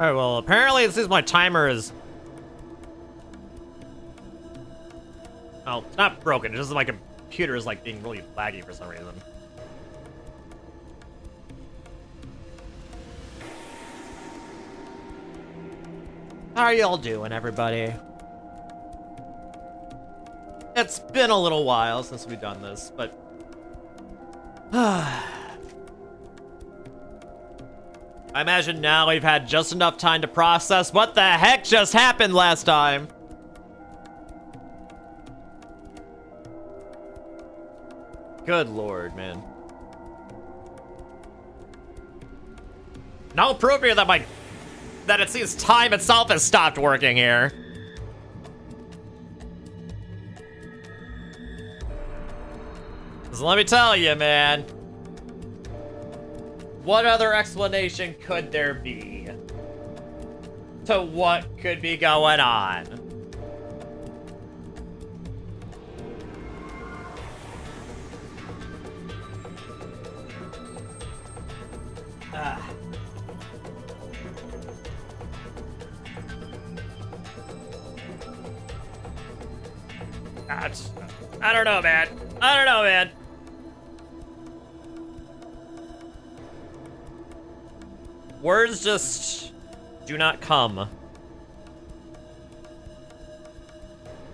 Alright, well, apparently this is my timer is... Oh, it's not broken, it's just my computer is, like, being really laggy for some reason. How are y'all doing, everybody? It's been a little while since we've done this, but... I imagine now we've had just enough time to process what the heck just happened last time. Good lord, man. Now appropriate that it seems time itself has stopped working here. So let me tell you, man. What other explanation could there be to what could be going on? I don't know, man. I don't know, man. Words just do not come.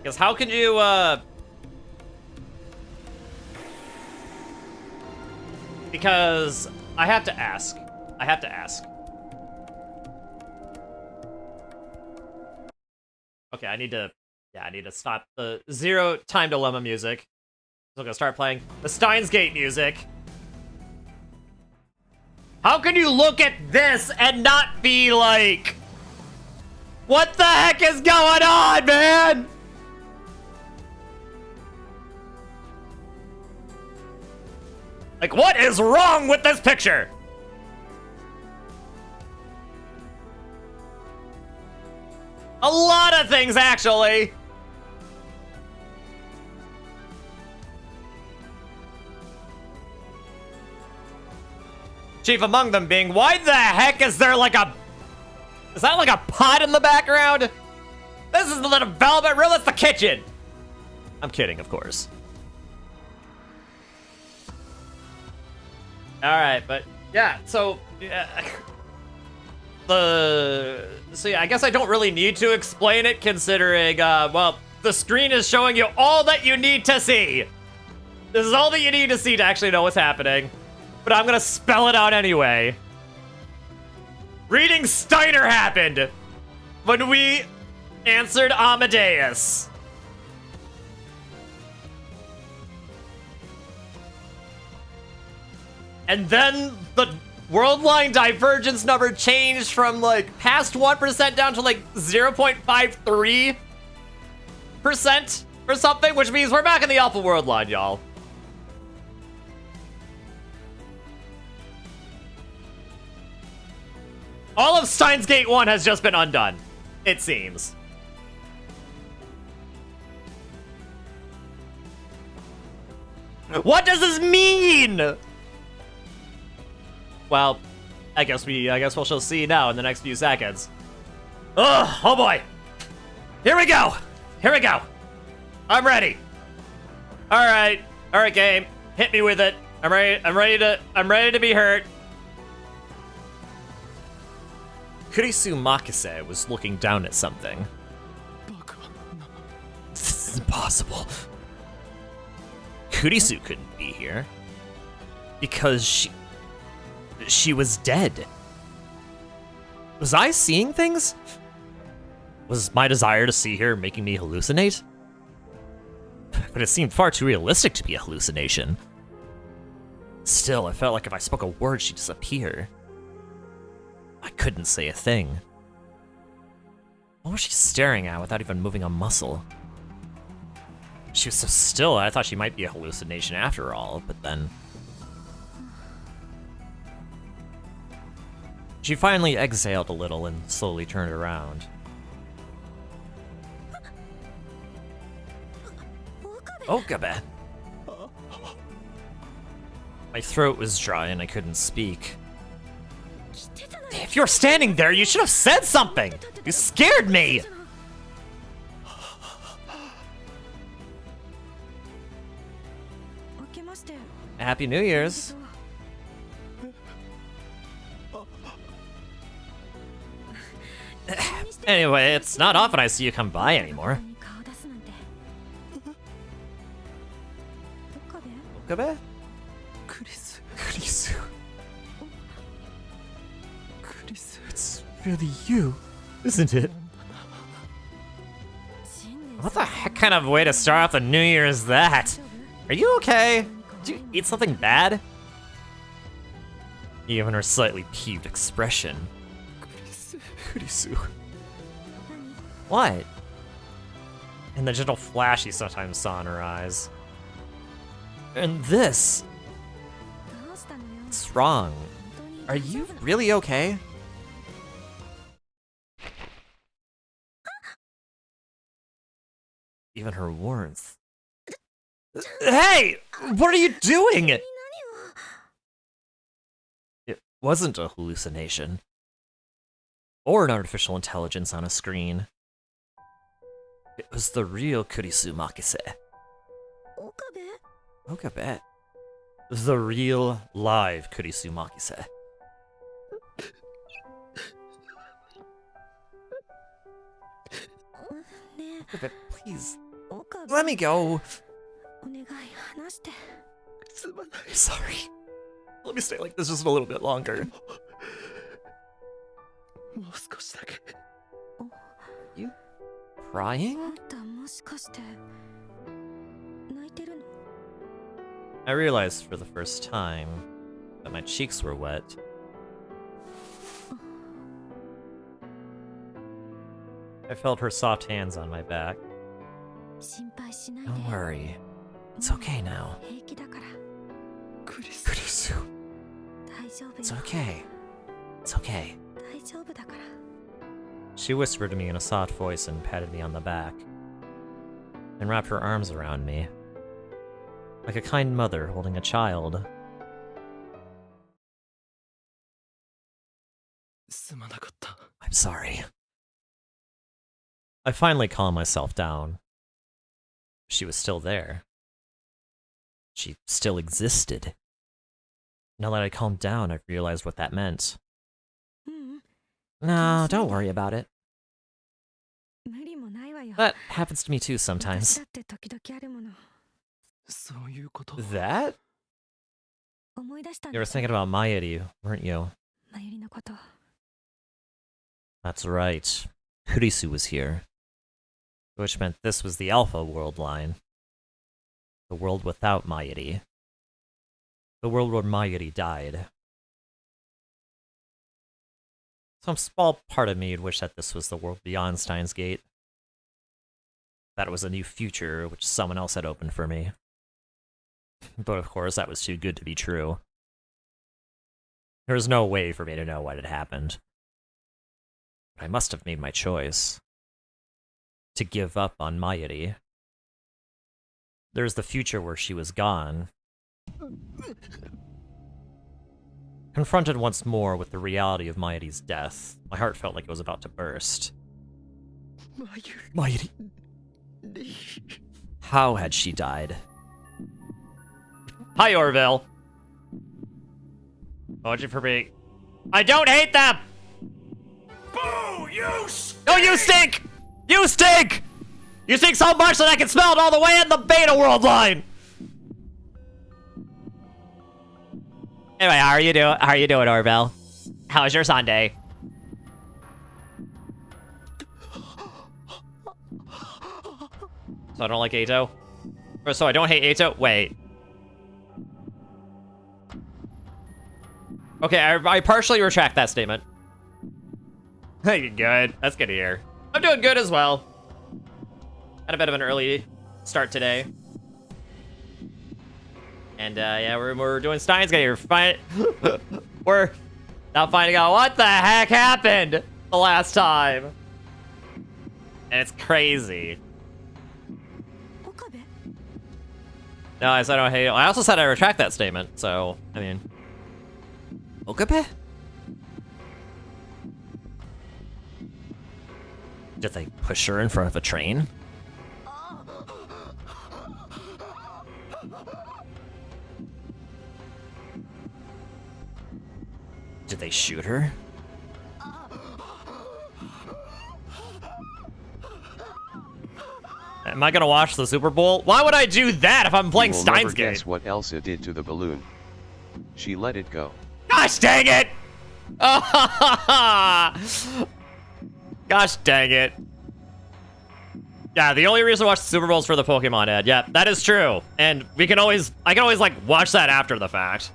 Because how could you, Because I have to ask. I have to ask. Okay, I need to stop the zero time dilemma music. So I'm gonna start playing the Steins Gate music. How can you look at this and not be like, what the heck is going on, man? Like, what is wrong with this picture? A lot of things, actually. Chief among them being, why the heck is there like a... Is that like a pot in the background? This is the development room, that's the kitchen. I'm kidding, of course. Alright, but yeah, so... See, I guess I don't really need to explain it considering, well, the screen is showing you all that you need to see. This is all that you need to see to actually know what's happening. But I'm gonna spell it out anyway. Reading Steiner happened when we answered Amadeus. And then the world line divergence number changed from like past 1% down to like 0.53% or something, which means we're back in the alpha world line, y'all. All of Steins Gate 1 has just been undone, it seems. What does this mean? Well, I guess we'll shall see now in the next few seconds. Ugh, oh boy. Here we go. Here we go. I'm ready. All right, game. Hit me with it. I'm ready to be hurt. Kurisu Makise was looking down at something. This is impossible. Kurisu couldn't be here because she was dead. Was I seeing things? Was my desire to see her making me hallucinate? But it seemed far too realistic to be a hallucination. Still, I felt like if I spoke a word, she'd disappear. I couldn't say a thing. What was she staring at without even moving a muscle? She was so still, I thought she might be a hallucination after all, but then... She finally exhaled a little and slowly turned around. Okabe! My throat was dry and I couldn't speak. If you were standing there, you should have said something! You scared me! Happy New Year's. Anyway, it's not often I see you come by anymore. Okabe? Kurisu. It's really you, isn't it? What the heck kind of way to start off the new year is that? Are you okay? Did you eat something bad? Even her slightly peeved expression. Kurisu. What? And the gentle flash he sometimes saw in her eyes. And this. What's wrong? Are you really okay? Even her warmth. Hey! What are you doing? It wasn't a hallucination. Or an artificial intelligence on a screen. It was the real Kurisu Makise. Okabe? The real, live Kurisu Makise. Okabe, please. Let me go. I'm sorry. Let me stay like this just a little bit longer. You crying? I realized for the first time that my cheeks were wet. I felt her soft hands on my back. Don't worry. It's okay now. Kurisu. It's okay. It's okay. She whispered to me in a soft voice and patted me on the back, and wrapped her arms around me, like a kind mother holding a child. I'm sorry. I finally calmed myself down. She was still there. She still existed. Now that I calmed down, I realized what that meant. No, don't worry about it. That happens to me too sometimes. That? You were thinking about Mayuri, weren't you? That's right. Kurisu was here. Which meant this was the Alpha world line. The world without Mayuri. The world where Mayuri died. Some small part of me would wish that this was the world beyond Steins Gate. That it was a new future which someone else had opened for me. But of course, that was too good to be true. There was no way for me to know what had happened. But I must have made my choice. To give up on Mayuri. There's the future where she was gone. Confronted once more with the reality of Mayuri's death, my heart felt like it was about to burst. Mayuri. How had she died? Hi, Orville. What'd you for me? I don't hate them! Boo! You stink! No, you stink! You stink! You stink so much that I can smell it all the way in the beta world line! Anyway, how are you doing? How are you doing, Orville? How was your Sunday? So I don't like Ato? Or so I don't hate Ato? Wait. Okay, I partially retract that statement. Hey, good. That's good to hear. I'm doing good as well. Had a bit of an early start today. And yeah, we're doing Steins here. We're now finding out what the heck happened the last time. And it's crazy. No, I said I don't hate it. I also said I retract that statement, so, I mean. Okabe? Did they push her in front of a train? Did they shoot her? Am I gonna watch the Super Bowl? Why would I do that if I'm playing Steins Gate? Guess what Elsa did to the balloon? She let it go. Gosh dang it! Gosh dang it. Yeah, the only reason to watch the Super Bowl is for the Pokemon ad. Yeah, that is true. And I can always like watch that after the fact.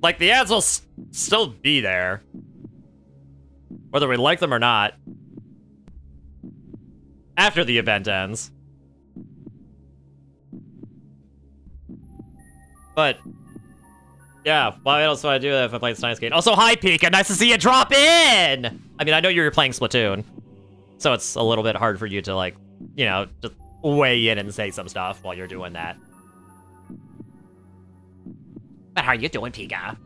Like the ads will still be there. Whether we like them or not. After the event ends. But, yeah, why else would I do that if I played Steins Gate? Also, hi, Pika, nice to see you drop in! I mean, I know you're playing Splatoon, so it's a little bit hard for you to, like, you know, just weigh in and say some stuff while you're doing that. But how are you doing, Pika?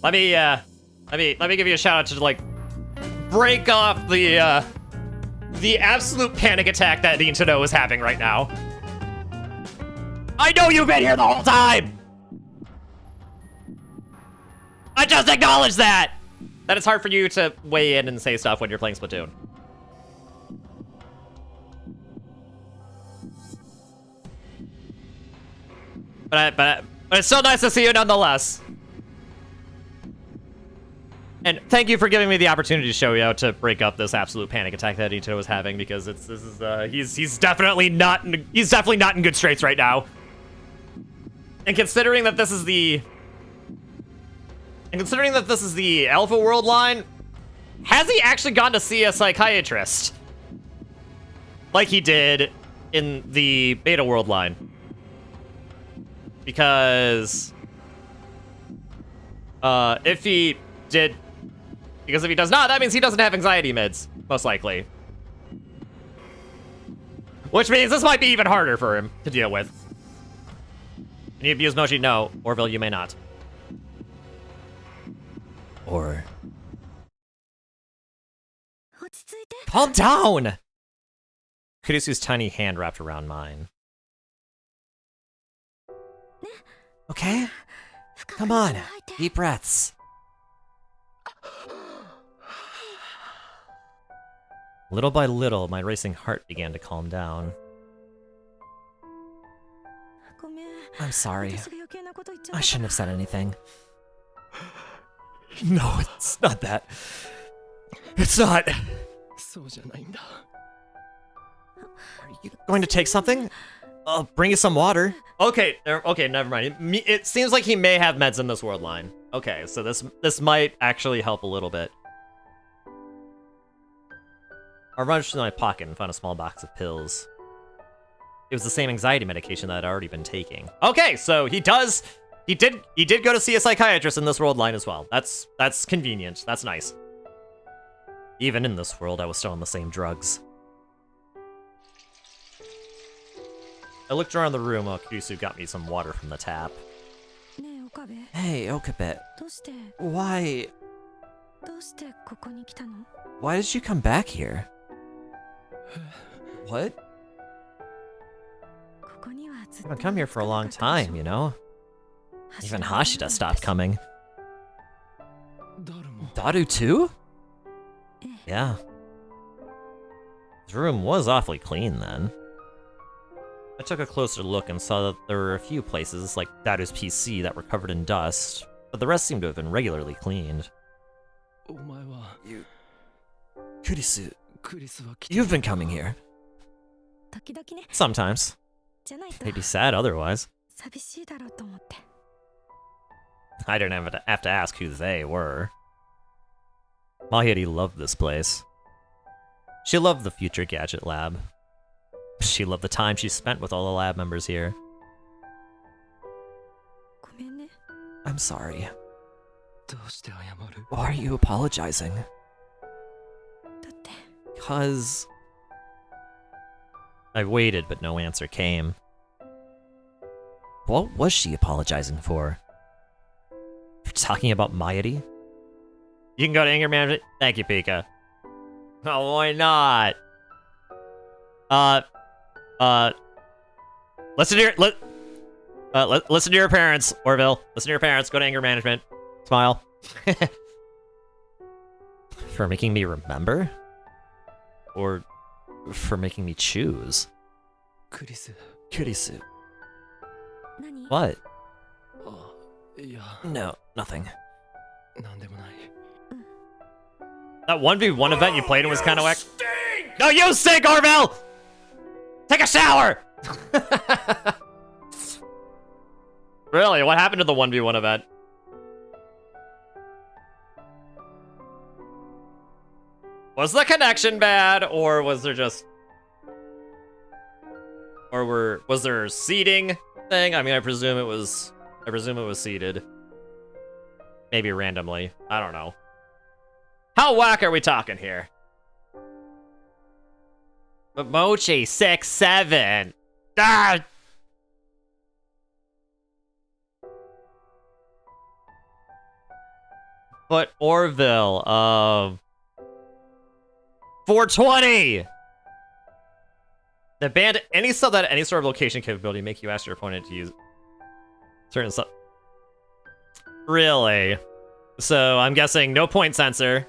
Let me give you a shout out to, like, break off the absolute panic attack that Rintarou is having right now. I know you've been here the whole time! I just acknowledged that! That it's hard for you to weigh in and say stuff when you're playing Splatoon. But it's still nice to see you nonetheless. And thank you for giving me the opportunity to show you to break up this absolute panic attack that Ito was having, because he's definitely not in good straits right now. And considering that this is the Alpha World line, has he actually gone to see a psychiatrist like he did in the Beta World line? Because if he does not, that means he doesn't have anxiety meds, most likely. Which means this might be even harder for him to deal with. Can you abuse Mochi? No. Orville, you may not. Or... calm down! Kurisu's tiny hand wrapped around mine. Okay? Come on, deep breaths. Little by little, my racing heart began to calm down. I'm sorry. I shouldn't have said anything. No, it's not that. It's not. Are you going to take something? I'll bring you some water. Okay, never mind. It seems like he may have meds in this world line. Okay, so this might actually help a little bit. I rummaged through my pocket and found a small box of pills. It was the same anxiety medication that I'd already been taking. Okay, so he did go to see a psychiatrist in this world line as well. That's convenient. That's nice. Even in this world, I was still on the same drugs. I looked around the room while Kurisu got me some water from the tap. Hey, Okabe. Why Why did you come back here? What? I've been come here for a long time, you know? Even Hashida stopped coming. Daru too? Yeah. His room was awfully clean then. I took a closer look and saw that there were a few places, like Daru's PC, that were covered in dust, but the rest seemed to have been regularly cleaned. You... Kurisu, you've been coming here. Sometimes. They'd be sad otherwise. I didn't have to ask who they were. Mahiri loved this place. She loved the Future Gadget Lab. She loved the time she spent with all the lab members here. I'm sorry. Why are you apologizing? Because... I waited, but no answer came. What was she apologizing for? For talking about Mayuri? You can go to anger management. Thank you, Pika. Oh, why not? Listen to your listen to your parents, Orville. Listen to your parents. Go to anger management. Smile. For making me remember? Or for making me choose? Kurisu. What? No, nothing. That 1v1 event you played in was kind of whack. No, you stink, Orville! Take a shower! Really? What happened to the 1v1 event? Was the connection bad, or was there just... Or was there seeding thing? I mean, I presume it was seeded. Maybe randomly. I don't know. How whack are we talking here? But Mochi 6-7. Ah! But Orville, 420! The band any sub that any sort of location capability make you ask your opponent to use certain stuff. Really? So I'm guessing no point sensor.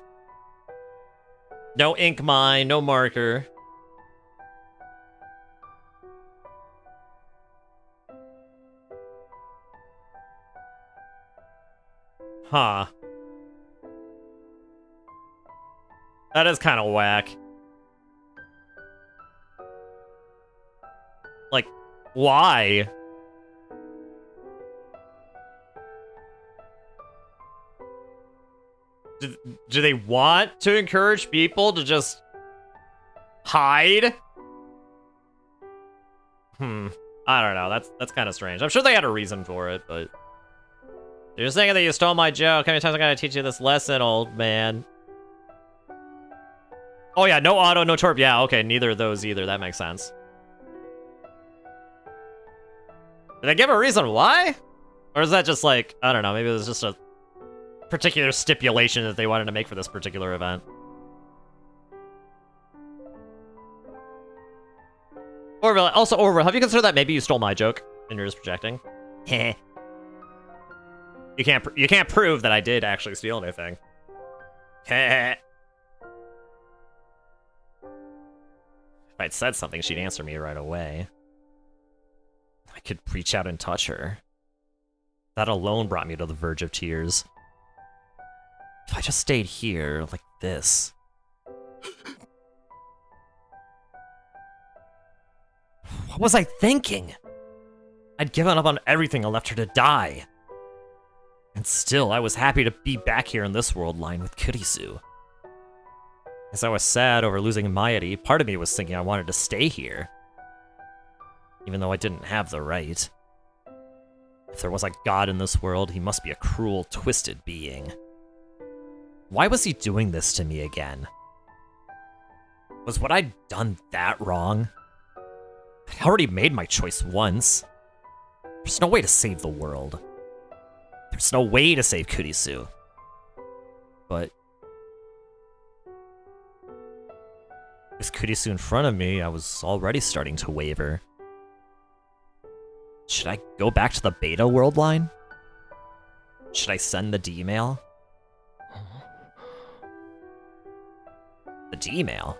No ink mine, no marker. Huh. That is kind of whack. Like, why? Do they want to encourage people to just hide? I don't know. That's kind of strange. I'm sure they had a reason for it, but you're saying that you stole my joke. How many times I gotta teach you this lesson, old man? Oh yeah, no auto, no torp. Yeah, okay, neither of those either. That makes sense. Did I give a reason why? Or is that just like, I don't know, maybe it was just a particular stipulation that they wanted to make for this particular event. Orville, also Orville, have you considered that maybe you stole my joke and you're just projecting? Heh. You can't prove that I did actually steal anything. Heh. If I'd said something, she'd answer me right away. I could reach out and touch her. That alone brought me to the verge of tears. If I just stayed here, like this... What was I thinking? I'd given up on everything and left her to die. And still, I was happy to be back here in this world line with Kurisu. As I was sad over losing Mayuri, part of me was thinking I wanted to stay here. Even though I didn't have the right. If there was a god in this world, he must be a cruel, twisted being. Why was he doing this to me again? Was what I'd done that wrong? I'd already made my choice once. There's no way to save the world. There's no way to save Kurisu. But With Kurisu in front of me, I was already starting to waver. Should I go back to the beta world line? Should I send the D-mail? The D-mail?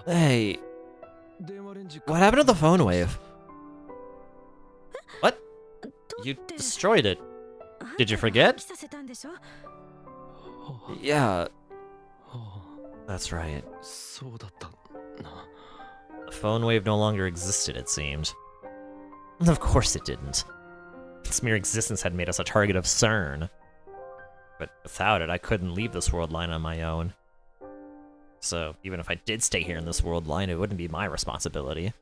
Hey, what happened to the phone wave? What? You destroyed it. Did you forget? Yeah. That's right. The phone wave no longer existed, it seemed. Of course it didn't. Its mere existence had made us a target of CERN. But without it, I couldn't leave this world line on my own. So, even if I did stay here in this world line, it wouldn't be my responsibility.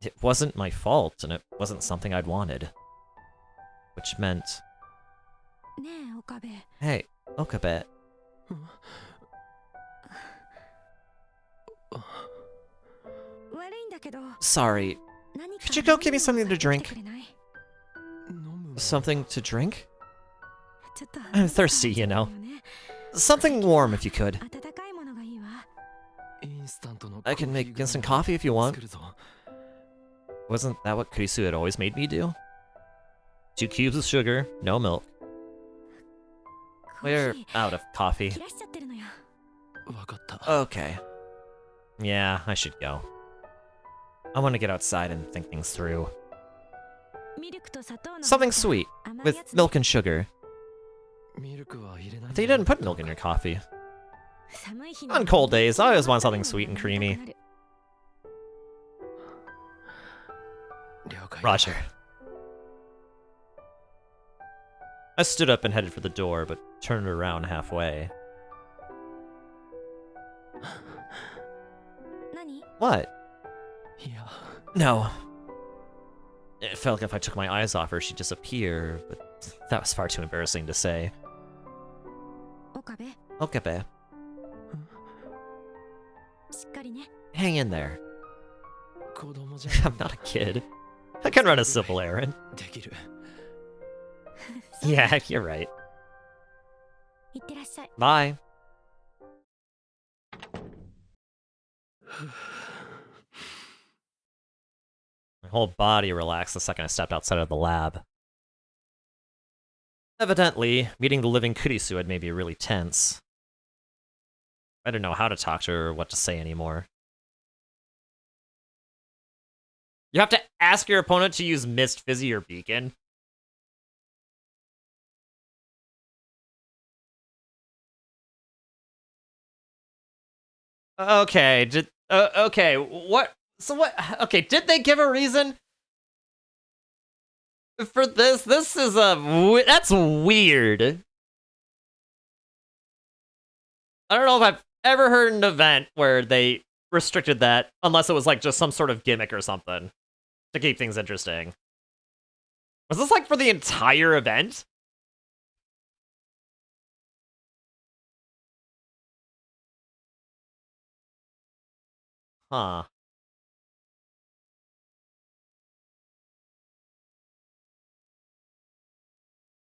It wasn't my fault, and it wasn't something I'd wanted. Which meant... Hey, Okabe. Sorry. Could you go get me something to drink? Something to drink? I'm thirsty, you know. Something warm, if you could. I can make instant coffee if you want. Wasn't that what Kurisu had always made me do? 2 cubes of sugar, no milk. We're out of coffee. Okay. Yeah, I should go. I want to get outside and think things through. Something sweet, with milk and sugar. I thought you didn't put milk in your coffee. On cold days, I always want something sweet and creamy. Roger. I stood up and headed for the door, but turned around halfway. What? No. It felt like if I took my eyes off her, she'd disappear, but that was far too embarrassing to say. Okabe. Hang in there. I'm not a kid. I can run a simple errand. Yeah, you're right. Bye. My whole body relaxed the second I stepped outside of the lab. Evidently, meeting the living Kurisu had made me really tense. I didn't know how to talk to her or what to say anymore. You have to ask your opponent to use Mist, Fizzy, or Beacon. Okay, okay, what? So what? Okay, did they give a reason for this? This is that's weird. I don't know if I've ever heard an event where they restricted that, unless it was like just some sort of gimmick or something to keep things interesting. Was this like for the entire event? Huh.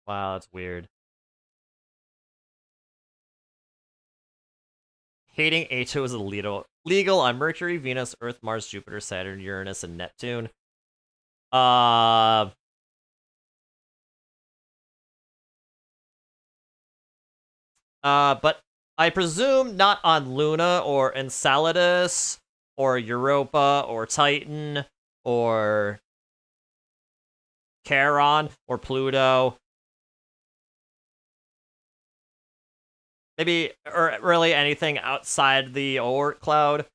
Wow, that's weird. Hating Ato is legal on Mercury, Venus, Earth, Mars, Jupiter, Saturn, Uranus, and Neptune. But I presume not on Luna or Enceladus or Europa or Titan or Charon or Pluto. Maybe, or really anything outside the Oort cloud.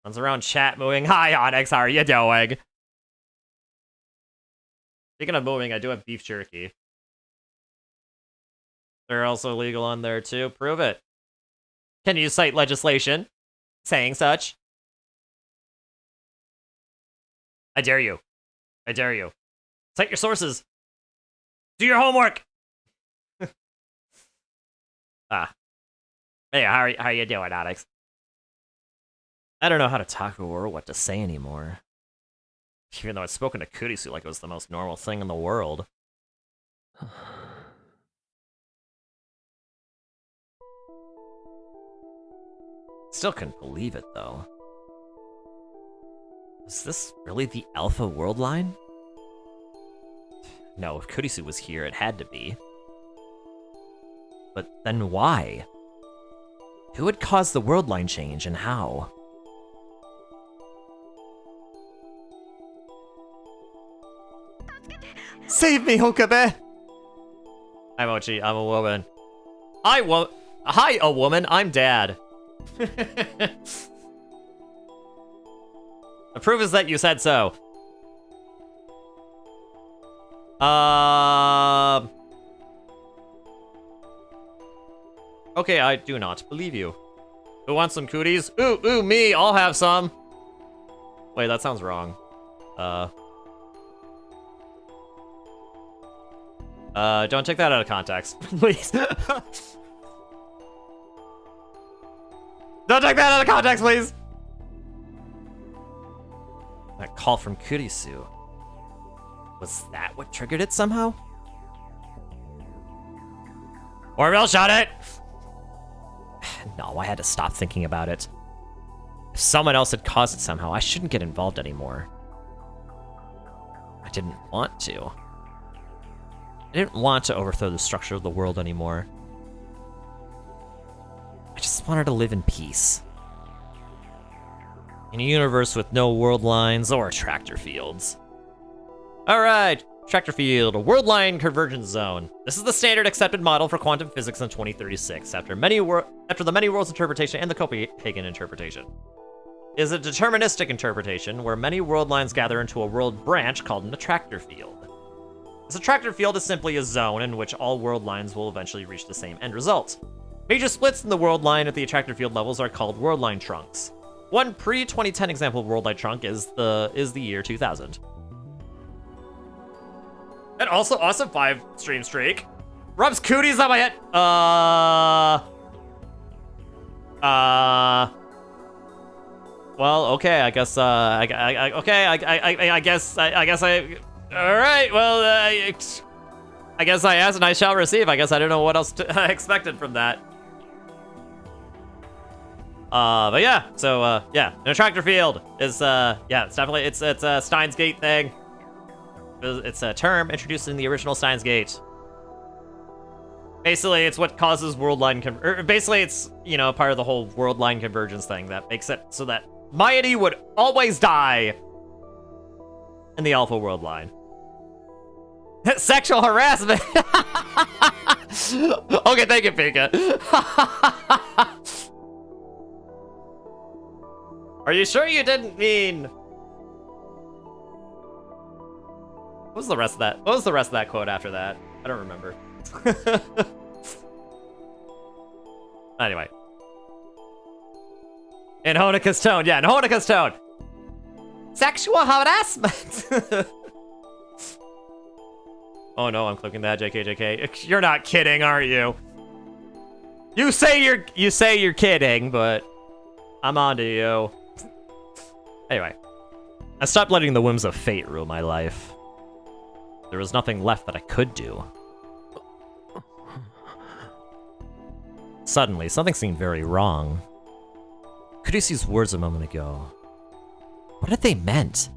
Runs around chat mooing. Hi, Onyx, how are you doing? Speaking of mooing, I do have beef jerky. They're also legal on there too. Prove it. Can you cite legislation saying such? I dare you. I dare you. Cite your sources. Do your homework. Hey, how are you doing, Onyx? I don't know how to talk to her or what to say anymore. Even though I'd spoken to Kurisu like it was the most normal thing in the world. Still couldn't believe it, though. Was this really the Alpha World Line? No, if Kurisu was here, it had to be. But then why? Who had caused the world line change, and how? Save me, Hokabe! Hi, Mochi. I'm a woman. Hi, a woman. I'm dad. The proof is that you said so. Okay, I do not believe you. Who wants some cooties? Ooh, me. I'll have some. Wait, that sounds wrong. Don't take that out of context, please. Don't take that out of context, please. That call from Kurisu. Was that what triggered it somehow? Orville, shot it! No, I had to stop thinking about it. If someone else had caused it somehow, I shouldn't get involved anymore. I didn't want to. I didn't want to overthrow the structure of the world anymore. I just wanted to live in peace. In a universe with no world lines or tractor fields. Alright, tractor field, a world line convergence zone. This is the standard accepted model for quantum physics in 2036, after the many worlds interpretation and the Copenhagen interpretation. It is a deterministic interpretation where many world lines gather into a world branch called an attractor field. This attractor field is simply a zone in which all world lines will eventually reach the same end result. Major splits in the world line at the attractor field levels are called world line trunks. One pre-2010 example of world line trunk is the year 2000. And also, awesome 5 stream streak. Rubs cooties on my head. Well, okay, I guess, I guess, all right, well, I guess I asked and I shall receive. I guess I don't know what else I expected from that. But yeah, so, yeah, an attractor field is, yeah, it's definitely, it's a Steins Gate thing. It's a term introduced in the original Steins Gate. Basically, it's what causes world line basically, it's, you know, part of the whole world line convergence thing that makes it so that Mighty would always die in the Alpha world line. Sexual harassment. Okay, thank you, Pika. Are you sure you didn't mean? What was the rest of that? What was the rest of that quote after that? I don't remember. Anyway. In Honika's tone, yeah, in Honika's tone. Sexual harassment. Oh no, I'm clicking that, JK. You're not kidding, are you? You say you're kidding, but I'm onto you. Anyway, I stopped letting the whims of fate rule my life. There was nothing left that I could do. Suddenly, something seemed very wrong. Kurisu's words a moment ago. What had they meant?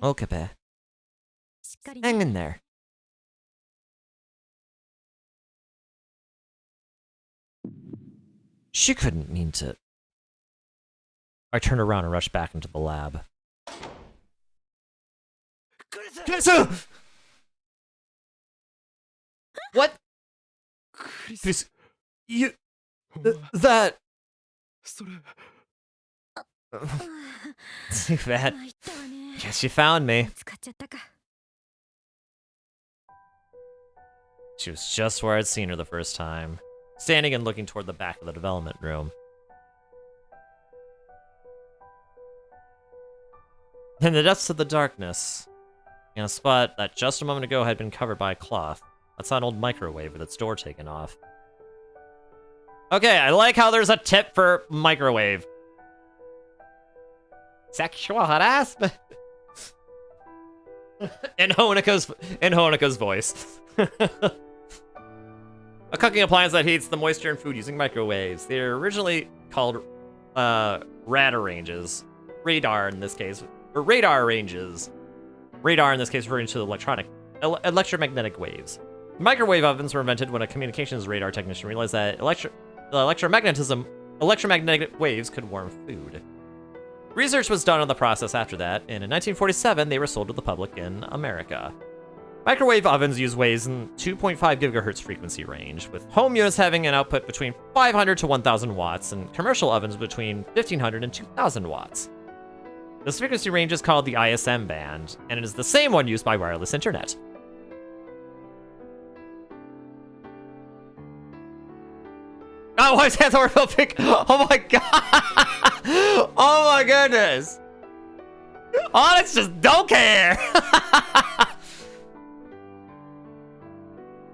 Okabe. Hang in there. She couldn't mean to... I turned around and rushed back into the lab. Kurisu! What? Kurisu... You... that... Too bad. Guess you found me. She was just where I'd seen her the first time, standing and looking toward the back of the development room. In the depths of the darkness, in a spot that just a moment ago had been covered by a cloth, I saw an old microwave with its door taken off. Okay, I like how there's a tip for microwave. Sexual harassment. in Honika's voice. A cooking appliance that heats the moisture in food using microwaves. They're originally called radar ranges. Radar in this case. Or radar ranges. Radar in this case referring to electromagnetic waves. Microwave ovens were invented when a communications radar technician realized that electromagnetic waves could warm food. Research was done on the process after that, and in 1947 they were sold to the public in America. Microwave ovens use waves in 2.5 gigahertz frequency range, with home units having an output between 500 to 1,000 watts, and commercial ovens between 1,500 and 2,000 watts. This frequency range is called the ISM band, and it is the same one used by wireless internet. Oh, why is that the orbital pick? Oh my god! Oh my goodness! Onyx just don't care!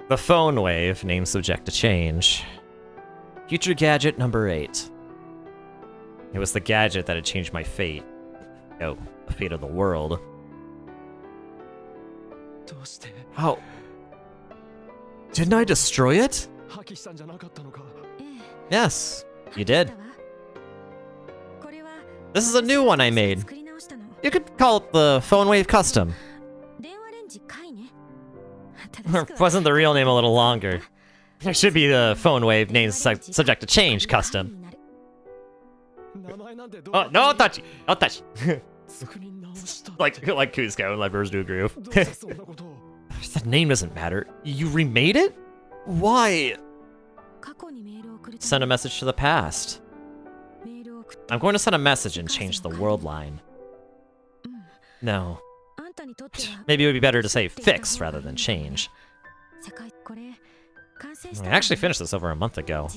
The phone wave, name subject to change. Future gadget number 8. It was the gadget that had changed my fate. Oh, the fate of the world. How? Didn't I destroy it? Yes, you did. This is a new one I made. You could call it the Phone Wave Custom. Or wasn't the real name a little longer? There should be the Phone Wave name subject to change custom. Oh, no touchy! No touchy! like Cusco in Leper's New Groove. The name doesn't matter. You remade it? Why? Send a message to the past. I'm going to send a message and change the world line. No. Maybe it would be better to say fix rather than change. I actually finished this over a month ago.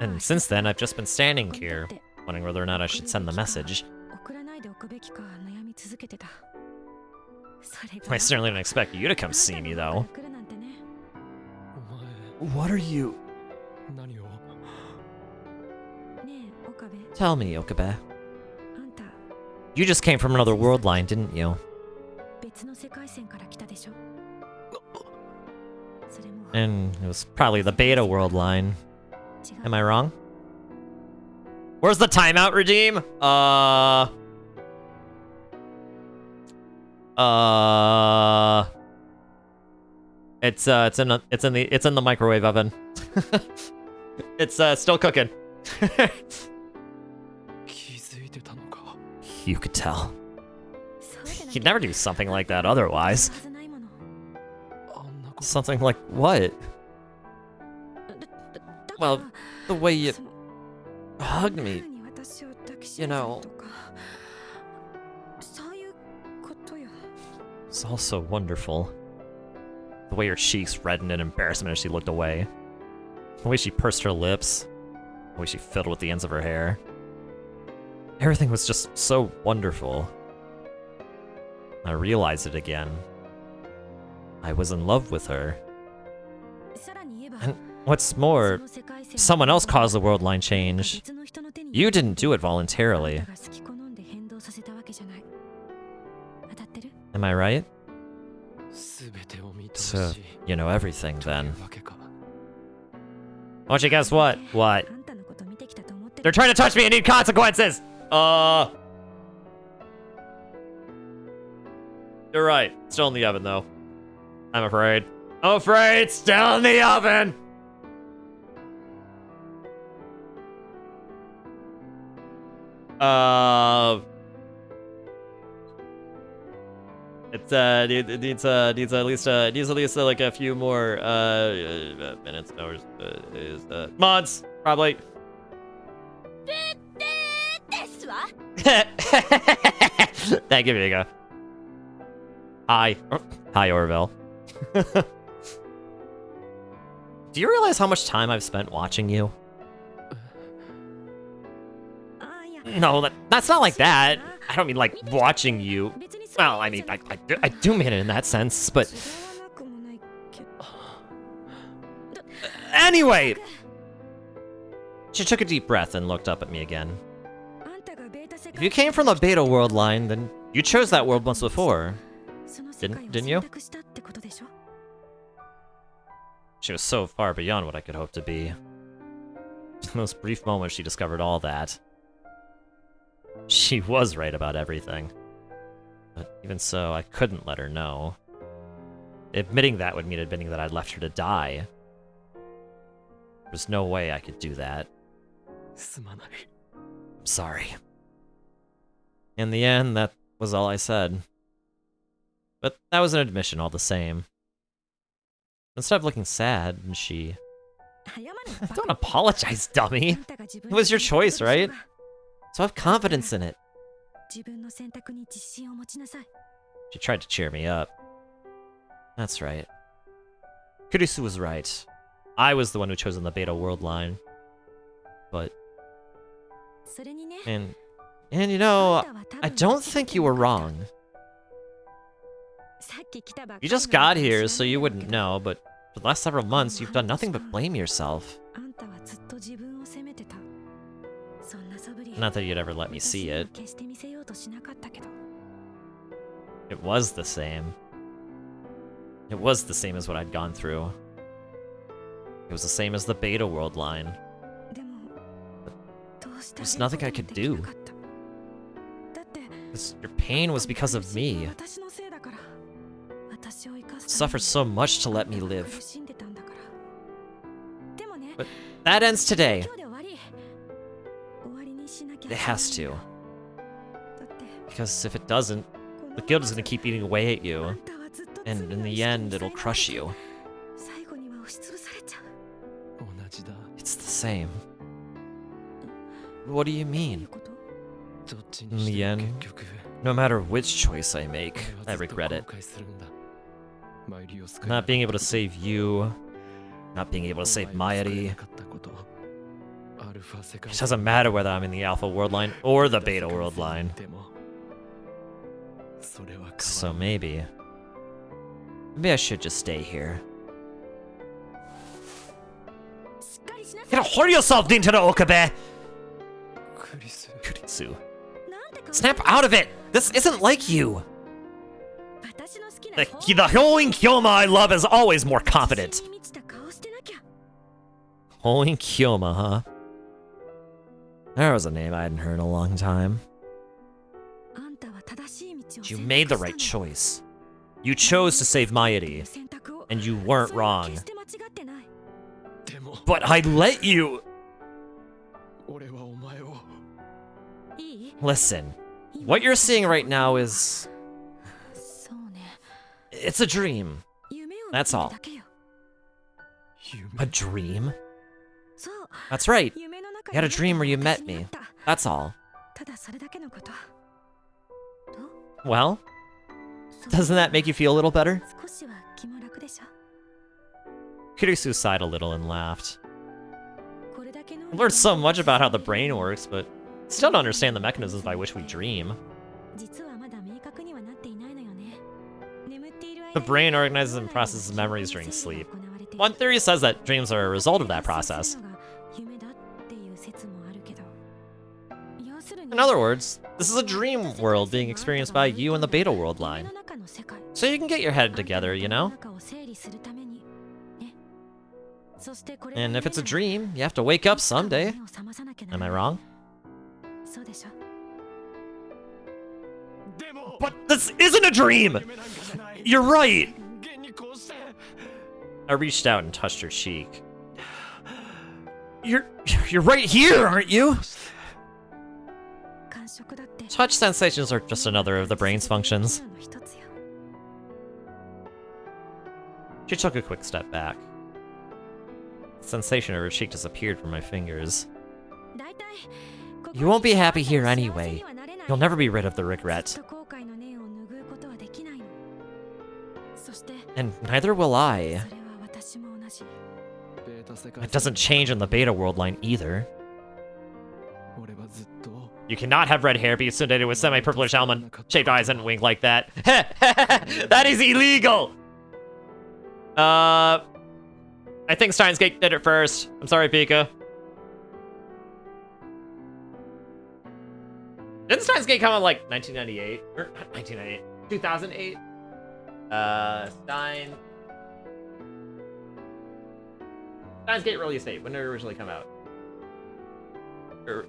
And since then, I've just been standing here, wondering whether or not I should send the message. I certainly didn't expect you to come see me, though. What are you... Tell me, Okabe. You just came from another world line, didn't you? And it was probably the beta world line. Am I wrong? Where's the timeout redeem? It's in the microwave oven. It's still cooking. You could tell. He'd never do something like that otherwise. Something like what? Well, the way you hugged me, you know. It's all so wonderful. The way her cheeks reddened in embarrassment as she looked away. The way she pursed her lips. The way she fiddled with the ends of her hair. Everything was just so wonderful. I realized it again. I was in love with her. And what's more, someone else caused the world line change. You didn't do it voluntarily. Am I right? So, you know everything then. Why don't you guess what? What? They're trying to touch me and need consequences! You're right. Still in the oven, though. I'm afraid. I'm afraid! Still in the oven! It needs at least like a few more minutes, hours, months, probably. Thank you, Vega. Hi. Hi, Orville. Do you realize how much time I've spent watching you? No, that's not like that. I don't mean like watching you. Well, I mean, I do mean it in that sense, but... Anyway! She took a deep breath and looked up at me again. If you came from the Beta world line, then you chose that world once before. Didn't you? She was so far beyond what I could hope to be. In those brief moments, she discovered all that. She was right about everything. But even so, I couldn't let her know. Admitting that would mean admitting that I'd left her to die. There's no way I could do that. I'm sorry. In the end, that was all I said. But that was an admission all the same. Instead of looking sad, she... Don't apologize, dummy. It was your choice, right? So have confidence in it. She tried to cheer me up. That's right. Kurisu was right. I was the one who chose the beta world line. But... And you know, I don't think you were wrong. You just got here, so you wouldn't know, but for the last several months, you've done nothing but blame yourself. Not that you'd ever let me see it. It was the same. It was the same as what I'd gone through. It was the same as the beta world line. There's nothing I could do. Your pain was because of me. Suffered so much to let me live. But that ends today. It has to. Because if it doesn't, the guild is going to keep eating away at you. And in the end, it'll crush you. It's the same. What do you mean? In the end, no matter which choice I make, I regret it. Not being able to save you, not being able to save Mayuri. It doesn't matter whether I'm in the Alpha world line or the Beta world line. So maybe I should just stay here. You gotta hold yourself, Rintarou Okabe! Kurisu. Snap out of it! This isn't like you! The Hyoin Kyoma I love is always more confident. Hyoin Kyoma, huh? That was a name I hadn't heard in a long time. You made the right choice. You chose to save Mayuri, and you weren't wrong. But I let you... Listen, what you're seeing right now is... It's a dream. That's all. A dream? That's right. You had a dream where you met me. That's all. Well, doesn't that make you feel a little better? Kurisu sighed a little and laughed. I've learned so much about how the brain works, but still don't understand the mechanisms by which we dream. The brain organizes and processes memories during sleep. One theory says that dreams are a result of that process. In other words, this is a dream world being experienced by you and the Beta world line. So you can get your head together, you know? And if it's a dream, you have to wake up someday. Am I wrong? But this isn't a dream! You're right! I reached out and touched her cheek. You're right here, aren't you? Touch sensations are just another of the brain's functions. She took a quick step back. The sensation of her cheek disappeared from my fingers. You won't be happy here anyway. You'll never be rid of the regret. And neither will I. It doesn't change in the Beta world line either. You cannot have red hair, be associated with semi-purplish almond-shaped eyes and wink like that. That is illegal! I think Steins did it first. I'm sorry, Pika. Didn't Steins come out like 1998? Or not 1998, 2008? Steins. Steins Gate release date. When did it originally come out?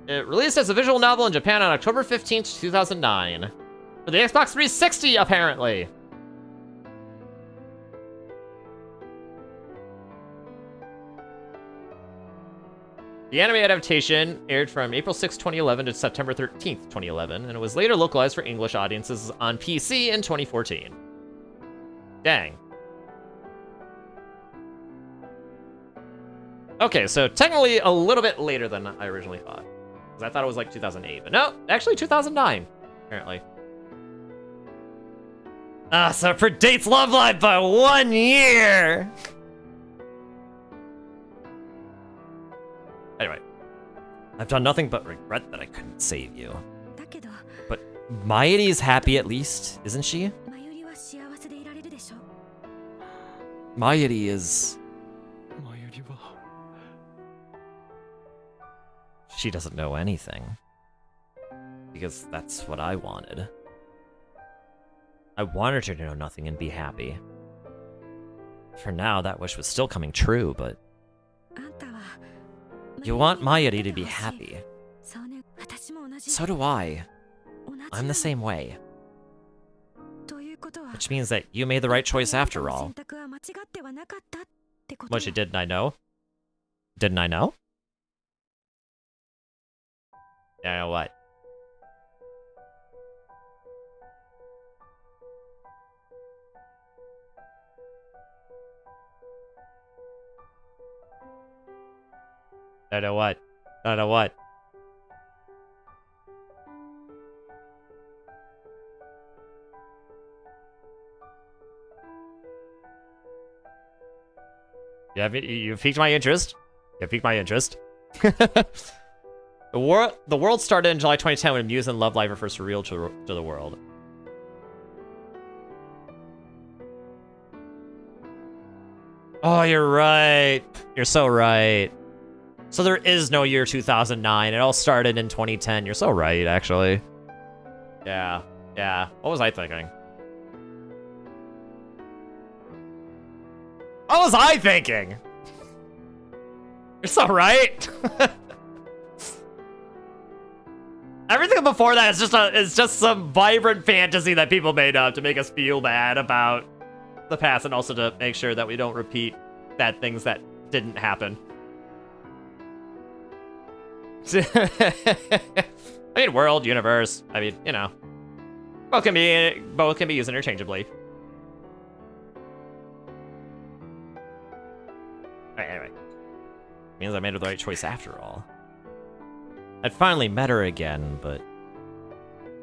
It released as a visual novel in Japan on October 15th, 2009. For the Xbox 360, apparently. The anime adaptation aired from April 6, 2011 to September 13th, 2011, and it was later localized for English audiences on PC in 2014. Dang. Okay, so technically a little bit later than I originally thought. Because I thought it was like 2008, but no, actually 2009, apparently. So it predates Love Live by 1 year! Anyway, I've done nothing but regret that I couldn't save you. But Mayuri is happy at least, isn't she? Mayuri is... She doesn't know anything. Because that's what I wanted. I wanted her to know nothing and be happy. For now, that wish was still coming true, but... You want Mayuri to be happy. So do I. I'm the same way. Which means that you made the right choice after all. Which didn't I know? Didn't I know? Yeah, what? I know what? I know what? Yeah, you piqued my interest. You piqued my interest. The world started in July 2010 when Muse and Love Live were first revealed to the world. Oh, you're right. You're so right. So there is no year 2009. It all started in 2010. You're so right, actually. Yeah. Yeah. What was I thinking? What was I thinking? You're so right. Everything before that is just some vibrant fantasy that people made up to make us feel bad about the past and also to make sure that we don't repeat bad things that didn't happen. I mean, world, universe. I mean, you know, both can be used interchangeably. Alright, anyway, means I made the right choice after all. I'd finally met her again, but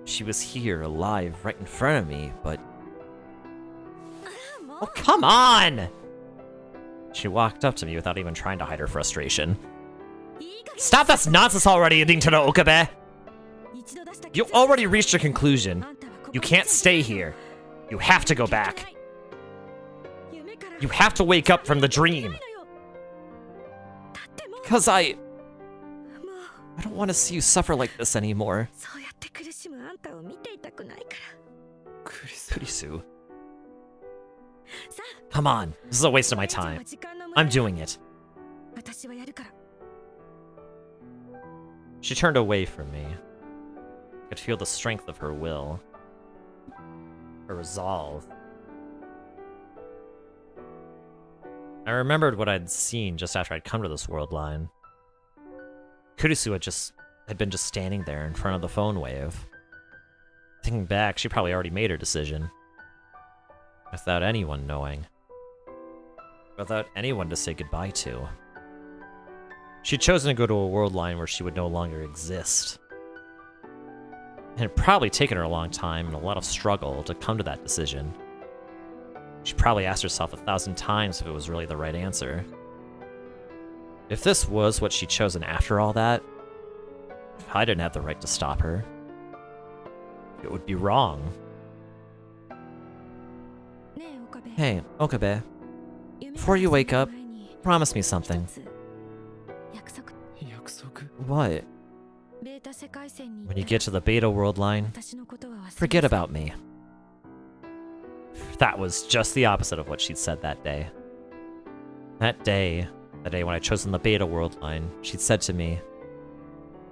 she was here, alive, right in front of me, but... Oh, come on! She walked up to me without even trying to hide her frustration. Stop this nonsense already, Rintarou Okabe! You already reached your conclusion. You can't stay here. You have to go back. You have to wake up from the dream. Because I don't want to see you suffer like this anymore. Kurisu. Come on, this is a waste of my time. I'm doing it. She turned away from me. I could feel the strength of her will. Her resolve. I remembered what I'd seen just after I'd come to this world line. Kurisu had been just standing there in front of the phone wave. Thinking back, she probably already made her decision. Without anyone knowing. Without anyone to say goodbye to. She'd chosen to go to a world line where she would no longer exist. It had probably taken her a long time and a lot of struggle to come to that decision. She probably asked herself 1,000 times if it was really the right answer. If this was what she'd chosen after all that, I didn't have the right to stop her. It would be wrong. Hey, Okabe. Before you wake up, promise me something. What? When you get to the beta world line, forget about me. That was just the opposite of what she'd said that day. That day, The day when I chosen the beta world line, she'd said to me,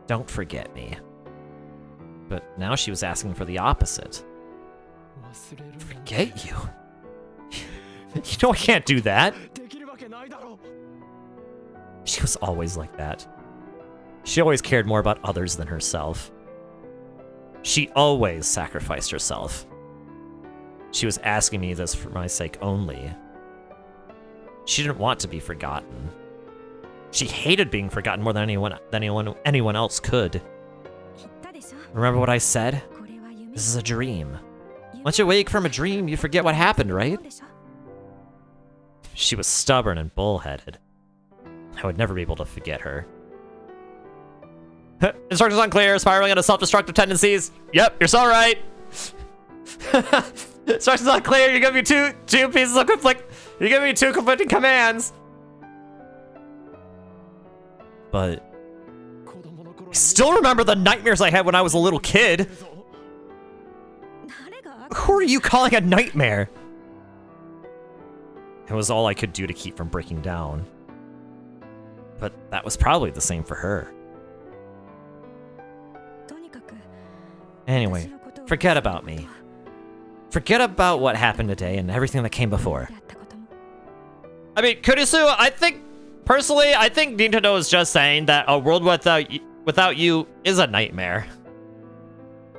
"Don't forget me." But now she was asking for the opposite. Forget you? You know I can't do that. She was always like that. She always cared more about others than herself. She always sacrificed herself. She was asking me this for my sake only. She didn't want to be forgotten. She hated being forgotten more than anyone else could. Remember what I said? This is a dream. Once you wake from a dream, you forget what happened, right? She was stubborn and bullheaded. I would never be able to forget her. Instructions unclear, spiraling into self-destructive tendencies. Yep, you're so right. Instructions unclear, you give me two pieces of conflict. You give me two conflicting commands. But I still remember the nightmares I had when I was a little kid. Who are you calling a nightmare? It was all I could do to keep from breaking down. But that was probably the same for her. Anyway, forget about me. Forget about what happened today and everything that came before. I mean, Kurisu, personally, I think Nintendo is just saying that a world without you is a nightmare.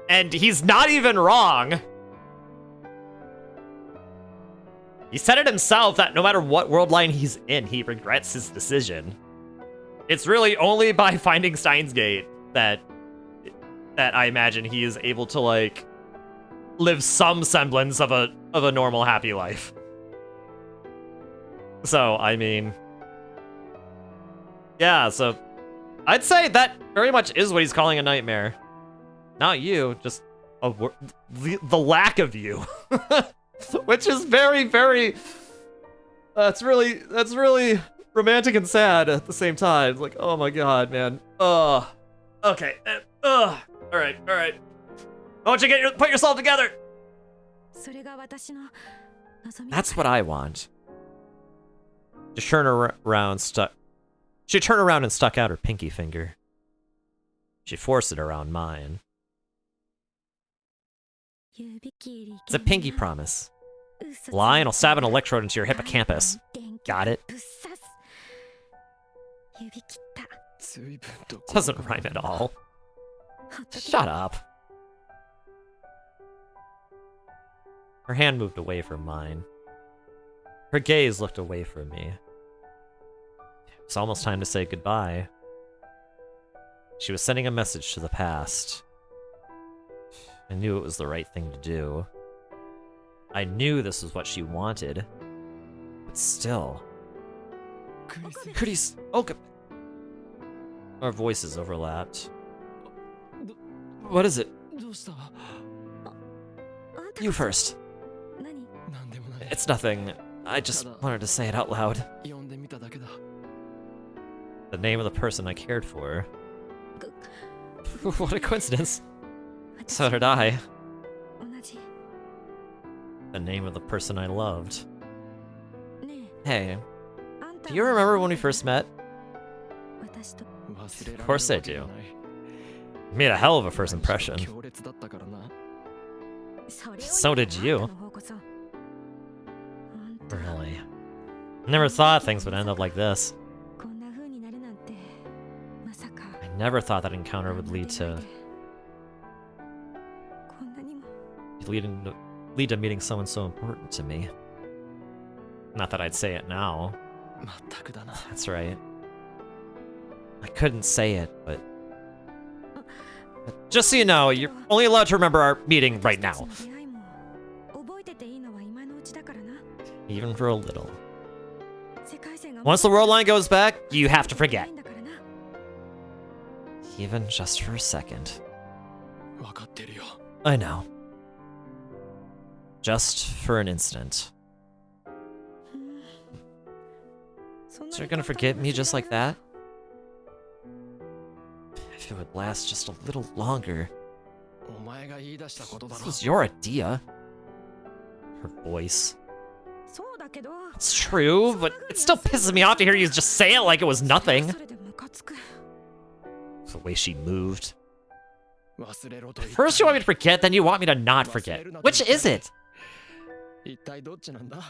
And he's not even wrong. He said it himself that no matter what world line he's in, he regrets his decision. It's really only by finding Steins Gate that I imagine he is able to, like, live some semblance of a normal, happy life. So, I mean, yeah, so I'd say that very much is what he's calling a nightmare. Not you, just the lack of you. Which is very, very, that's really romantic and sad at the same time. It's like, oh my god, man. Okay. All right. I want you to put yourself together. That's what I want. She turned around and stuck out her pinky finger. She forced it around mine. It's a pinky promise. Lie and I'll stab an electrode into your hippocampus. Got it? Doesn't rhyme at all. Shut up. Her hand moved away from mine. Her gaze looked away from me. It's almost time to say goodbye. She was sending a message to the past. I knew it was the right thing to do. I knew this was what she wanted. But still. Kurisu, okay. Our voices overlapped. What is it? You first. It's nothing. I just wanted to say it out loud. The name of the person I cared for. What a coincidence. So did I. The name of the person I loved. Hey, do you remember when we first met? Of course I do. You made a hell of a first impression. So did you. Really. Never thought things would end up like this. I never thought that encounter would lead to meeting someone so important to me. Not that I'd say it now. That's right. I couldn't say it, but just so you know, you're only allowed to remember our meeting right now. Even for a little. Once the world line goes back, you have to forget. Even just for a second. I know. Just for an instant. So you're gonna forget me just like that? If it would last just a little longer. This was your idea. Her voice. It's true, but it still pisses me off to hear you just say it like it was nothing. The way she moved. First you want me to forget, then you want me to not forget. Which is it?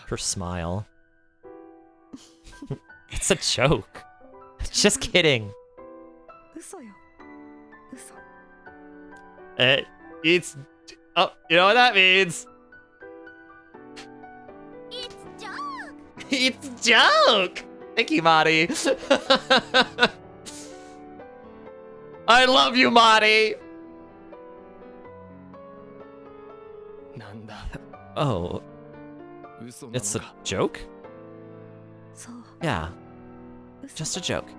Her smile. It's a joke. Just kidding. It's... Oh, you know what that means? It's joke! It's joke! Thank you, Mari. I love you, Mari! Oh. It's a joke? Yeah. Just a joke.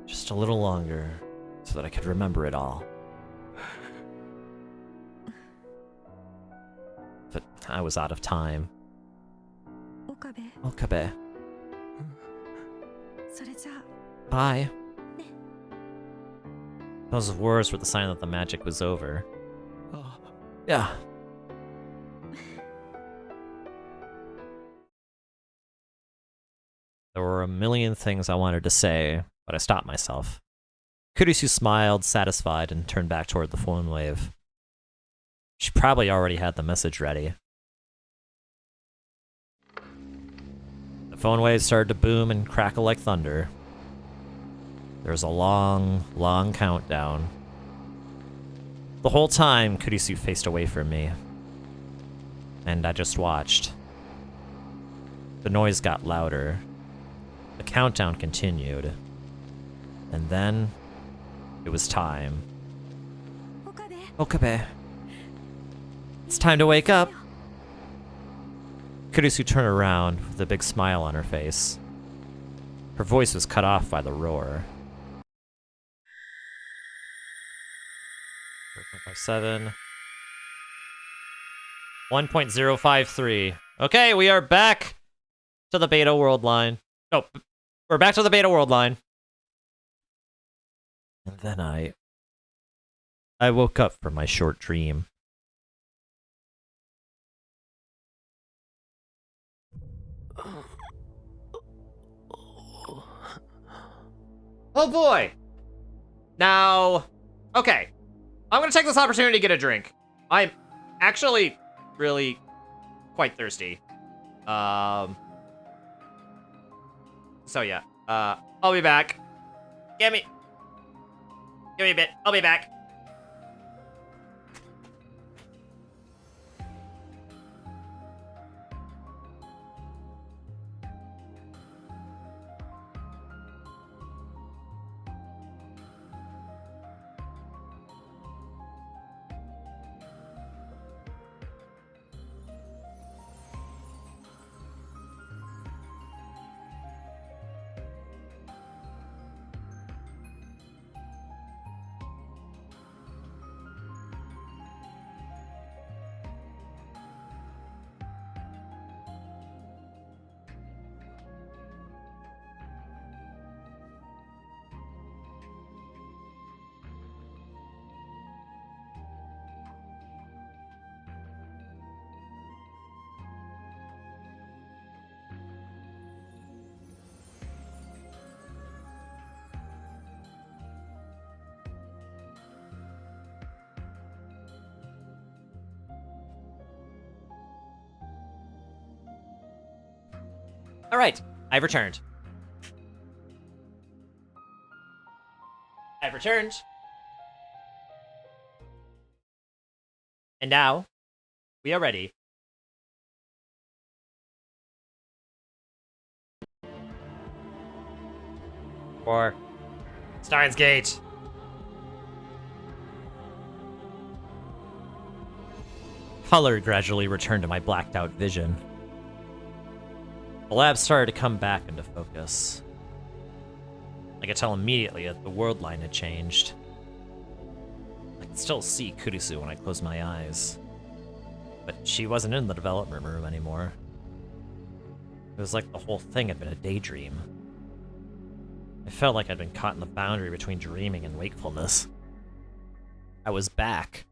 Just a little longer, so that I could remember it all. But I was out of time. Okabe. Bye. Those words were the sign that the magic was over. Yeah. There were a million things I wanted to say, but I stopped myself. Kurisu smiled, satisfied, and turned back toward the phone wave. She probably already had the message ready. The phone wave started to boom and crackle like thunder. There was a long, long countdown. The whole time, Kurisu faced away from me. And I just watched. The noise got louder. The countdown continued. And then, it was time. Okabe. It's time to wake up. Kurisu turned around with a big smile on her face. Her voice was cut off by the roar. 0.57. 1.053. Okay, we are back to the beta world line. No, we're back to the beta world line. And then I woke up from my short dream. Oh boy! Now, okay. I'm gonna take this opportunity to get a drink. I'm actually really quite thirsty. So yeah, I'll be back. Give me a bit, I'll be back. All right, I've returned. I've returned. And now, we are ready. For Steins Gate. Color gradually returned to my blacked out vision. The lab started to come back into focus. I could tell immediately that the world line had changed. I could still see Kurisu when I closed my eyes. But she wasn't in the development room anymore. It was like the whole thing had been a daydream. I felt like I'd been caught in the boundary between dreaming and wakefulness. I was back.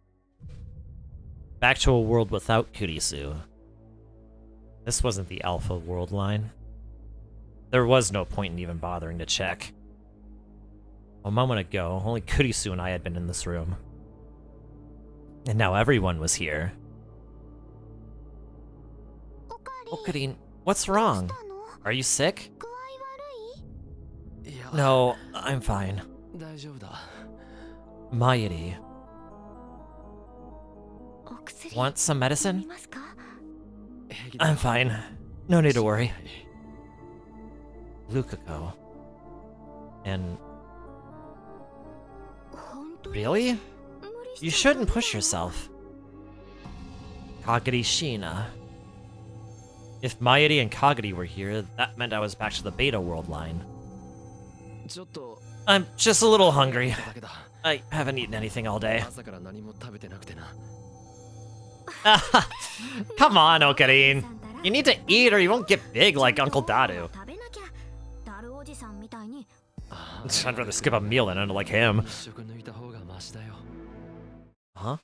Back to a world without Kurisu. This wasn't the Alpha world line. There was no point in even bothering to check. A moment ago, only Kurisu and I had been in this room. And now everyone was here. Okarin, what's wrong? Are you sick? No, I'm fine. Mayuri. Want some medicine? I'm fine. No need to worry. Lukako. And... Really? You shouldn't push yourself. Kagari Shina. If Mayuri and Kagari were here, that meant I was back to the Beta world line. I'm just a little hungry. I haven't eaten anything all day. Come on, Okarin. You need to eat or you won't get big like Uncle Daru. I'd rather skip a meal than end like him. Huh?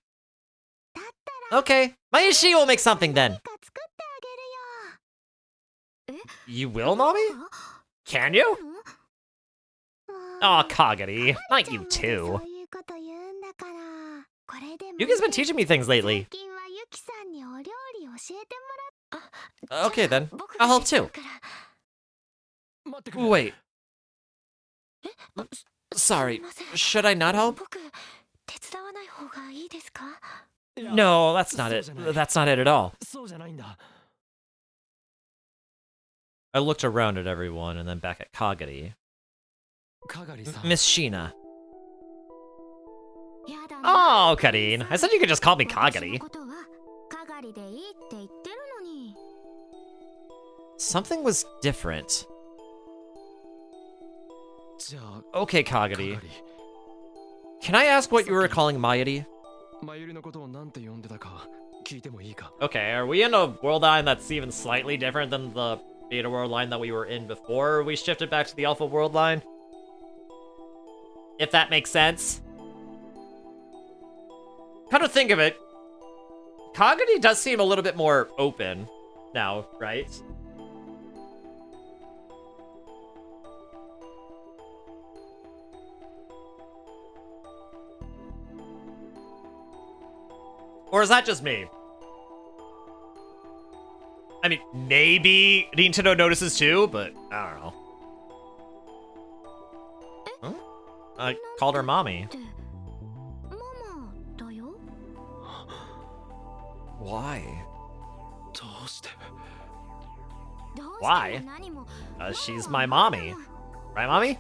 Okay, Maishi will make something then. You will, Mommy? Can you? Aw, Kagari, not you too. Yuki's been teaching me things lately. Okay then, I'll help too. Wait. Sorry, should I not help? No, that's not it. That's not it at all. I looked around at everyone and then back at Kagari. Miss Shina. Oh, Karin. I said you could just call me Kagari. Something was different. Okay, Kagari. Can I ask what you were calling Mayuri? Okay, are we in a world line that's even slightly different than the Beta world line that we were in before we shifted back to the Alpha world line? If that makes sense. Kind of think of it, Kagari does seem a little bit more open now, right? Or is that just me? I mean, maybe Rintarou notices too, but I don't know. Huh? I called her mommy. Why? Why? She's my mommy. Right, mommy?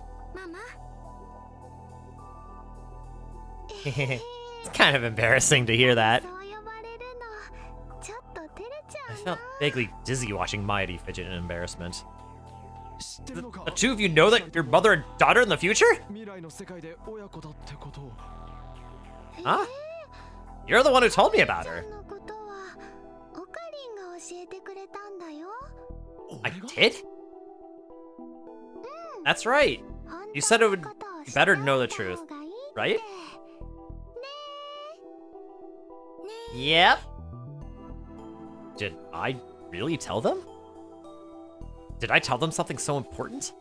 It's kind of embarrassing to hear that. I felt vaguely dizzy watching Mayuri fidget in embarrassment. The two of you know that you're mother and daughter in the future? Huh? You're the one who told me about her. I did? That's right. You said it would be better to know the truth, right? Yep. Did I really tell them? Did I tell them something so important?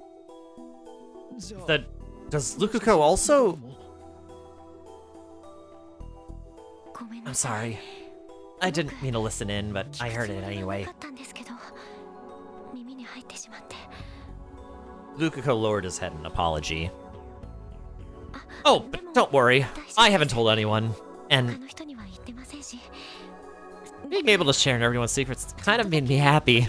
Does Lukako also? I'm sorry. I didn't mean to listen in, but I heard it anyway. Lukako lowered his head in apology. Oh, but don't worry. I haven't told anyone. And being able to share in everyone's secrets kind of made me happy.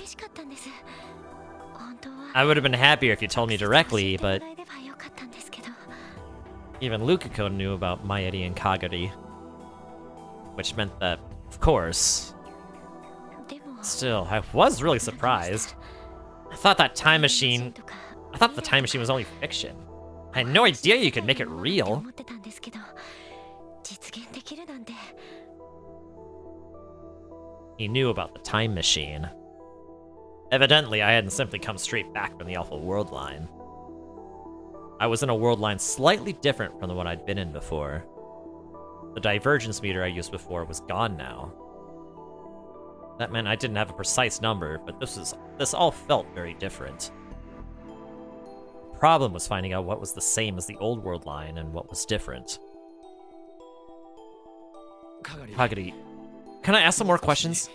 I would have been happier if you told me directly, but even Lukako knew about Mayuri and Kagari. Which meant that, of course. Still, I was really surprised. I thought the time machine was only fiction. I had no idea you could make it real. He knew about the time machine. Evidently, I hadn't simply come straight back from the Alpha world line. I was in a world line slightly different from the one I'd been in before. The divergence meter I used before was gone now. That meant I didn't have a precise number, but this all felt very different. The problem was finding out what was the same as the old world line and what was different. Kagari, can I ask some more questions?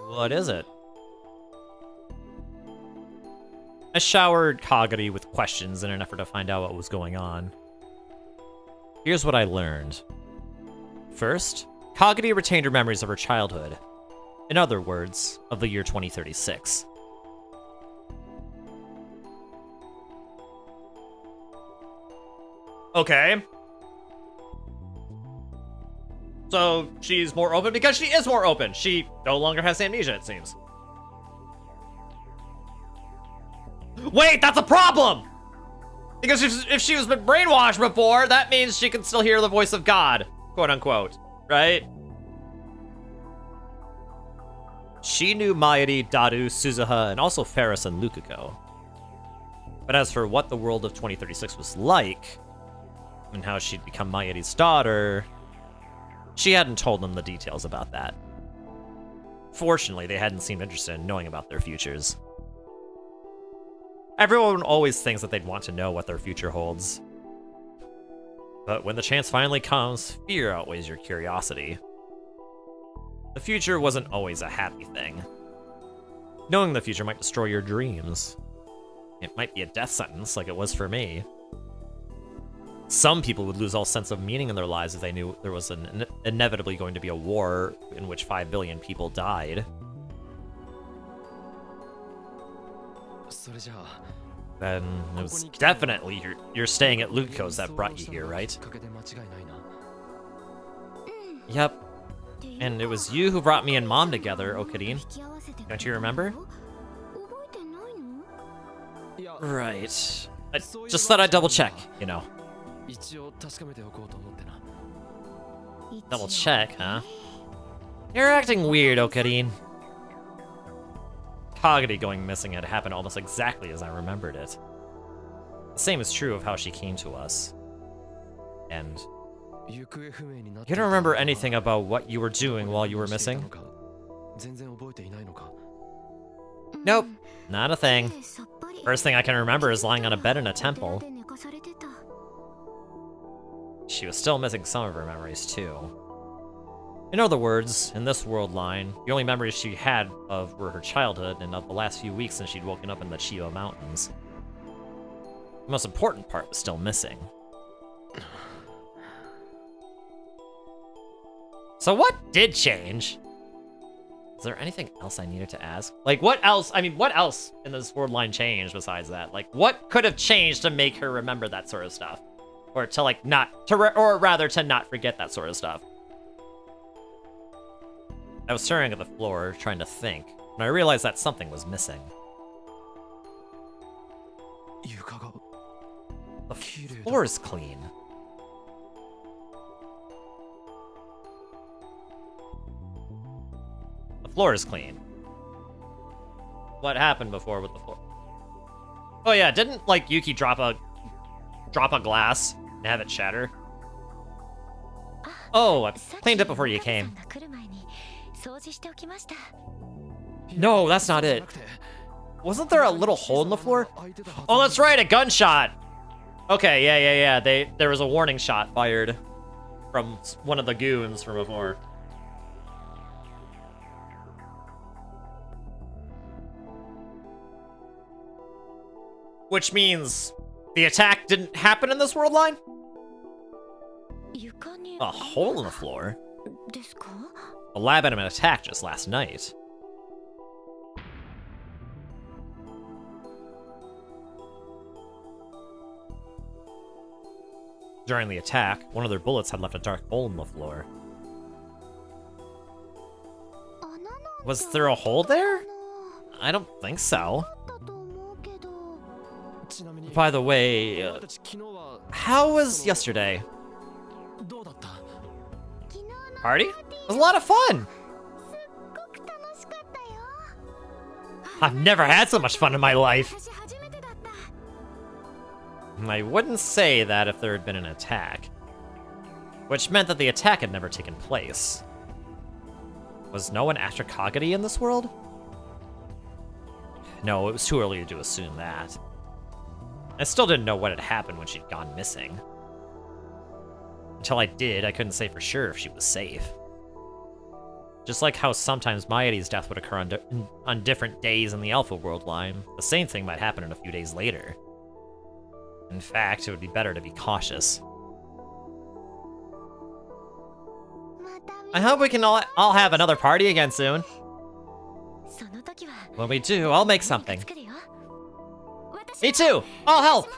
What is it? I showered Kagari with questions in an effort to find out what was going on. Here's what I learned. First, Kagari retained her memories of her childhood. In other words, of the year 2036. Okay. So she's more open because she is more open. She no longer has amnesia, it seems. Wait, that's a problem! Because if she was been brainwashed before, that means she can still hear the voice of God, quote unquote, right? She knew Mayuri, Daru, Suzuha, and also Ferris and Lukuko. But as for what the world of 2036 was like, and how she'd become Mayuri's daughter, she hadn't told them the details about that. Fortunately, they hadn't seemed interested in knowing about their futures. Everyone always thinks that they'd want to know what their future holds. But when the chance finally comes, fear outweighs your curiosity. The future wasn't always a happy thing. Knowing the future might destroy your dreams. It might be a death sentence like it was for me. Some people would lose all sense of meaning in their lives if they knew there was inevitably going to be a war in which 5 billion people died. Then it was definitely you're staying at Luko's that brought you here, right? Yep. And it was you who brought me and Mom together, Okarin. Don't you remember? Right. I just thought I'd double check, you know. Double check, huh? You're acting weird, Okarin. Kagari going missing had happened almost exactly as I remembered it. The same is true of how she came to us. And you don't remember anything about what you were doing while you were missing? Nope, not a thing. First thing I can remember is lying on a bed in a temple. She was still missing some of her memories too. In other words, in this world line, the only memories she had of were her childhood and of the last few weeks since she'd woken up in the Chiba Mountains. The most important part was still missing. So what did change? Is there anything else I needed to ask? Like, what else? I mean, what else in this world line changed besides that? Like, what could have changed to make her remember that sort of stuff? Or to, like, or rather, to not forget that sort of stuff? I was staring at the floor, trying to think, and I realized that something was missing. The floor is clean. The floor is clean. What happened before with the floor? Oh yeah, didn't, like, Yuki drop a glass and have it shatter? Oh, I cleaned it before you came. No, that's not it. Wasn't there a little hole in the floor? Oh, that's right, a gunshot. Okay, yeah. There was a warning shot fired from one of the goons from before. Which means the attack didn't happen in this world line? A hole in the floor? The lab had been attacked just last night. During the attack, one of their bullets had left a dark hole in the floor. Was there a hole there? I don't think so. By the way, how was yesterday? Party? It was a lot of fun! I've never had so much fun in my life. I wouldn't say that if there had been an attack. which meant that the attack had never taken place. Was no one after Kagadi in this world? No, it was too early to assume that. I still didn't know what had happened when she'd gone missing. Until I did, I couldn't say for sure if she was safe. Just like how sometimes Maidi's death would occur on different days in the Alpha World line, the same thing might happen in a few days later. In fact, it would be better to be cautious. I hope we can all have another party again soon. When we do, I'll make something. Me too! I'll help!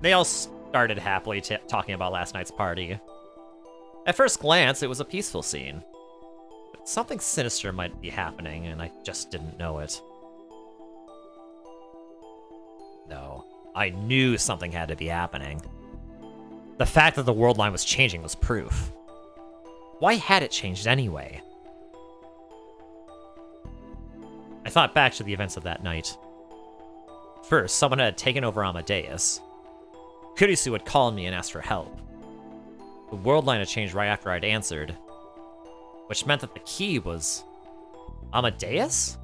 They all started happily talking about last night's party. At first glance, it was a peaceful scene. But something sinister might be happening, and I just didn't know it. No, I knew something had to be happening. The fact that the world line was changing was proof. Why had it changed anyway? I thought back to the events of that night. First, someone had taken over Amadeus. Kurisu had called me and asked for help. The world line had changed right after I'd answered, which meant that the key was Amadeus?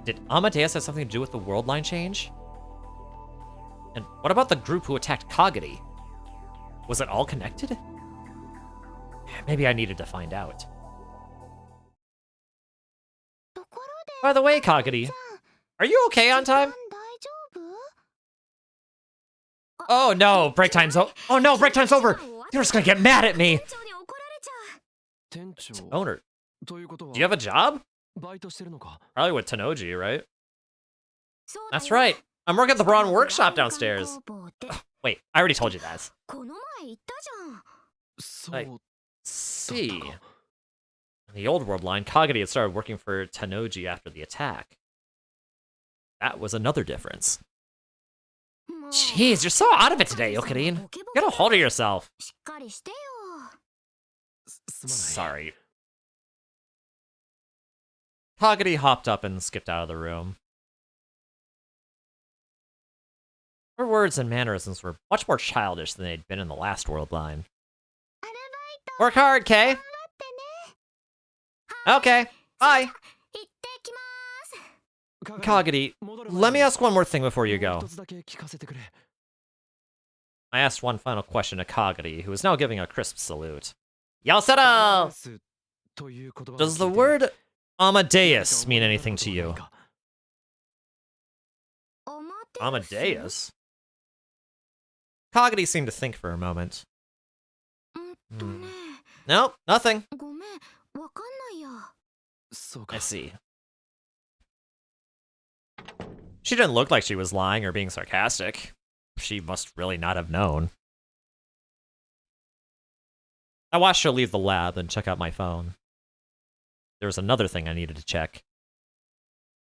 Did Amadeus have something to do with the world line change? And what about the group who attacked Kagadi? Was it all connected? Maybe I needed to find out. By the way, Kagadi, are you okay on time? Oh no, break time's over. Oh no, break time's over. You're just gonna get mad at me. Owner, do you have a job? Probably with Tanoji, right? That's right. I'm working at the Brawn Workshop downstairs. Wait, I already told you that. I see. In the old world line, Kagadi had started working for Tanoji after the attack. That was another difference. Jeez, you're so out of it today, Okarin. Get a hold of yourself. Sorry. Kagadi hopped up and skipped out of the room. Her words and mannerisms were much more childish than they'd been in the last world line. Work hard, Kay. Okay, bye. Kagadi, let me ask one more thing before you go. I asked one final question to Kagadi, who was now giving a crisp salute. Yasera! Does the word Amadeus mean anything to you? Amadeus? Kagadi seemed to think for a moment. Nope, nothing. I see. She didn't look like she was lying or being sarcastic. She must really not have known. I watched her leave the lab and check out my phone. There was another thing I needed to check.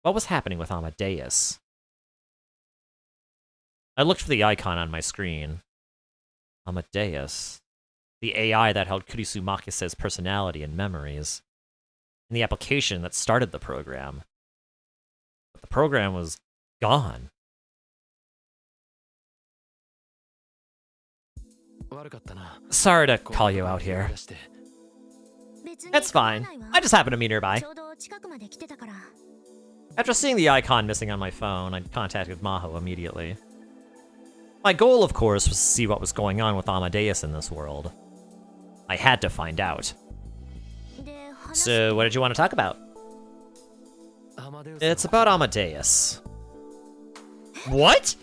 What was happening with Amadeus? I looked for the icon on my screen. Amadeus. The AI that held Kurisu Makise's personality and memories. And the application that started the program. But the program was gone. Sorry to call you out here. It's fine. I just happened to be nearby. After seeing the icon missing on my phone, I contacted Maho immediately. My goal, of course, was to see what was going on with Amadeus in this world. I had to find out. So, what did you want to talk about? It's about Amadeus. What?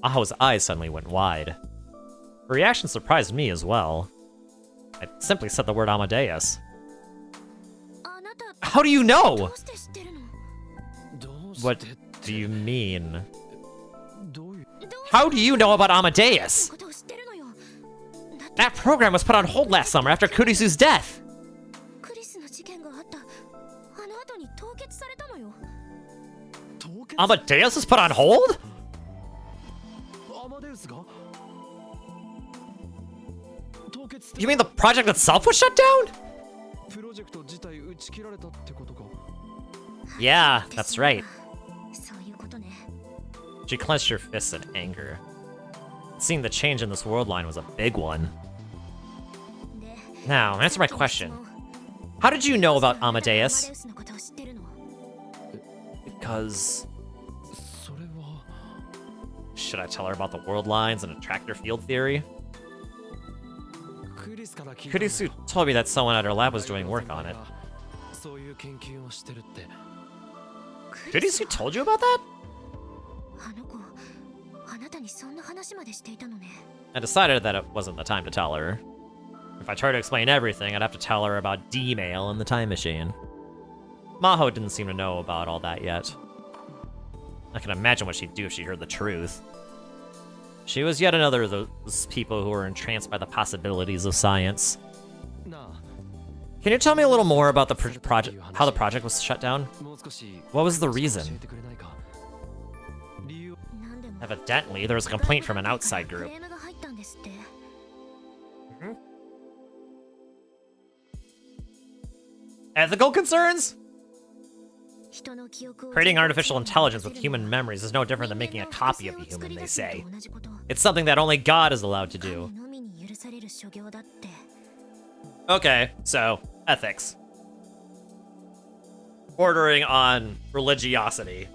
Maho's eyes suddenly went wide. Her reaction surprised me as well. I simply said the word Amadeus. How do you know? What do you mean? How do you know about Amadeus? That program was put on hold last summer after Kurisu's death. Amadeus was put on hold? You mean the project itself was shut down? Yeah, that's right. She clenched her fists in anger. seeing the change in this world line was a big one. Now, answer my question. How did you know about Amadeus? Because... Should I tell her about the world lines and attractor field theory? Kurisu told me that someone at her lab was doing work on it. Kurisu told you about that? I decided that it wasn't the time to tell her. If I tried to explain everything, I'd have to tell her about D-mail and the time machine. Maho didn't seem to know about all that yet. I can imagine what she'd do if she heard the truth. She was yet another of those people who were entranced by the possibilities of science. Can you tell me a little more about the project, how the project was shut down? What was the reason? Evidently, there was a complaint from an outside group. Ethical concerns? Creating artificial intelligence with human memories is no different than making a copy of a human, they say. It's something that only God is allowed to do. Okay, so, ethics. Bordering on religiosity.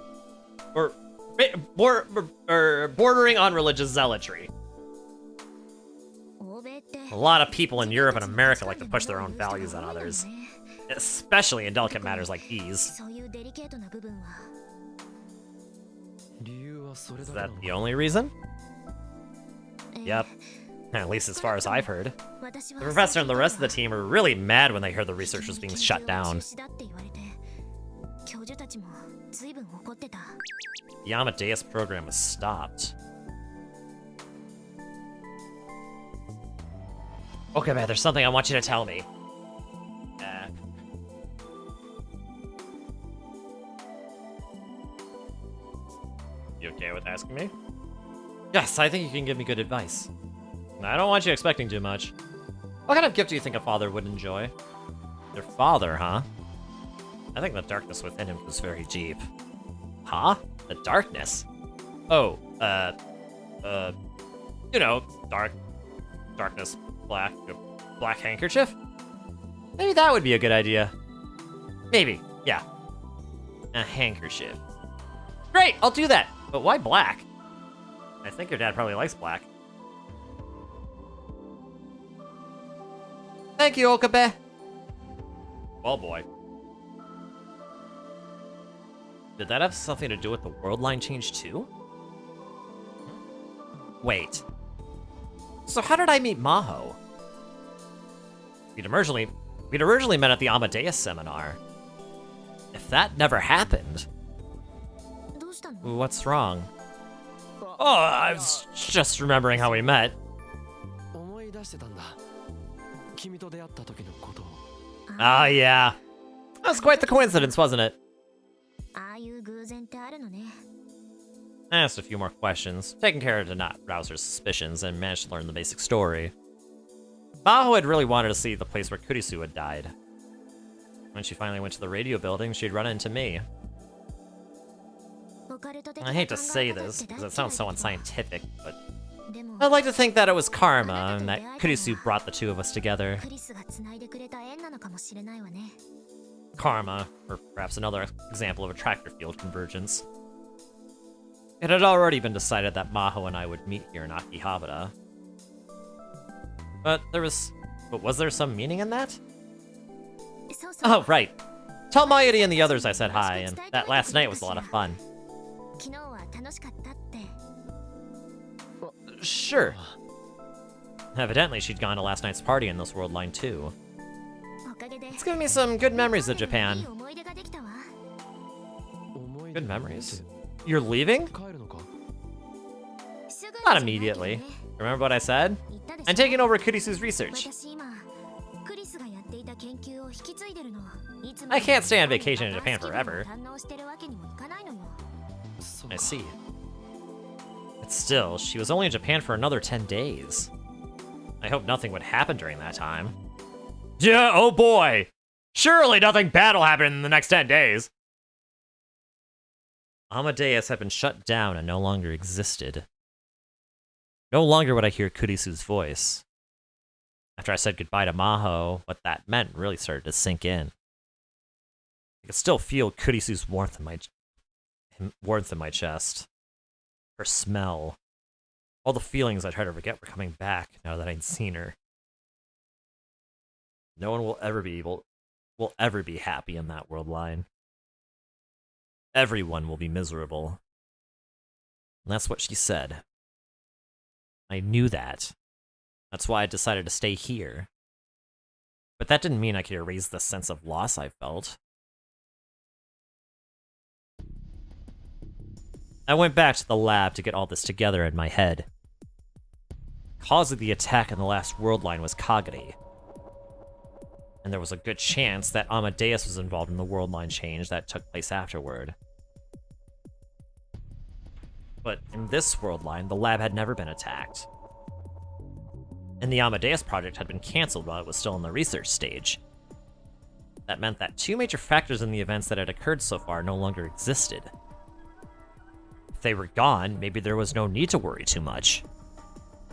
Or bordering on religious zealotry. A lot of people in Europe and America like to push their own values on others. Especially in delicate matters like these. Is that the only reason? Yep. At least as far as I've heard. The professor and the rest of the team were really mad when they heard the research was being shut down. The Amadeus program was stopped. Okay, man, there's something I want you to tell me. You okay with asking me? Yes, I think you can give me good advice. I don't want you expecting too much. What kind of gift do you think a father would enjoy? Your father, huh? I think the darkness within him was very deep. Huh? The darkness? Oh, you know, darkness, black handkerchief? Maybe that would be a good idea. Maybe, yeah. A handkerchief. Great, I'll do that. But why black? I think your dad probably likes black. Thank you, Okabe. Well, boy. Did that have something to do with the world line change too? Wait. So how did I meet Maho? We'd originally met at the Amadeus seminar. If that never happened... What's wrong? Oh, I was just remembering how we met. Ah, yeah. That was quite the coincidence, wasn't it? I asked a few more questions, taking care to not rouse her suspicions, and managed to learn the basic story. Maho had really wanted to see the place where Kurisu had died. When she finally went to the radio building, she'd run into me. I hate to say this, because it sounds so unscientific, but I'd like to think that it was karma, and that Kurisu brought the two of us together. Karma, or perhaps another example of attractor field convergence. It had already been decided that Maho and I would meet here in Akihabara. But was there some meaning in that? Oh, right. Tell Mayuri and the others I said hi, and that last night was a lot of fun. Sure. Evidently, she'd gone to last night's party in this world line too. It's given me some good memories of Japan. Good memories? You're leaving? Not immediately. Remember what I said? I'm taking over Kurisu's research. I can't stay on vacation in Japan forever. I see. But still, she was only in Japan for another 10 days. I hope nothing would happen during that time. Yeah, oh boy! Surely nothing bad will happen in the next 10 days! Amadeus had been shut down and no longer existed. No longer would I hear Kurisu's voice. After I said goodbye to Maho, what that meant really started to sink in. I could still feel Kurisu's warmth in my chest. Her smell. All the feelings I tried to forget were coming back now that I'd seen her. No one will ever be happy in that world line. Everyone will be miserable. And that's what she said. I knew that. That's why I decided to stay here. But that didn't mean I could erase the sense of loss I felt. I went back to the lab to get all this together in my head. The cause of the attack in the last world line was Kagari. And there was a good chance that Amadeus was involved in the world line change that took place afterward. But in this world line, the lab had never been attacked. And the Amadeus project had been cancelled while it was still in the research stage. That meant that two major factors in the events that had occurred so far no longer existed. If they were gone, maybe there was no need to worry too much.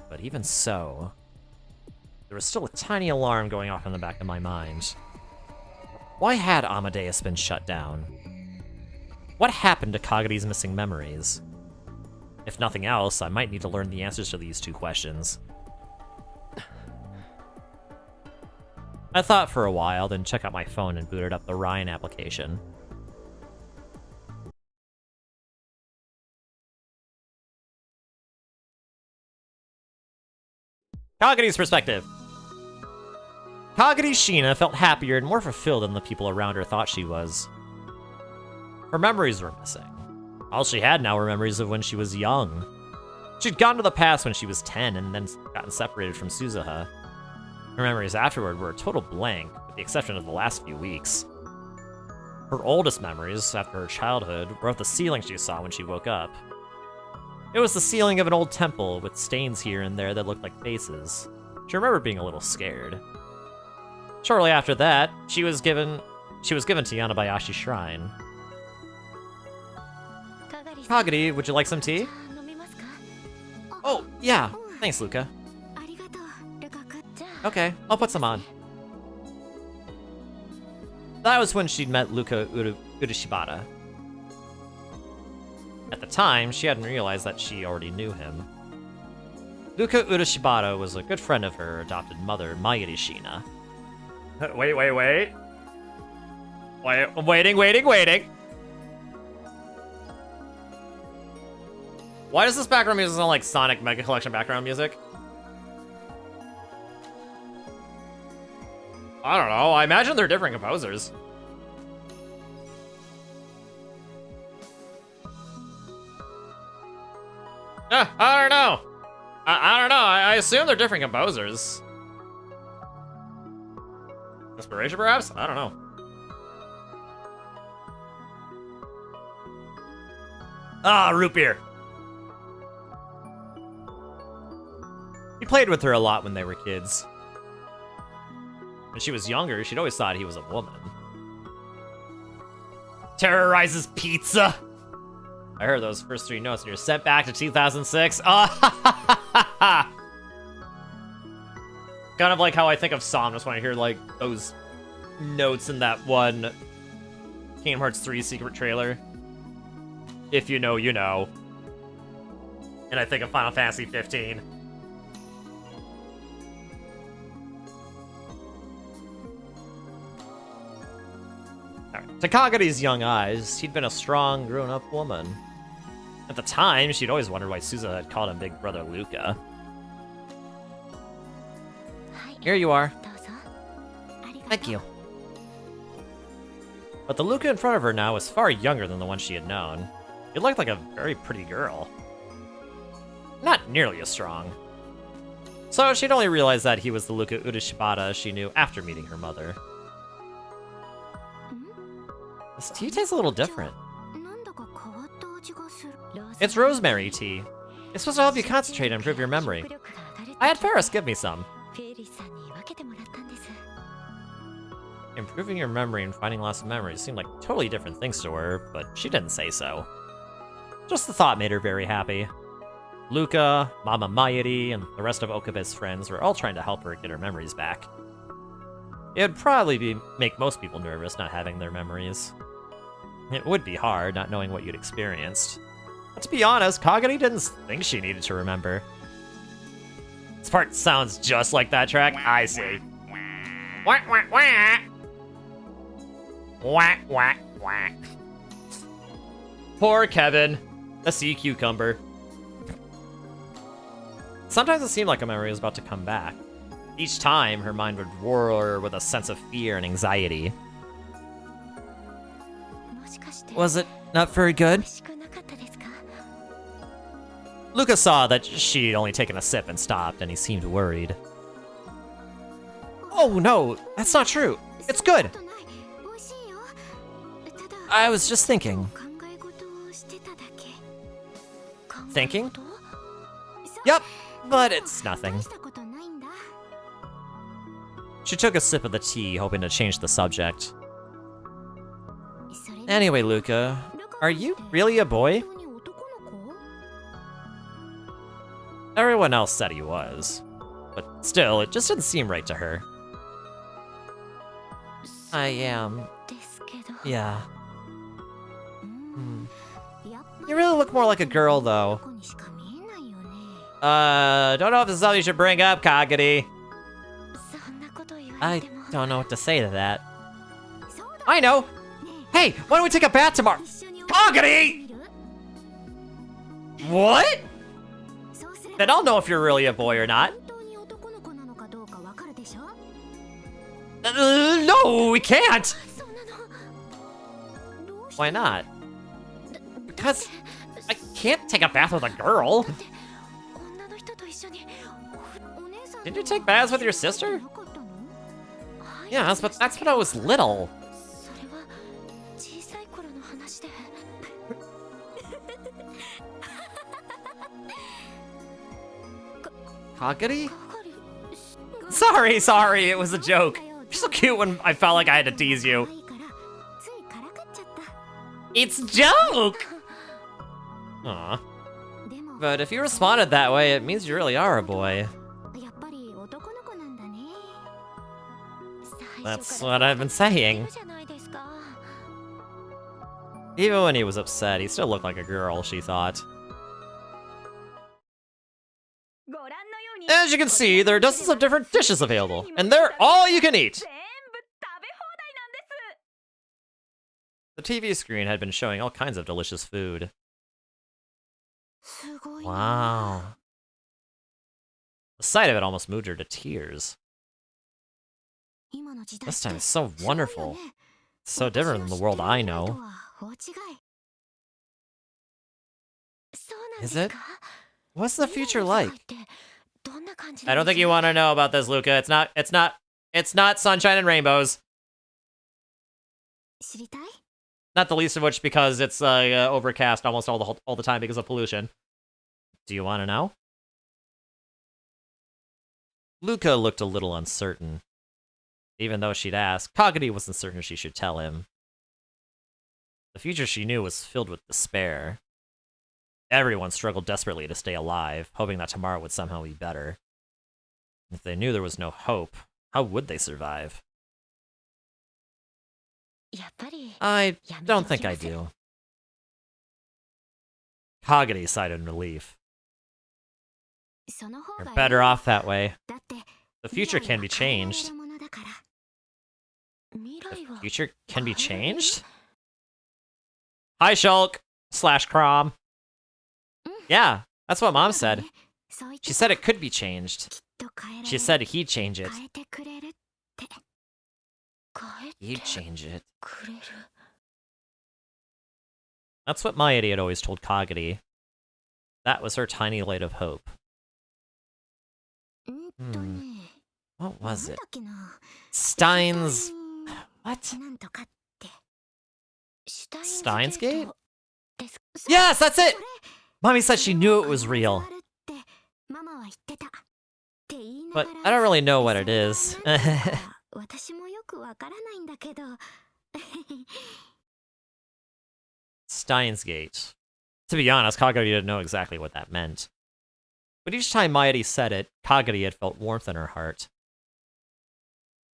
But even so, there was still a tiny alarm going off in the back of my mind. Why had Amadeus been shut down? What happened to Kagari's missing memories? If nothing else, I might need to learn the answers to these two questions. I thought for a while, then checked out my phone and booted up the Ryan application. Kagari's perspective. Kagari Sheena felt happier and more fulfilled than the people around her thought she was. Her memories were missing. All she had now were memories of when she was young. She'd gone to the past when she was 10 and then gotten separated from Suzuha. Her memories afterward were a total blank, with the exception of the last few weeks. Her oldest memories, after her childhood, were of the ceiling she saw when she woke up. It was the ceiling of an old temple, with stains here and there that looked like faces. She remembered being a little scared. Shortly after that, she was given to Yanabayashi Shrine. Kagari, would you like some tea? Oh, yeah. Thanks, Luca. Okay, I'll put some on. That was when she'd met Luca Urashibata. At the time, she hadn't realized that she already knew him. Luca Urashibata was a good friend of her adopted mother, Mayuri Sheena. Wait. I'm waiting. Why does this background music sound like Sonic Mega Collection background music? I don't know. I imagine they're different composers. I don't know. I don't know. I assume they're different composers. Inspiration, perhaps? I don't know. Ah, root beer. He played with her a lot when they were kids. When she was younger, she'd always thought he was a woman. Terrorizes pizza. I heard those first three notes and you're sent back to 2006. Kind of like how I think of Somnus when I hear like those notes in that one Kingdom Hearts 3 secret trailer. If you know, you know. And I think of Final Fantasy 15. To Kagari's young eyes, she'd been a strong, grown-up woman. At the time, she'd always wondered why Suzuha had called him Big Brother Luca. Here you are. Thank you. But the Luca in front of her now was far younger than the one she had known. He looked like a very pretty girl. Not nearly as strong. So she'd only realized that he was the Luca Urashibata she knew after meeting her mother. This tea tastes a little different. It's rosemary tea. It's supposed to help you concentrate and improve your memory. I had Ferris give me some. Improving your memory and finding lost memories seemed like totally different things to her, but she didn't say so. Just the thought made her very happy. Luca, Mama Mayuri, and the rest of Okabe's friends were all trying to help her get her memories back. It'd probably make most people nervous not having their memories. It would be hard not knowing what you'd experienced. But to be honest, Kagami didn't think she needed to remember. This part sounds just like that track. I see. Wah, wah, wah. Wah, wah, wah. Poor Kevin, a sea cucumber. Sometimes it seemed like a memory was about to come back. Each time, her mind would whirl with a sense of fear and anxiety. Was it not very good? Luca saw that she'd only taken a sip and stopped, and he seemed worried. Oh no, that's not true. It's good. I was just thinking. Thinking? Yep, but it's nothing. She took a sip of the tea, hoping to change the subject. Anyway, Luca, are you really a boy? Everyone else said he was, but still, it just didn't seem right to her. I am. Yeah. You really look more like a girl, though. Don't know if this is something you should bring up, Kagami. I don't know what to say to that. I know! Hey, why don't we take a bath tomorrow? Kagami! What? Then I'll know if you're really a boy or not. No, we can't! Why not? Because I can't take a bath with a girl. Did you take baths with your sister? Yeah, but that's when I was little. Kagami? Sorry, it was a joke. You're so cute when I felt like I had to tease you. It's a joke! Aw. But if you responded that way, it means you really are a boy. That's what I've been saying. Even when he was upset, he still looked like a girl, she thought. As you can see, there are dozens of different dishes available, and they're all you can eat! The TV screen had been showing all kinds of delicious food. Wow. The sight of it almost moved her to tears. This time is so wonderful. It's so different than the world I know. Is it? What's the future like? I don't think you want to know about this, Luca. It's not sunshine and rainbows. Not the least of which because it's overcast almost all the time because of pollution. Do you want to know? Luca looked a little uncertain. Even though she'd asked, Kagami wasn't certain she should tell him. The future she knew was filled with despair. Everyone struggled desperately to stay alive, hoping that tomorrow would somehow be better. If they knew there was no hope, how would they survive? I don't think I do. Kagami sighed in relief. You're better off that way. The future can be changed. The future can be changed? Hi, Shulk / Crom. Yeah, that's what Mom said. She said it could be changed. She said he'd change it. He'd change it. That's what Mayuri had always told Kagami. That was her tiny light of hope. What was it? Steins... What? Steins Gate? Yes, that's it! Mommy said she knew it was real. But I don't really know what it is. Steins Gate. To be honest, Kagami didn't know exactly what that meant. But each time Mayuri said it, Kagari had felt warmth in her heart.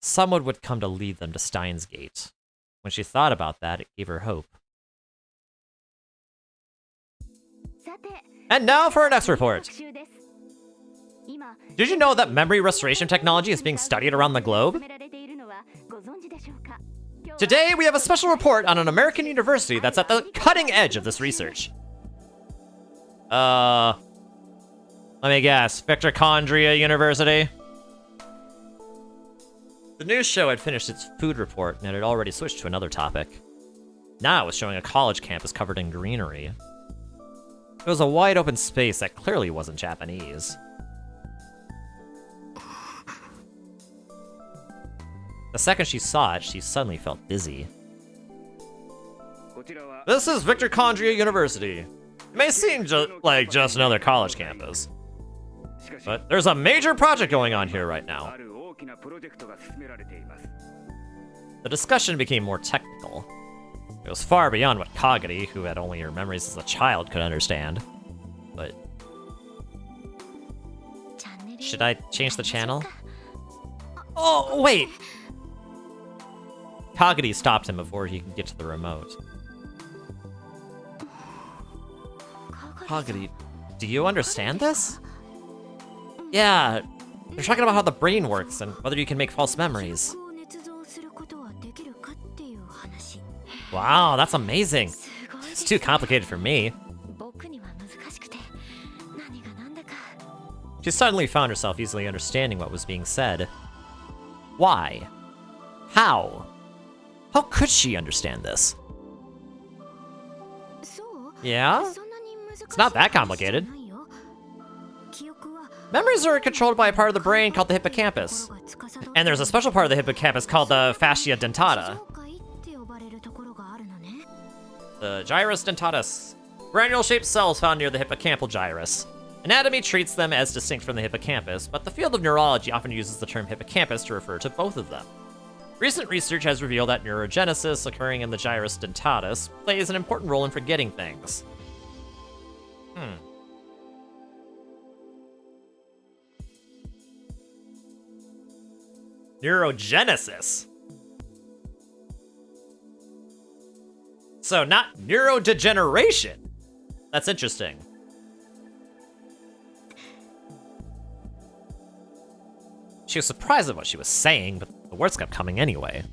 Someone would come to lead them to Steins Gate. When she thought about that, it gave her hope. And now for our next report. Did you know that memory restoration technology is being studied around the globe? Today, we have a special report on an American university that's at the cutting edge of this research. Let me guess, Mitochondria University? The news show had finished its food report and it had already switched to another topic. Now it was showing a college campus covered in greenery. It was a wide open space that clearly wasn't Japanese. The second she saw it, she suddenly felt dizzy. This is Mitochondria University. It may seem like just another college campus, but there's a major project going on here right now. The discussion became more technical. It was far beyond what Kagari, who had only her memories as a child, could understand. But... should I change the channel? Oh, wait! Kagari stopped him before he could get to the remote. Kagari, do you understand this? Yeah, they're talking about how the brain works and whether you can make false memories. Wow, that's amazing. It's too complicated for me. She suddenly found herself easily understanding what was being said. Why? How? How could she understand this? Yeah? It's not that complicated. Memories are controlled by a part of the brain called the hippocampus. And there's a special part of the hippocampus called the fascia dentata. The gyrus dentatus. Granule-shaped cells found near the hippocampal gyrus. Anatomy treats them as distinct from the hippocampus, but the field of neurology often uses the term hippocampus to refer to both of them. Recent research has revealed that neurogenesis occurring in the gyrus dentatus plays an important role in forgetting things. Neurogenesis. So not neurodegeneration. That's interesting. She was surprised at what she was saying, but the words kept coming anyway.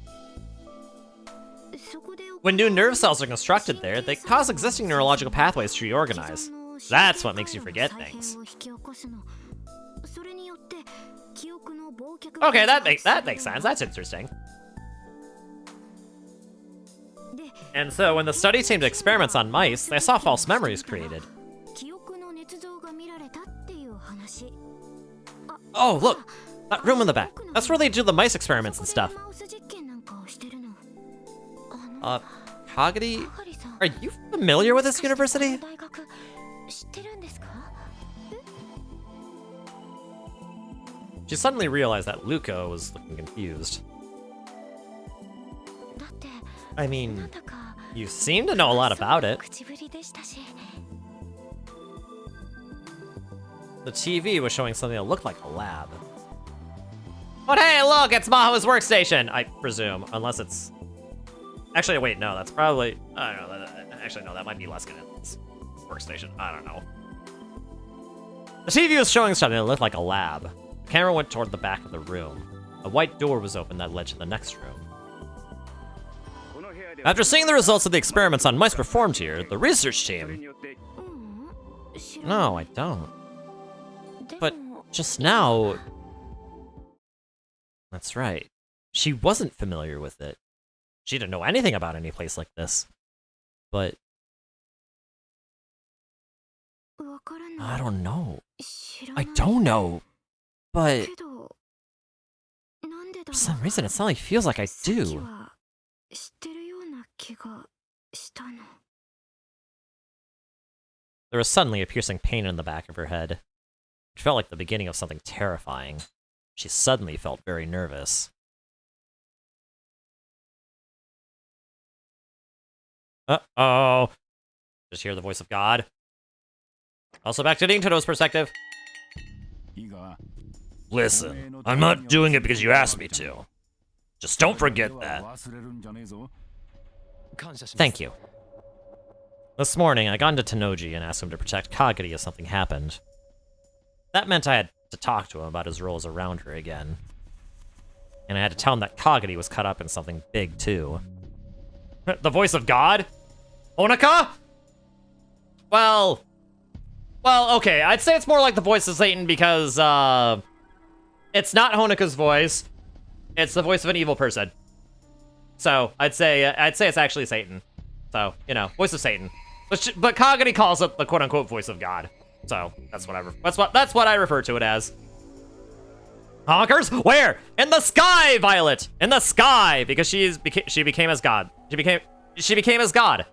When new nerve cells are constructed there, they cause existing neurological pathways to reorganize. That's what makes you forget things. Okay, that makes sense. That's interesting. And so when the study team did experiments on mice, they saw false memories created. Oh, look! That room in the back. That's where they do the mice experiments and stuff. Kagari, are you familiar with this university? She suddenly realized that Luko was looking confused. I mean, you seem to know a lot about it. The TV was showing something that looked like a lab. But hey, look, it's Maho's workstation, I presume, unless it's... Actually, wait, no, that's probably... I don't know, actually, no, that might be Leskinin's workstation, I don't know. The TV was showing something that looked like a lab. The camera went toward the back of the room. A white door was open that led to the next room. After seeing the results of the experiments on mice performed here, the research team... No, I don't. But just now... That's right. She wasn't familiar with it. She didn't know anything about any place like this. But... I don't know. I don't know. But... For some reason, it suddenly feels like I do. There was suddenly a piercing pain in the back of her head. It felt like the beginning of something terrifying. She suddenly felt very nervous. Uh-oh. Just hear the voice of God. Also back to Rintarou's perspective. Listen, I'm not doing it because you asked me to. Just don't forget that. Thank you. This morning, I got into Tenoji and asked him to protect Kagari if something happened. That meant I had to talk to him about his roles around her again. And I had to tell him that Kagari was caught up in something big, too. The voice of God? Onaka? Well, okay, I'd say it's more like the voice of Satan because, it's not Honeka's voice. It's the voice of an evil person. So, I'd say it's actually Satan. So, you know, voice of Satan. But Kagari calls it the quote-unquote voice of God. So, that's what I refer to it as. Honkers? Where? In the sky, Violet! In the sky! Because she became as God. She became as God.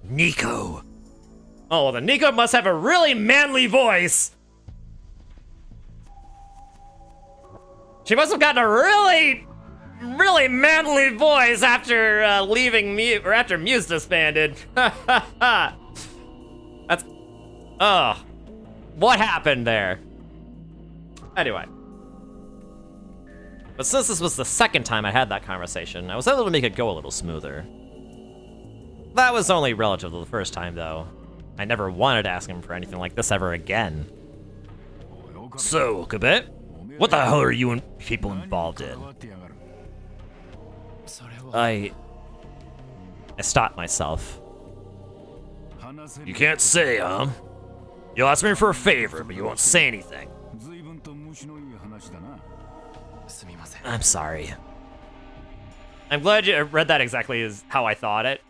Nico. Oh, well, then Nico must have a really manly voice. She must have gotten a really manly voice after leaving Muse, or after Muse disbanded. That's, what happened there? Anyway. But since this was the second time I had that conversation, I was able to make it go a little smoother. That was only relative to the first time, though. I never wanted to ask him for anything like this ever again. So, Kabet, what the hell are you and people involved in? I stopped myself. You can't say, huh? You'll ask me for a favor, but you won't say anything. I'm sorry. I'm glad you read that exactly as how I thought it.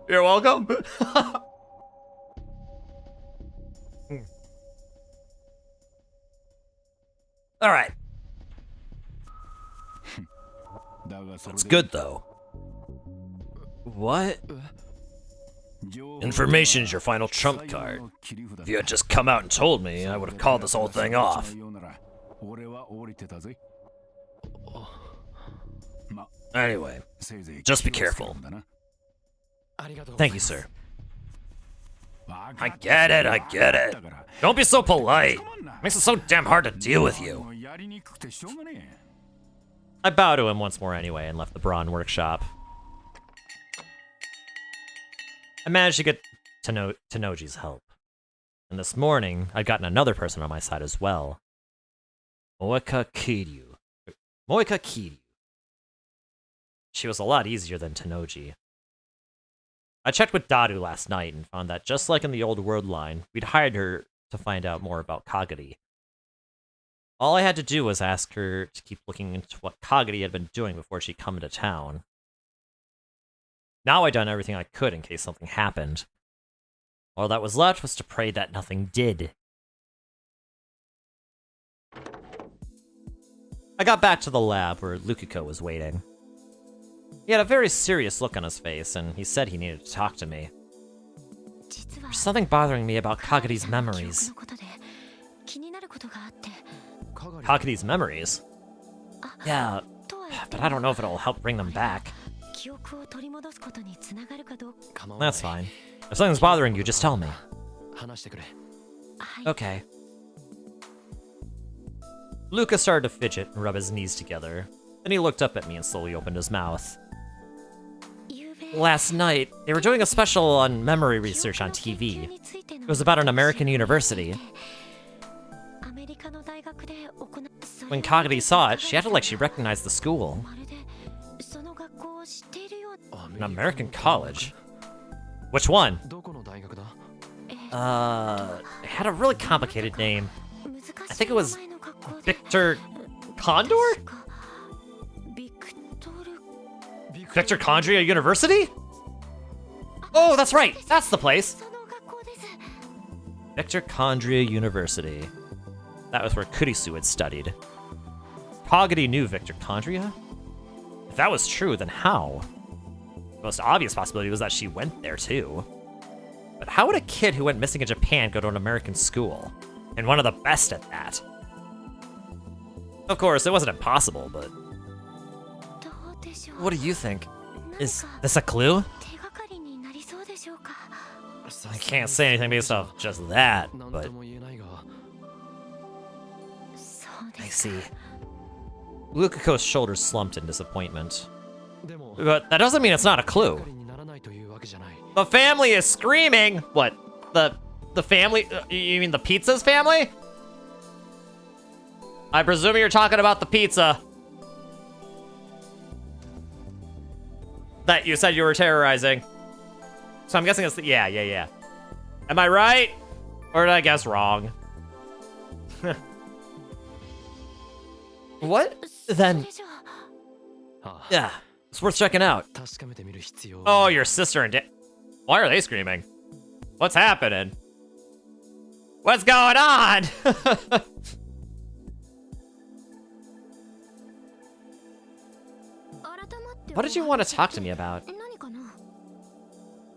You're welcome. All right. That's good, though. What? Information is your final trump card. If you had just come out and told me, I would have called this whole thing off. Anyway, just be careful. Thank you, sir. I get it. Don't be so polite. Makes it so damn hard to deal with you. I bowed to him once more anyway and left the Brawn workshop. I managed to get Tenoji's help. And this morning, I'd gotten another person on my side as well. Moeka Kiryu. She was a lot easier than Tenoji. I checked with Daru last night and found that just like in the old world line, we'd hired her to find out more about Kagari. All I had to do was ask her to keep looking into what Kagari had been doing before she'd come into town. Now I'd done everything I could in case something happened. All that was left was to pray that nothing did. I got back to the lab where Lukiko was waiting. He had a very serious look on his face, and he said he needed to talk to me. There's something bothering me about Kagari's memories. Kagari's memories? Yeah, but I don't know if it'll help bring them back. That's fine. If something's bothering you, just tell me. Okay. Luca started to fidget and rub his knees together. Then he looked up at me and slowly opened his mouth. Last night, they were doing a special on memory research on TV. It was about an American university. When Kagari saw it, she acted like she recognized the school. An American college? Which one? It had a really complicated name. I think it was Victor Condor? Victor Condria University? Oh, that's right! That's the place! Victor Condria University. That was where Kurisu had studied. Kagari knew Victor Condria? If that was true, then how? The most obvious possibility was that she went there too. But how would a kid who went missing in Japan go to an American school? And one of the best at that? Of course, it wasn't impossible, but... What do you think? Is this a clue? I can't say anything based off just that, but I see. Lukako's shoulders slumped in disappointment. But that doesn't mean it's not a clue. The family is screaming! What? The family? You mean the pizza's family? I presume you're talking about the pizza that you said you were terrorizing. So I'm guessing it's the, yeah. Am I right? Or did I guess wrong? What? Then, yeah, it's worth checking out. Oh, your sister and dad. Why are they screaming? What's happening? What's going on? What did you want to talk to me about?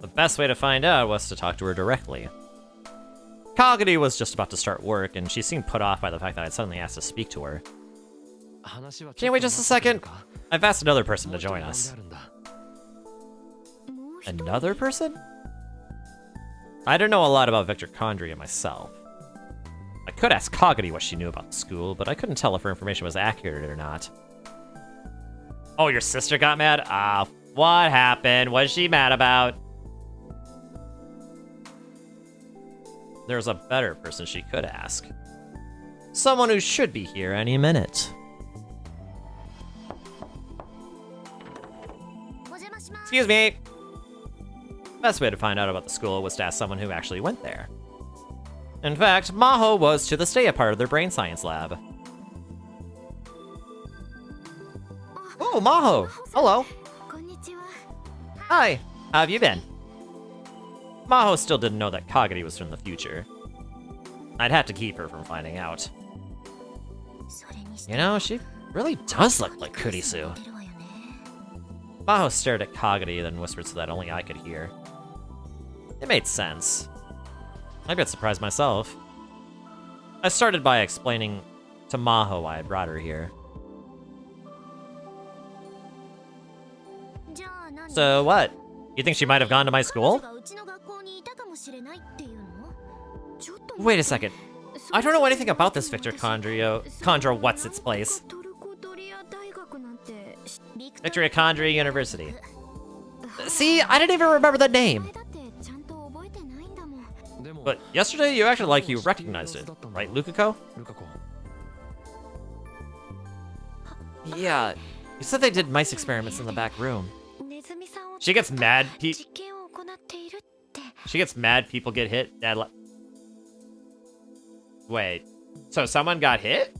The best way to find out was to talk to her directly. Kagadi was just about to start work, and she seemed put off by the fact that I'd suddenly asked to speak to her. Can you wait just a second? I've asked another person to join us. Another person? I don't know a lot about Victor Condria myself. I could ask Kagadi what she knew about the school, but I couldn't tell if her information was accurate or not. Oh, your sister got mad? Ah, what happened? What is she mad about? There's a better person she could ask. Someone who should be here any minute. Excuse me. Best way to find out about the school was to ask someone who actually went there. In fact, Maho was to this day a part of their brain science lab. Oh, Maho! Hello! Hi! How have you been? Maho still didn't know that Kagadi was from the future. I'd have to keep her from finding out. You know, she really does look like Kurisu. Maho stared at Kagadi, then whispered so that only I could hear. It made sense. I got surprised myself. I started by explaining to Maho why I brought her here. So what? You think she might have gone to my school? Wait a second. I don't know anything about this Victor Condra what's-its-place. Victoria Condria University. See, I didn't even remember the name. But yesterday you acted like you recognized it, right, Lukako? Yeah, you said they did mice experiments in the back room. She gets mad. She gets mad people get hit. Dad, wait, so someone got hit?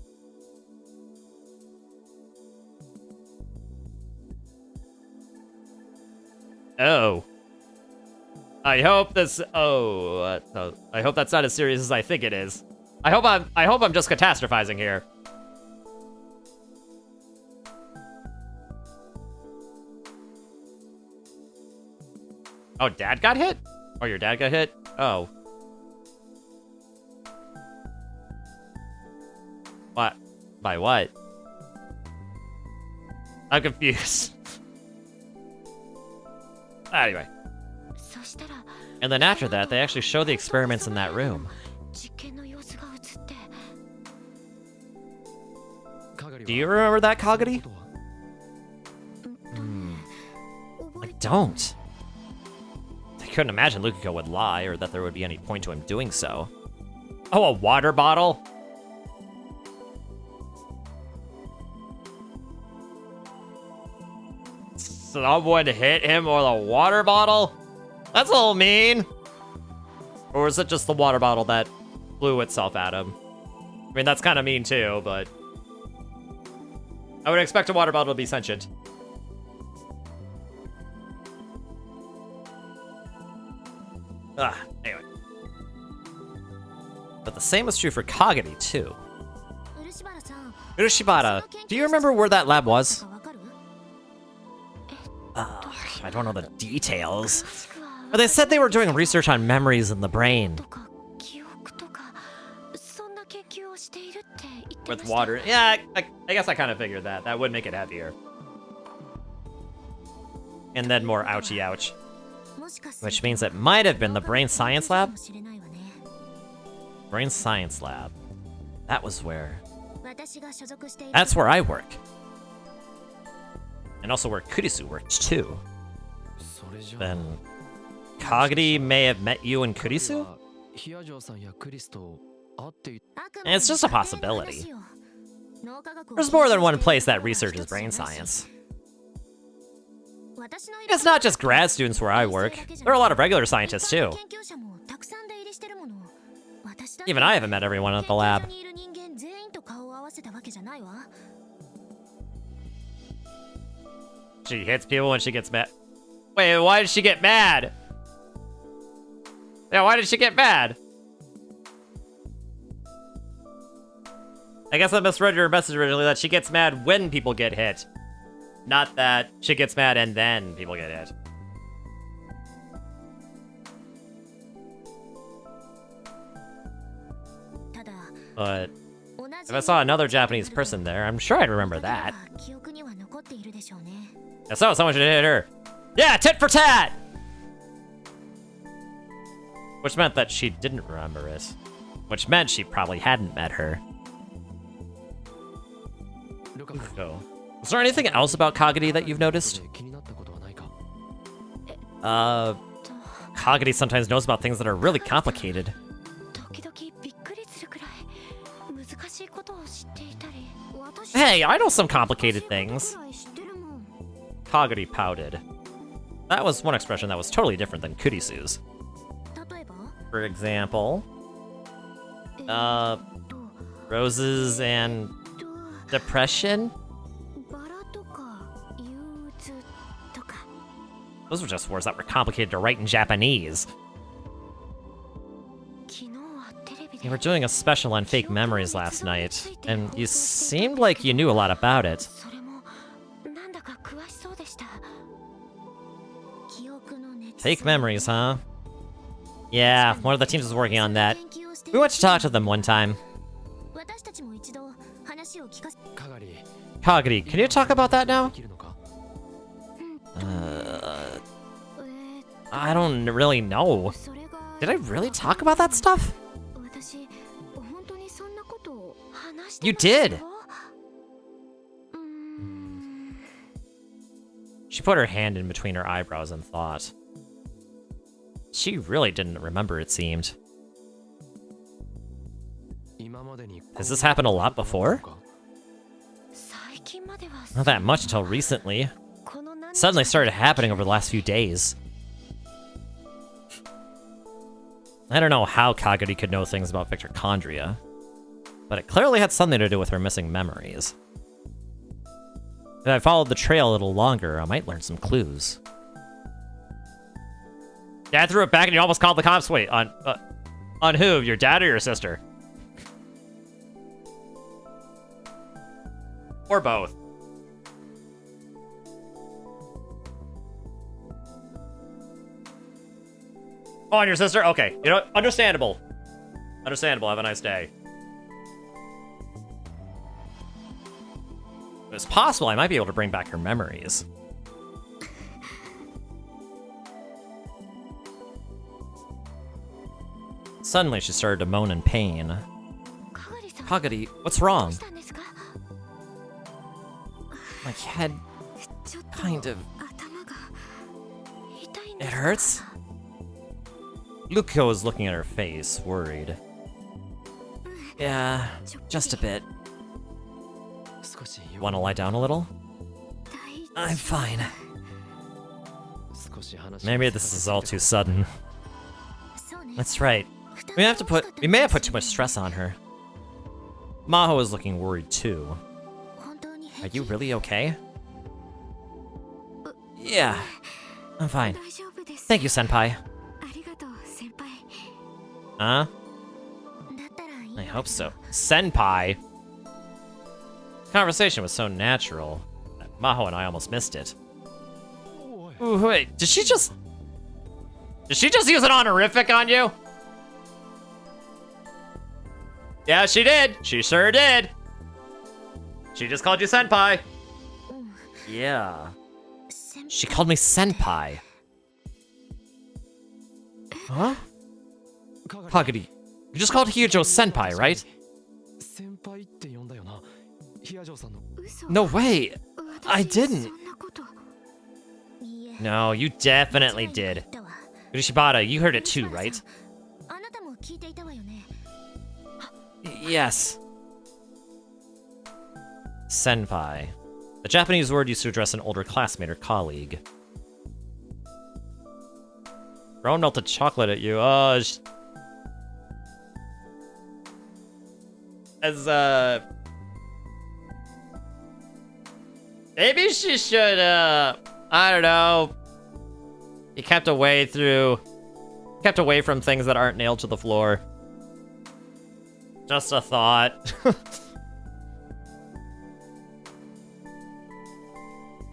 Oh. I hope this. Oh, I hope that's not as serious as I think it is. I hope I'm just catastrophizing here. Oh, Dad got hit? Oh, your dad got hit? Oh. What? By what? I'm confused. Anyway. And then after that, they actually show the experiments in that room. Do you remember that, Kagadi? I don't. I couldn't imagine Lukako would lie, or that there would be any point to him doing so. Oh, a water bottle? Someone hit him with a water bottle? That's a little mean. Or is it just the water bottle that blew itself at him? I mean, that's kind of mean too, but I would expect a water bottle to be sentient. Anyway. But the same was true for Kagadi, too. Urushibata, do you remember where that lab was? I don't know the details. But they said they were doing research on memories in the brain. With water. Yeah, I guess I kind of figured that. That would make it heavier. And then more ouchie ouch. Which means it might have been the brain science lab? Brain science lab. That was where... That's where I work. And also where Kurisu works too. Then... Kagari may have met you and Kurisu? And it's just a possibility. There's more than one place that researches brain science. It's not just grad students where I work. There are a lot of regular scientists too. Even I haven't met everyone at the lab. She hits people when she gets mad. Wait, why did she get mad? Yeah, why did she get mad? I guess I misread your message originally that she gets mad when people get hit. Not that she gets mad and then people get hit. But if I saw another Japanese person there, I'm sure I'd remember that. Yeah, so someone should hit her. Yeah, tit for tat! Which meant that she didn't remember it. Which meant she probably hadn't met her. So, is there anything else about Kagari that you've noticed? Kagari sometimes knows about things that are really complicated. Hey, I know some complicated things. Kagari pouted. That was one expression that was totally different than Kurisu's. For example, roses and depression? Those were just words that were complicated to write in Japanese. You were doing a special on fake memories last night, and you seemed like you knew a lot about it. Fake memories, huh? Yeah, one of the teams was working on that. We went to talk to them one time. Kagari, can you talk about that now? I don't really know. Did I really talk about that stuff? You did! She put her hand in between her eyebrows and thought. She really didn't remember, it seemed. Has this happened a lot before? Not that much until recently. Suddenly started happening over the last few days. I don't know how Kagari could know things about Victorchondria, but it clearly had something to do with her missing memories. If I followed the trail a little longer, I might learn some clues. Dad threw it back and you almost called the cops. Wait, on who? Your dad or your sister? Or both. Oh, on your sister? Okay. You know what? Understandable. Understandable. Have a nice day. It's possible I might be able to bring back her memories. Suddenly, she started to moan in pain. Kagari, what's wrong? My head... kind of... It hurts? Luko was looking at her face, worried. Yeah, just a bit. Want to lie down a little? I'm fine. Maybe this is all too sudden. That's right. We may have put too much stress on her. Maho is looking worried too. Are you really okay? Yeah, I'm fine. Thank you, Senpai. Huh? I hope so. Senpai! Conversation was so natural that Maho and I almost missed it. Ooh, wait, did she just use an honorific on you? Yeah, she did. She sure did. She just called you Senpai. Yeah. She called me Senpai. Huh? Kagari, you just called Hyojo senpai, right? No way! I didn't! No, you definitely did. Urishibata, you heard it too, right? Yes. Senpai. A Japanese word used to address an older classmate or colleague. Throwing melted chocolate at you. Oh, maybe she should, I don't know. He kept away from things that aren't nailed to the floor. Just a thought.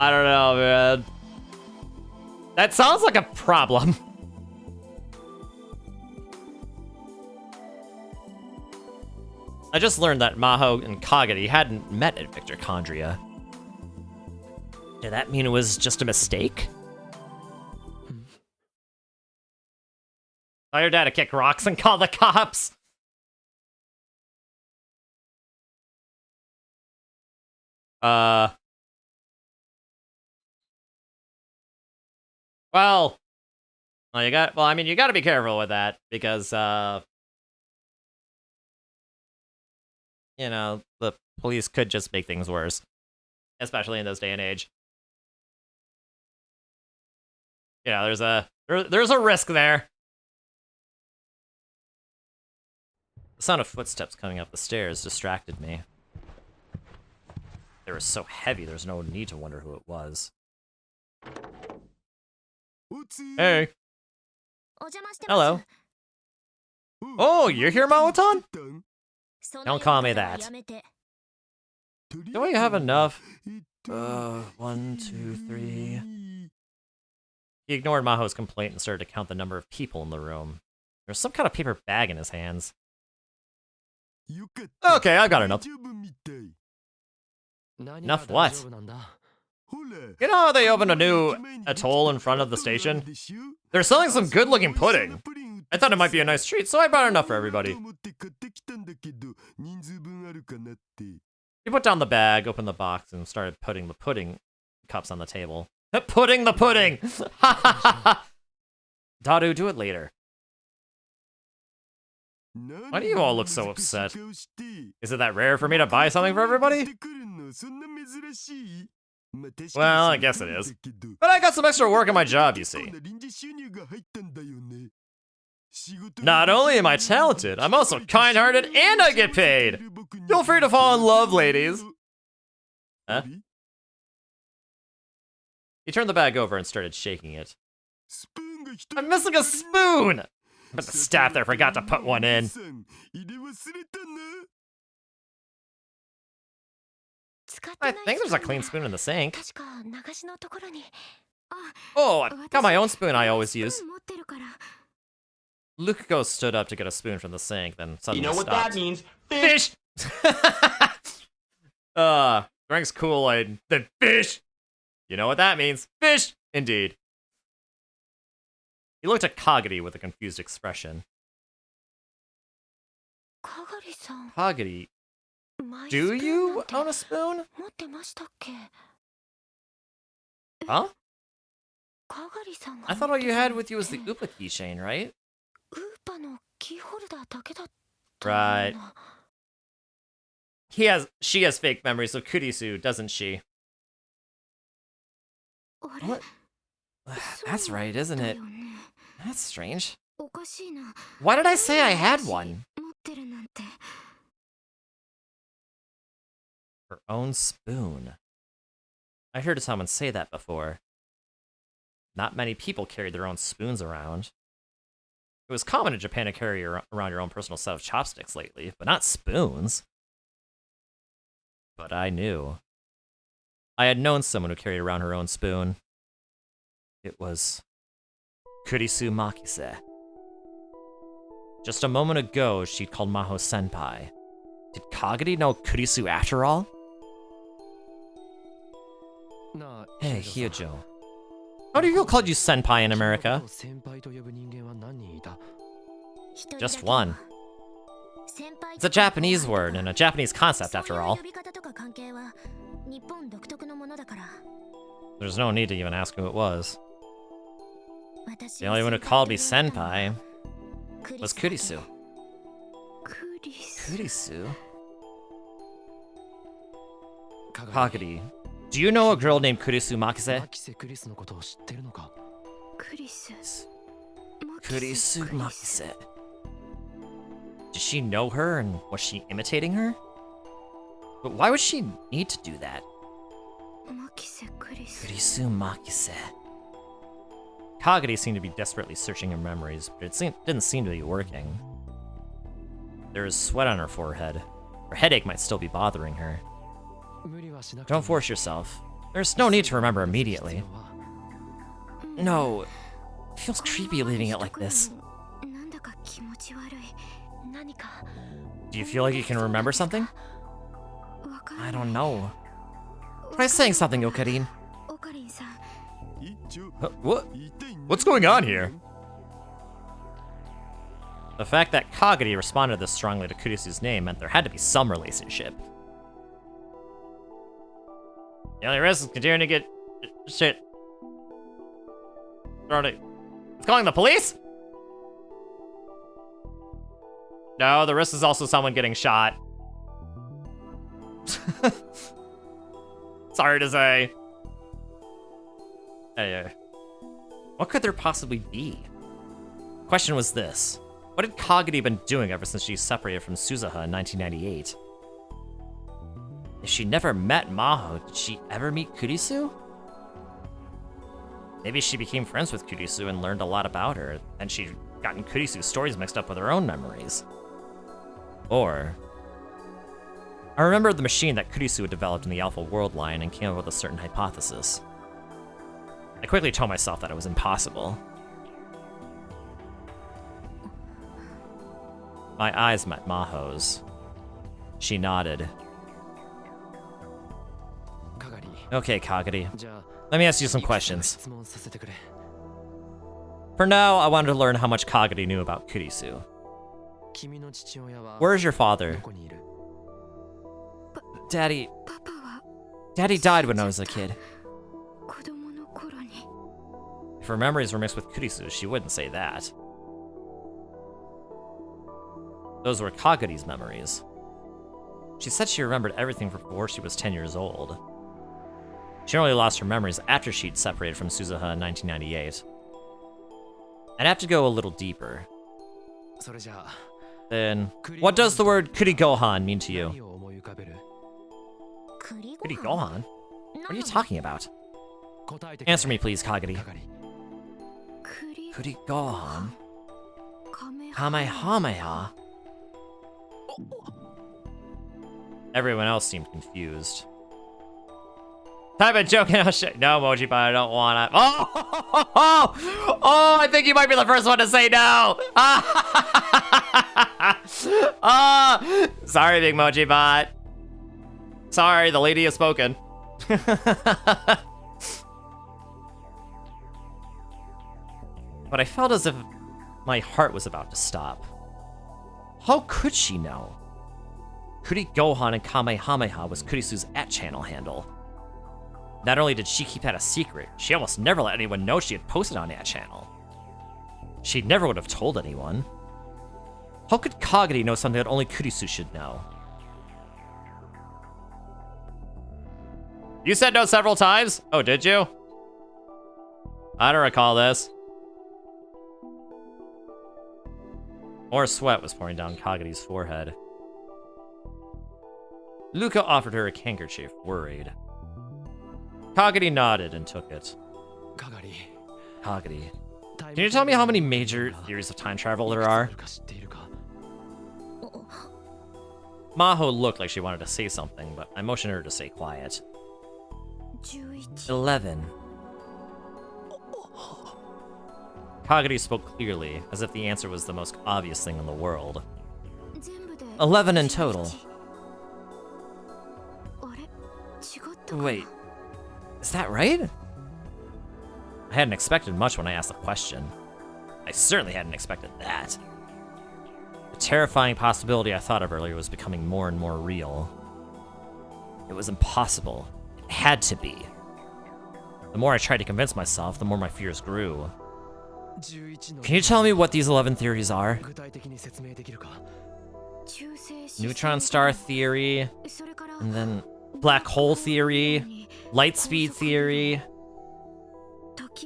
I don't know, man. That sounds like a problem. I just learned that Maho and Kagari hadn't met at Victorchondria. Did that mean it was just a mistake? Tell your dad to kick rocks and call the cops. Well, you gotta be careful with that because, you know, the police could just make things worse, especially in this day and age. You know, there's a risk there. The sound of footsteps coming up the stairs distracted me. They were so heavy, there's no need to wonder who it was. Hey. Hello. Oh, you're here, Maotan? Don't call me that. Do we have enough? 1, 2, 3. He ignored Maho's complaint and started to count the number of people in the room. There was some kind of paper bag in his hands. Okay, I've got enough. Enough what? You know how they opened a new atoll in front of the station? They're selling some good-looking pudding. I thought it might be a nice treat, so I bought enough for everybody. He put down the bag, opened the box, and started putting the pudding cups on the table. Putting the pudding! Ha ha ha ha! Daru, do it later. Why do you all look so upset? Is it that rare for me to buy something for everybody? Well, I guess it is. But I got some extra work in my job, you see. Not only am I talented, I'm also kind-hearted and I get paid! Feel free to fall in love, ladies! Huh? He turned the bag over and started shaking it. I'm missing a spoon! But the staff there forgot to put one in. I think there's a clean spoon in the sink. Oh, I've got my own spoon I always use. Lukuko stood up to get a spoon from the sink, then suddenly stopped. You know what that means? Fish! Drinks Kool-Aid, then fish! You know what that means? Fish! Indeed. He looked at Kagari with a confused expression. Kagari, do you own a spoon? Huh? I thought all you had with you was the Upa keychain, right? Right. She has fake memories of Kurisu, doesn't she? What? That's right, isn't it? That's strange. Why did I say I had one? Her own spoon. I heard someone say that before. Not many people carried their own spoons around. It was common in Japan to carry around your own personal set of chopsticks lately, but not spoons. But I knew. I had known someone who carried around her own spoon. It was Kurisu Makise. Just a moment ago, she'd called Maho senpai. Did Kagari know Kurisu after all? Hey, Hyojo. How do people call you senpai in America? Just one. It's a Japanese word and a Japanese concept, after all. There's no need to even ask who it was. The only one who called me senpai was Kurisu. Kurisu? Kagari, do you know a girl named Kurisu Makise? Kurisu Makise. Did she know her and was she imitating her? But why would she need to do that? Kurisu Makise. Kagari seemed to be desperately searching her memories, but it didn't seem to be working. There was sweat on her forehead. Her headache might still be bothering her. Don't force yourself. There's no need to remember immediately. No. It feels creepy leaving it like this. Do you feel like you can remember something? I don't know. Try saying something, Okarin. What? What's going on here? The fact that Kagari responded this strongly to Kurisu's name meant there had to be some relationship. The only risk is continuing to get shit. It's calling the police? No, the risk is also someone getting shot. Sorry to say. Anyway. What could there possibly be? The question was this. What had Kagari been doing ever since she separated from Suzuha in 1998? If she never met Maho, did she ever meet Kurisu? Maybe she became friends with Kurisu and learned a lot about her, and she'd gotten Kurisu's stories mixed up with her own memories. Or... I remembered the machine that Kurisu had developed in the Alpha World line and came up with a certain hypothesis. I quickly told myself that it was impossible. My eyes met Maho's. She nodded. Okay, Kagari. Let me ask you some questions. For now, I wanted to learn how much Kagari knew about Kurisu. Where is your father? Daddy died when I was a kid. If her memories were mixed with Kurisu, she wouldn't say that. Those were Kagari's memories. She said she remembered everything from before she was 10 years old. She only lost her memories after she'd separated from Suzuha in 1998. I'd have to go a little deeper. Then, what does the word Kurigohan mean to you? Kurigohan? What are you talking about? Answer me, please, Kagari. Kurigohan? Kamehameha? Everyone else seemed confused. I've been joking. No, Moji, but I don't want to. Oh, I think you might be the first one to say no. Sorry, Big Moji Bot. Sorry, the lady has spoken. But I felt as if my heart was about to stop. How could she know? Kurigohan and Kamehameha was Kurisu's @channel handle. Not only did she keep that a secret, she almost never let anyone know she had posted on that channel. She never would have told anyone. How could Kagari know something that only Kurisu should know? You said no several times? Oh, did you? I don't recall this. More sweat was pouring down Kagari's forehead. Luca offered her a handkerchief, worried. Kagari nodded and took it. Kagari. Can you tell me how many major theories of time travel there are? Maho looked like she wanted to say something, but I motioned her to stay quiet. 11. Kagari spoke clearly, as if the answer was the most obvious thing in the world. 11 in total. Wait, is that right? I hadn't expected much when I asked the question. I certainly hadn't expected that. The terrifying possibility I thought of earlier was becoming more and more real. It was impossible. It had to be. The more I tried to convince myself, the more my fears grew. Can you tell me what these 11 theories are? Neutron star theory, and then black hole theory, light speed theory,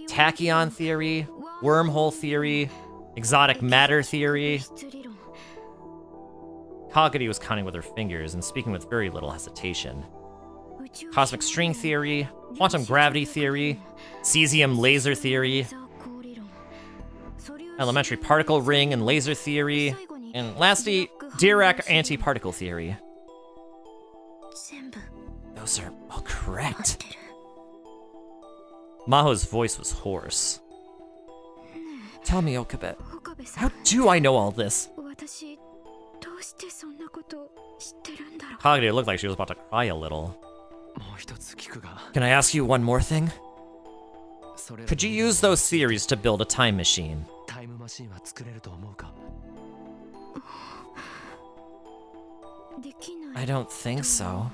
tachyon theory, wormhole theory, exotic matter theory. Kagadi was counting with her fingers and speaking with very little hesitation. Cosmic string theory, quantum gravity theory, cesium laser theory, elementary particle ring and laser theory, and lastly, Dirac antiparticle theory. Those are all correct. Maho's voice was hoarse. Tell me, Okabe, how do I know all this? Kagadi looked like she was about to cry a little. Can I ask you one more thing? Could you use those theories to build a time machine? I don't think so.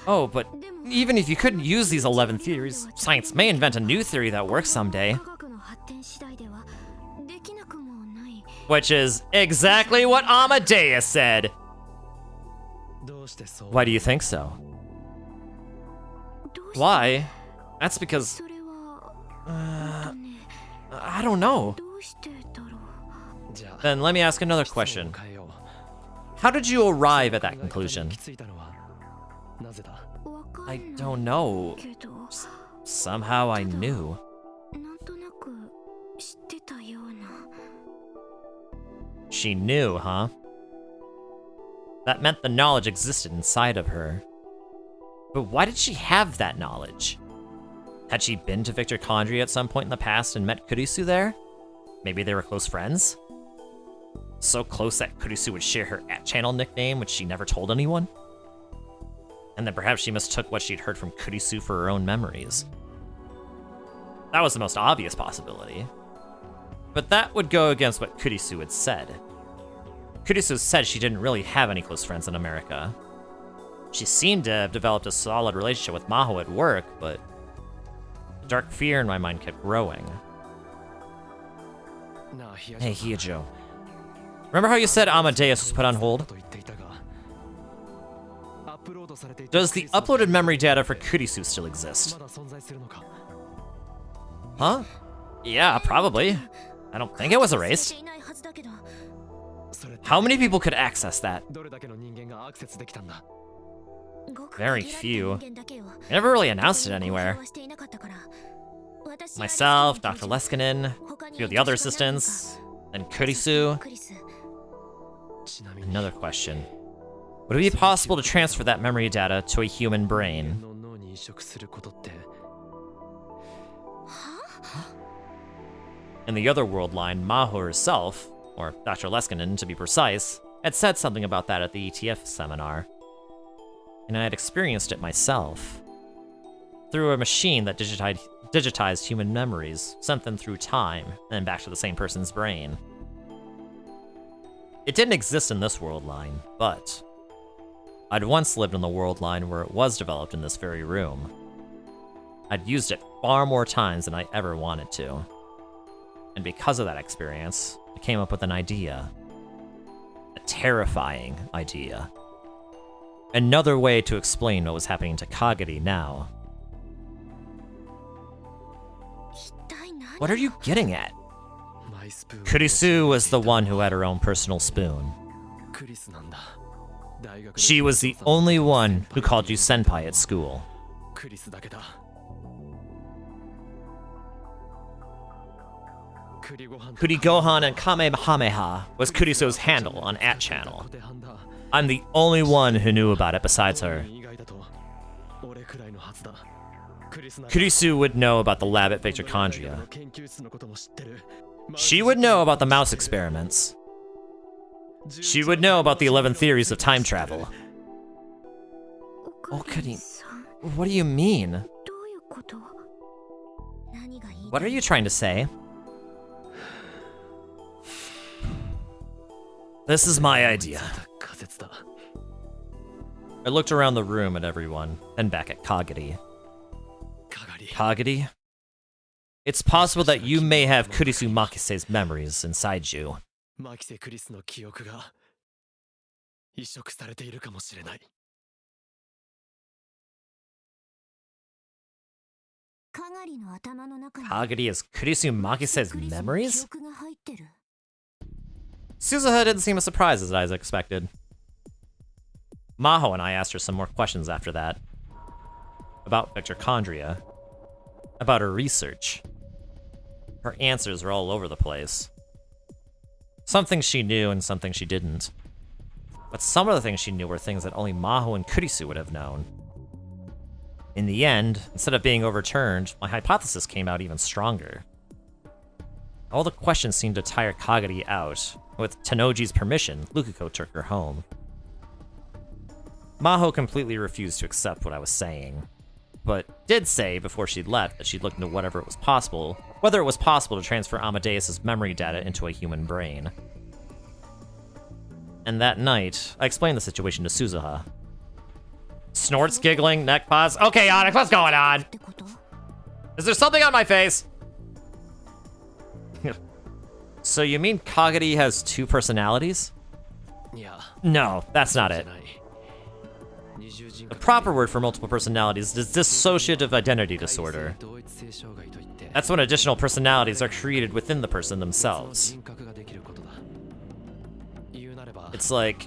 Oh, but even if you couldn't use these 11 theories, science may invent a new theory that works someday. Which is exactly what Amadeus said. Why do you think so? Why? That's because... I don't know. Then let me ask another question. How did you arrive at that conclusion? I don't know. Somehow I knew. She knew, huh? That meant the knowledge existed inside of her. But why did she have that knowledge? Had she been to Victor Condry at some point in the past and met Kurisu there? Maybe they were close friends? So close that Kurisu would share her @channel nickname, which she never told anyone? And then perhaps she mistook what she'd heard from Kurisu for her own memories. That was the most obvious possibility. But that would go against what Kurisu had said. Kurisu said she didn't really have any close friends in America. She seemed to have developed a solid relationship with Maho at work, but the dark fear in my mind kept growing. Hey, Hyojo. Remember how you said Amadeus was put on hold? Does the uploaded memory data for Kurisu still exist? Huh? Yeah, probably. I don't think it was erased. How many people could access that? Very few. I never really announced it anywhere. Myself, Dr. Leskinen, a few of the other assistants, and Kurisu. Another question. Would it be possible to transfer that memory data to a human brain? In the other world line, Maho herself, or Dr. Leskinen to be precise, had said something about that at the ETF seminar. And I had experienced it myself. Through a machine that digitized human memories, sent them through time, and back to the same person's brain. It didn't exist in this world line, but I'd once lived in the world line where it was developed in this very room. I'd used it far more times than I ever wanted to. And because of that experience, I came up with an idea. A terrifying idea. Another way to explain what was happening to Kagadi now. What are you getting at? Kurisu was the one who had her own personal spoon. She was the only one who called you senpai at school. Kurigohan and Kamehameha was Kurisu's handle on @channel. I'm the only one who knew about it besides her. Kurisu would know about the lab at Victor Condria. She would know about the mouse experiments. She would know about the 11 theories of time travel. Okari, What do you mean? どういうこと？何が言いたい？ What are you trying to say? This is my idea. I looked around the room at everyone, then back at Kagari. Kagari? It's possible that you may have Kurisu Makise's memories inside you. マキセ・クリスの記憶が移植されているかもしれない。Kagari has Kurisu Makise's memories? Suzuha didn't seem as surprised as I expected. Maho and I asked her some more questions after that. About Victorchondria. About her research. Her answers were all over the place. Some things she knew and some things she didn't. But some of the things she knew were things that only Maho and Kurisu would have known. In the end, instead of being overturned, my hypothesis came out even stronger. All the questions seemed to tire Kagari out. With Tennoji's permission, Lukuko took her home. Maho completely refused to accept what I was saying, but did say before she left that she'd look into whether it was possible to transfer Amadeus's memory data into a human brain. And that night, I explained the situation to Suzuha. Snorts, giggling, neck pause. Okay, Onyx, what's going on? Is there something on my face? So you mean Kagari has two personalities? No, that's not it. The proper word for multiple personalities is dissociative identity disorder. That's when additional personalities are created within the person themselves. It's like,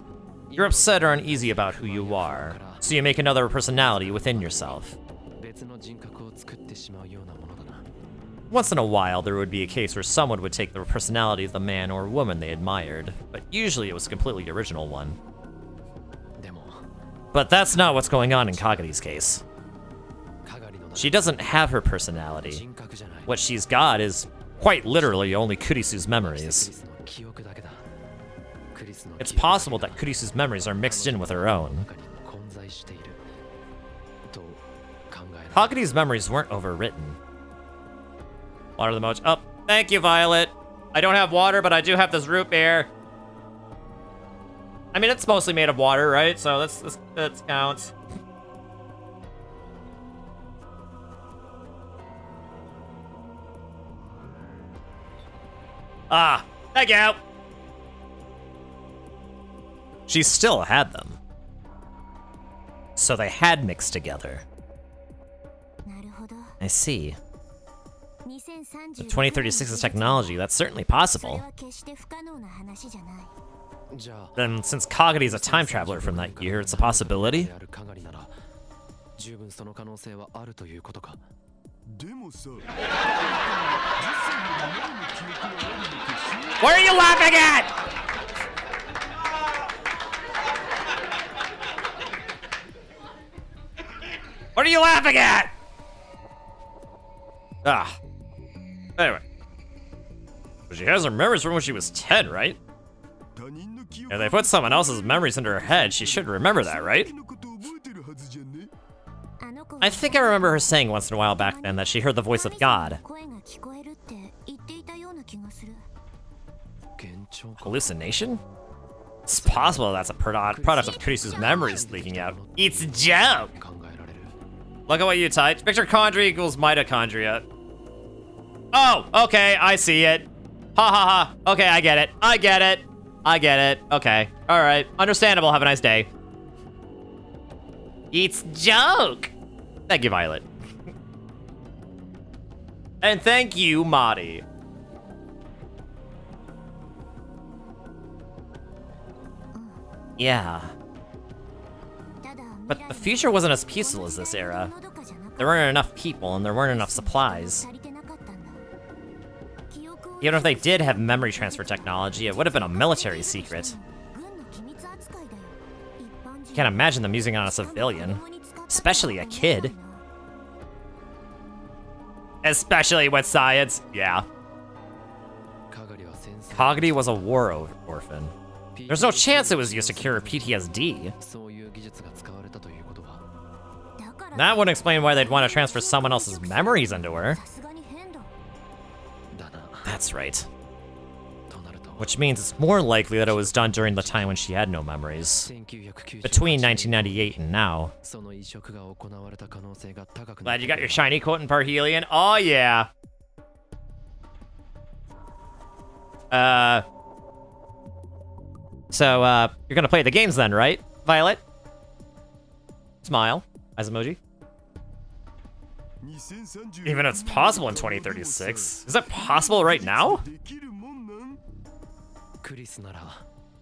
you're upset or uneasy about who you are, so you make another personality within yourself. Once in a while, there would be a case where someone would take the personality of the man or woman they admired, but usually it was a completely original one. But that's not what's going on in Kagari's case. She doesn't have her personality. What she's got is, quite literally, only Kurisu's memories. It's possible that Kurisu's memories are mixed in with her own. Kagari's memories weren't overwritten. Water the mochi. Oh, thank you, Violet. I don't have water, but I do have this root beer. I mean, it's mostly made of water, right? So that counts. Ah, thank you. She still had them. So they had mixed together. I see. With 2036's technology, that's certainly possible. Then, since Kagari is a time traveler from that year, it's a possibility? What are you laughing at? What are you laughing at? Ah. Anyway. But she has her memories from when she was 10, right? If they put someone else's memories into her head, she should remember that, right? I think I remember her saying once in a while back then that she heard the voice of God. Hallucination? It's possible that's a product of Kurisu's memories leaking out. It's a joke! Look at what you typed. Victorchondria equals mitochondria. Oh, okay, I see it. Ha ha ha. Okay, I get it. I get it. I get it. Okay. Alright. Understandable. Have a nice day. It's joke! Thank you, Violet. And thank you, Madi. Yeah. But the future wasn't as peaceful as this era. There weren't enough people and there weren't enough supplies. Even if they did have memory transfer technology, it would have been a military secret. Can't imagine them using it on a civilian. Especially a kid. Especially with science, yeah. Kagari was a war orphan. There's no chance it was used to cure PTSD. That wouldn't explain why they'd want to transfer someone else's memories into her. さすがに変だ。 That's right. となると Which means it's more likely that it was done during the time when she had no memories. 1998 Between 1998 and now. その移植が行われた可能性が高く Glad you got your shiny quote in Parhelion. Oh, yeah. So, you're gonna play the games then, right, Violet? Smile. Eyes emoji. Even if it's possible in 2036. Is that possible right now? クリスなら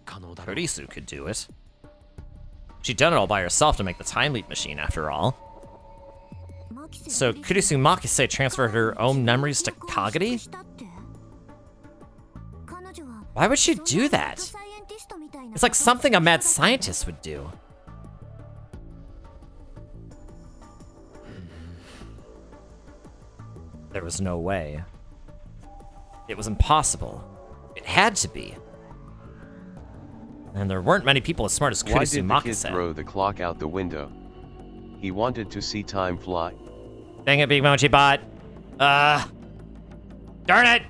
可能だろう Kurisu could do it. She'd done it all by herself to make the time leap machine, after all. So, Kurisu Makise transferred her own memories to Kagari? Why would she do that? It's like something a mad scientist would do. There was no way. It was impossible. It had to be. And there weren't many people as smart as Why Kurisu did the kid Makise. throw the clock out the window? He wanted to see time fly. Dang it, Big Mochi Bot. Darn it!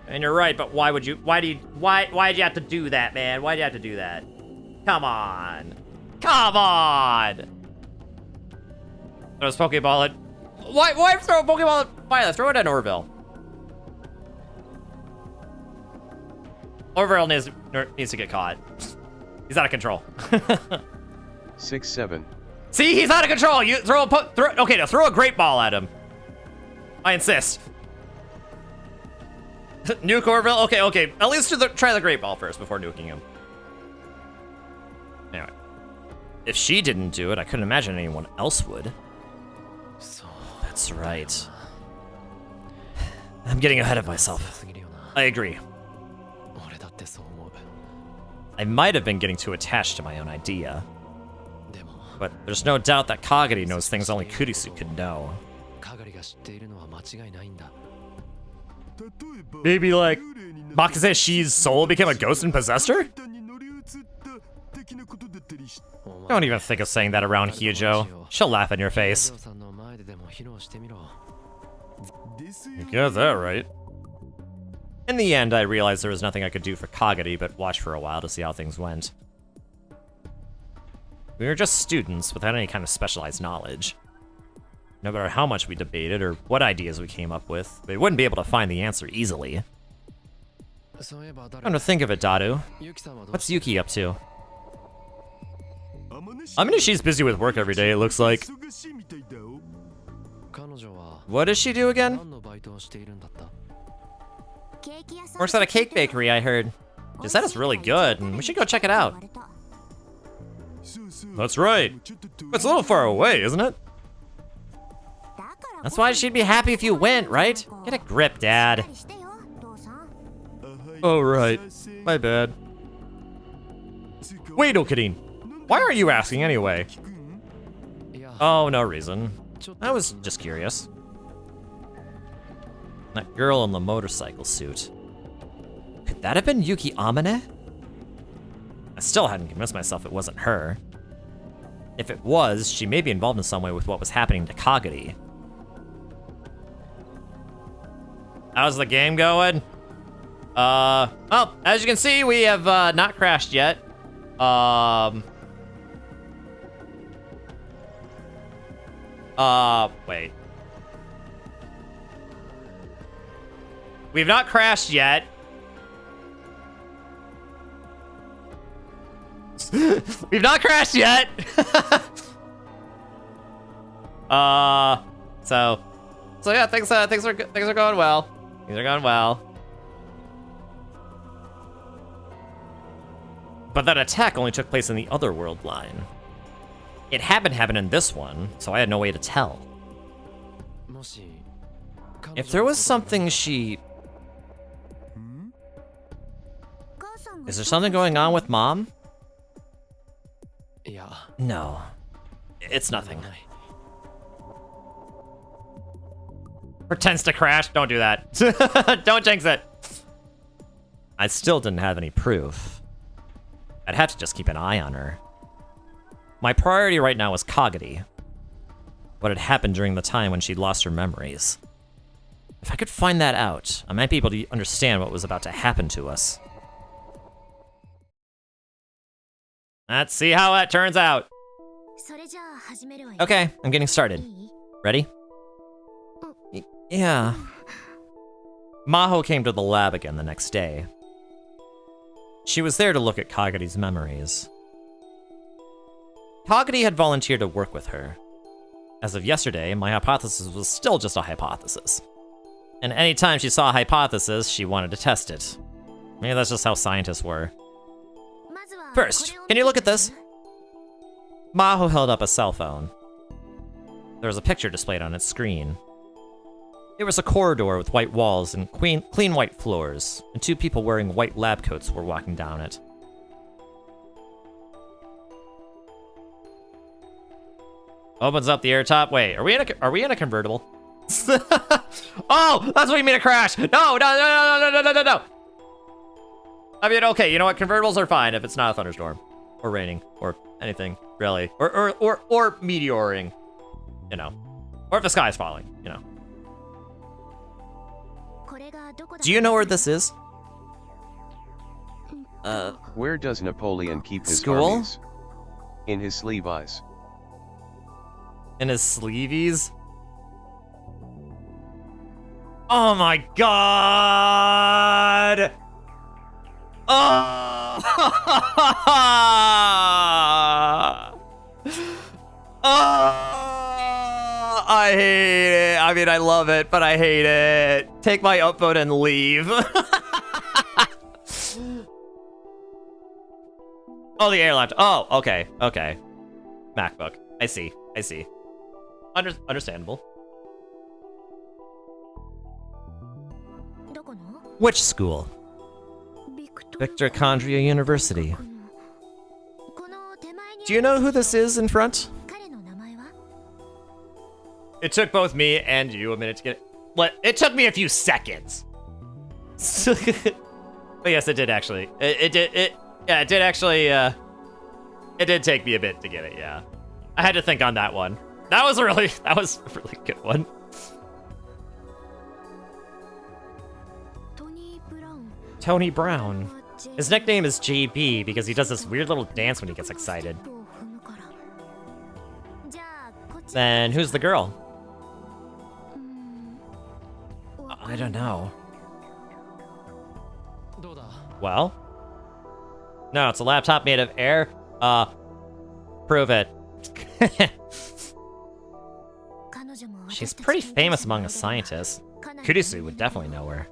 And you're right, but why'd you have to do that, man? Why'd you have to do that? Come on. Come on! Throw a Pokeball at... Why throw a Pokeball at Violet? Throw it at Orville. Orville needs to get caught. He's out of control. 6-7. See, he's out of control. You okay, now throw a great ball at him. I insist. Nuke Orville? Okay. At least try the great ball first before nuking him. Anyway. If she didn't do it, I couldn't imagine anyone else would. That's right. I'm getting ahead of myself. I agree. 俺だってそう思う I might have been getting too attached to my own idea. でも But there's no doubt that Kagari knows things only Kurisu could know. カガリが知っているのは間違いないんだ Maybe like Makise's Shi's soul became a ghost and possessed her? Don't even think of saying that around Hyujo. She'll laugh in your face. さんの前ででも披露してみろ You got that right. In the end, I realized there was nothing I could do for Kagari but watch for a while to see how things went. We were just students without any kind of specialized knowledge. No matter how much we debated or what ideas we came up with, we wouldn't be able to find the answer easily. そういえば誰 Come to think of it, Daru, ユキさんはどう what's Yuki up to? I mean, she's busy with work every day, it looks like. 彼女は What does she do again? 何のバイトをしているんだった Works at a cake bakery, I heard. She said it's really good, and we should go check it out. That's right. It's a little far away, isn't it? That's why she'd be happy if you went, right? Get a grip, Dad. Oh, right. My bad. Wait, Okadine. Why are you asking anyway? いや Oh, no reason. ちょっと I was just curious. That girl in the motorcycle suit. Could that have been Yuki Amane? I still hadn't convinced myself it wasn't her. If it was, she may be involved in some way with what was happening to Kagari. How's the game going? Well, as you can see, we have not crashed yet. Wait. We've not crashed yet. We've not crashed yet. So yeah, things are going well. Things are going well. But that attack only took place in the other world line. It happened in this one, so I had no way to tell. もし If there was something she... Is there something going on with Mom? いや No. It's nothing. ない Pretends to crash. Don't do that. Don't jinx it. I still didn't have any proof. I'd have to just keep an eye on her. My priority right now is Kagadi. What had happened during the time when she'd lost her memories. If I could find that out, I might be able to understand what was about to happen to us. Let's see how that turns out. Okay, I'm getting started. Ready? Yeah. Maho came to the lab again the next day. She was there to look at Kagadi's memories. Kagadi had volunteered to work with her. As of yesterday, my hypothesis was still just a hypothesis. And anytime she saw a hypothesis, she wanted to test it. Maybe that's just how scientists were. First, can you look at this? Maho held up a cell phone. There was a picture displayed on its screen. It was a corridor with white walls and clean white floors, and two people wearing white lab coats were walking down it. Opens up the air top. Wait, are we in a convertible? Oh, that's what you mean a crash. No. I mean, okay, you know what? Convertibles are fine if it's not a thunderstorm or raining or anything really, or meteoring, you know, or if the sky's falling, you know. Do you know where this is? Where does Napoleon keep his School? armies? In his sleeves. In his sleeveys? Oh my god! Oh! Oh! I hate it. I mean, I love it, but I hate it. Take my upvote and leave. Oh, the air left. Oh, okay. MacBook. I see. Understandable. Which school? Victor Condria University. Do you know who this is in front? It took both me and you a minute to get it. What? It took me a few seconds. But yes, it did actually. It did take me a bit to get it, yeah. I had to think on that one. That was a really good one. Tony Brown. His nickname is JB because he does this weird little dance when he gets excited. Then who's the girl? I don't know. Well? No, it's a laptop made of air. Prove it. She's pretty famous among the scientists. Kurisu would definitely know her.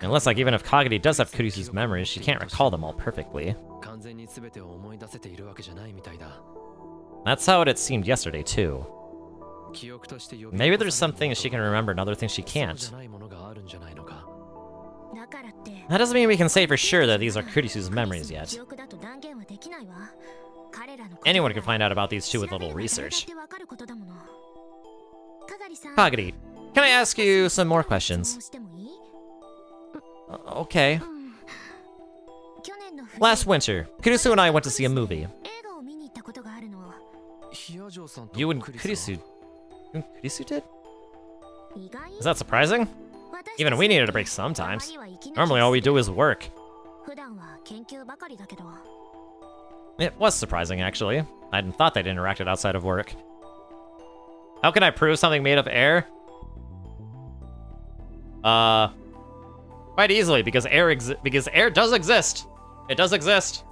Unless, like, even if Kagadi does have Kurisu's memories, she can't recall them all perfectly. That's how it seemed yesterday, too. Maybe there's some things she can remember and other things she can't. That doesn't mean we can say for sure that these are Kurisu's memories yet. Anyone can find out about these two with a little research. Kagadi, can I ask you some more questions? Okay. Last winter, Kurisu and I went to see a movie. You and Kurisu did? Is that surprising? Even we needed a break sometimes. Normally all we do is work. It was surprising, actually. I hadn't thought they'd interacted outside of work. How can I prove something made of air? Quite easily, because air does exist. It does exist.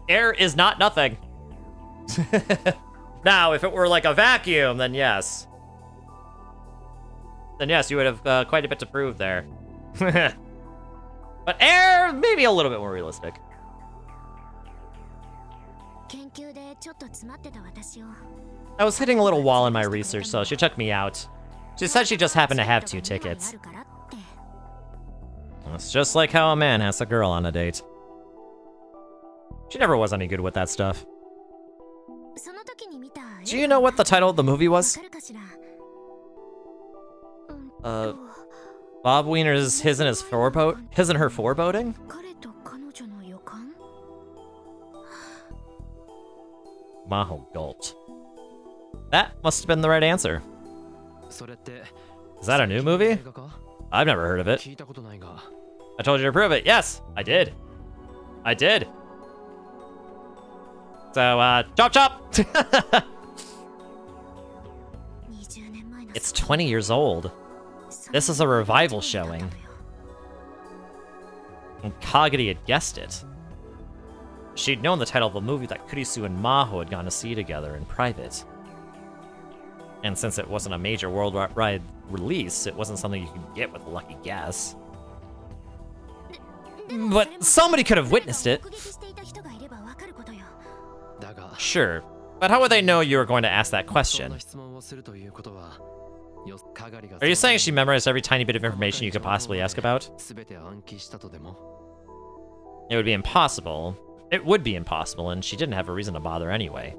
Air is not nothing. Now, if it were like a vacuum, then yes. Then yes, you would have quite a bit to prove there. But air, maybe a little bit more realistic. I was hitting a little wall in my research, so she took me out. She said she just happened to have 2 tickets. It's just like how a man has a girl on a date. She never was any good with that stuff. Do you know what the title of the movie was? Bob Wiener's His and Her Foreboding? Maho gulped. That must have been the right answer. それって Is that a new movie? 映画か I've never heard of it. 聞いたことないが I told you to prove it. Yes, I did. I did. So, chop chop! 20年前の It's 20 years old. This is a revival showing. And Kagari had guessed it. She'd known the title of a movie that Kurisu and Maho had gone to see together in private. And since it wasn't a major worldwide release, it wasn't something you could get with a lucky guess. But somebody could have witnessed it. 目撃していた人がいればわかることよ。だが Sure, but how would they know you were going to ask that そん question? な質問をするということは Are you saying she memorized every tiny bit of information you could possibly ask about? 全て暗記したとでも It would be impossible. It would be impossible, and she didn't have a reason to bother anyway.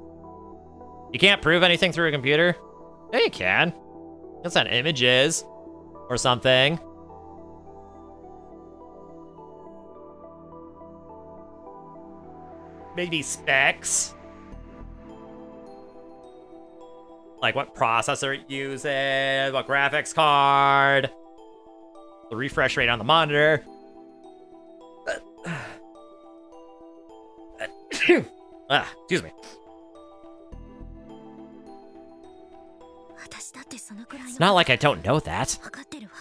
You can't prove anything through a computer? Yeah, you can. You can send images or something. Maybe specs. Like what processor it uses, what graphics card, the refresh rate on the monitor. Excuse me. 私だってそのくらいの It's not like I don't know that. わかってるわ。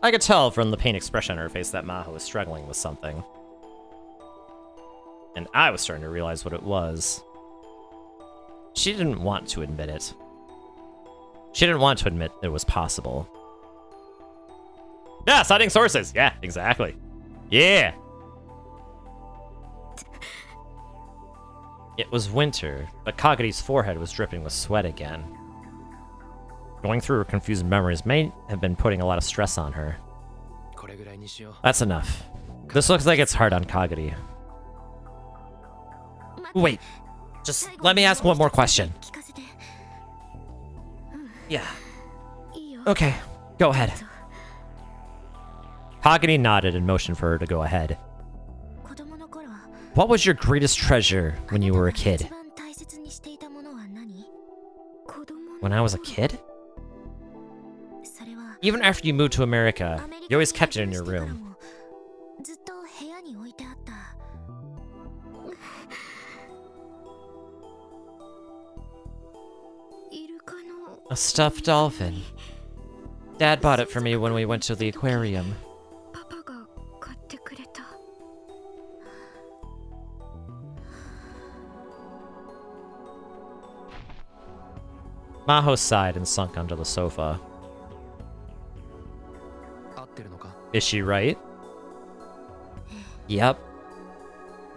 I could tell from the pain expression on her face that Maho was struggling with something. And I was starting to realize what it was. She didn't want to admit it. She didn't want to admit it was possible. Yeah, citing sources. Yeah, exactly. Yeah. It was winter, but Kagari's forehead was dripping with sweat again. Going through her confused memories may have been putting a lot of stress on her. これぐらいにしよう That's enough. This looks like it's hard on Kagari. Wait, just let me ask one more question. 聞かせて。 Yeah. いいよ。 Okay, go ahead. Kagari nodded and motioned for her to go ahead. 子供の頃、 What was your greatest treasure when you were a あなたが kid? 一番大切にしていたものは何？子供の When I was a kid? それは Even after you moved to America, アメリ you カ always に kept it 移 in 住 your してから room. もずっと部屋に置いてあった。イルカの A stuffed dolphin. Dad bought it for me when we went to the aquarium. パパが買ってくれた。 Maho sighed and sunk onto the sofa. 合ってるのか Is she right? Yep.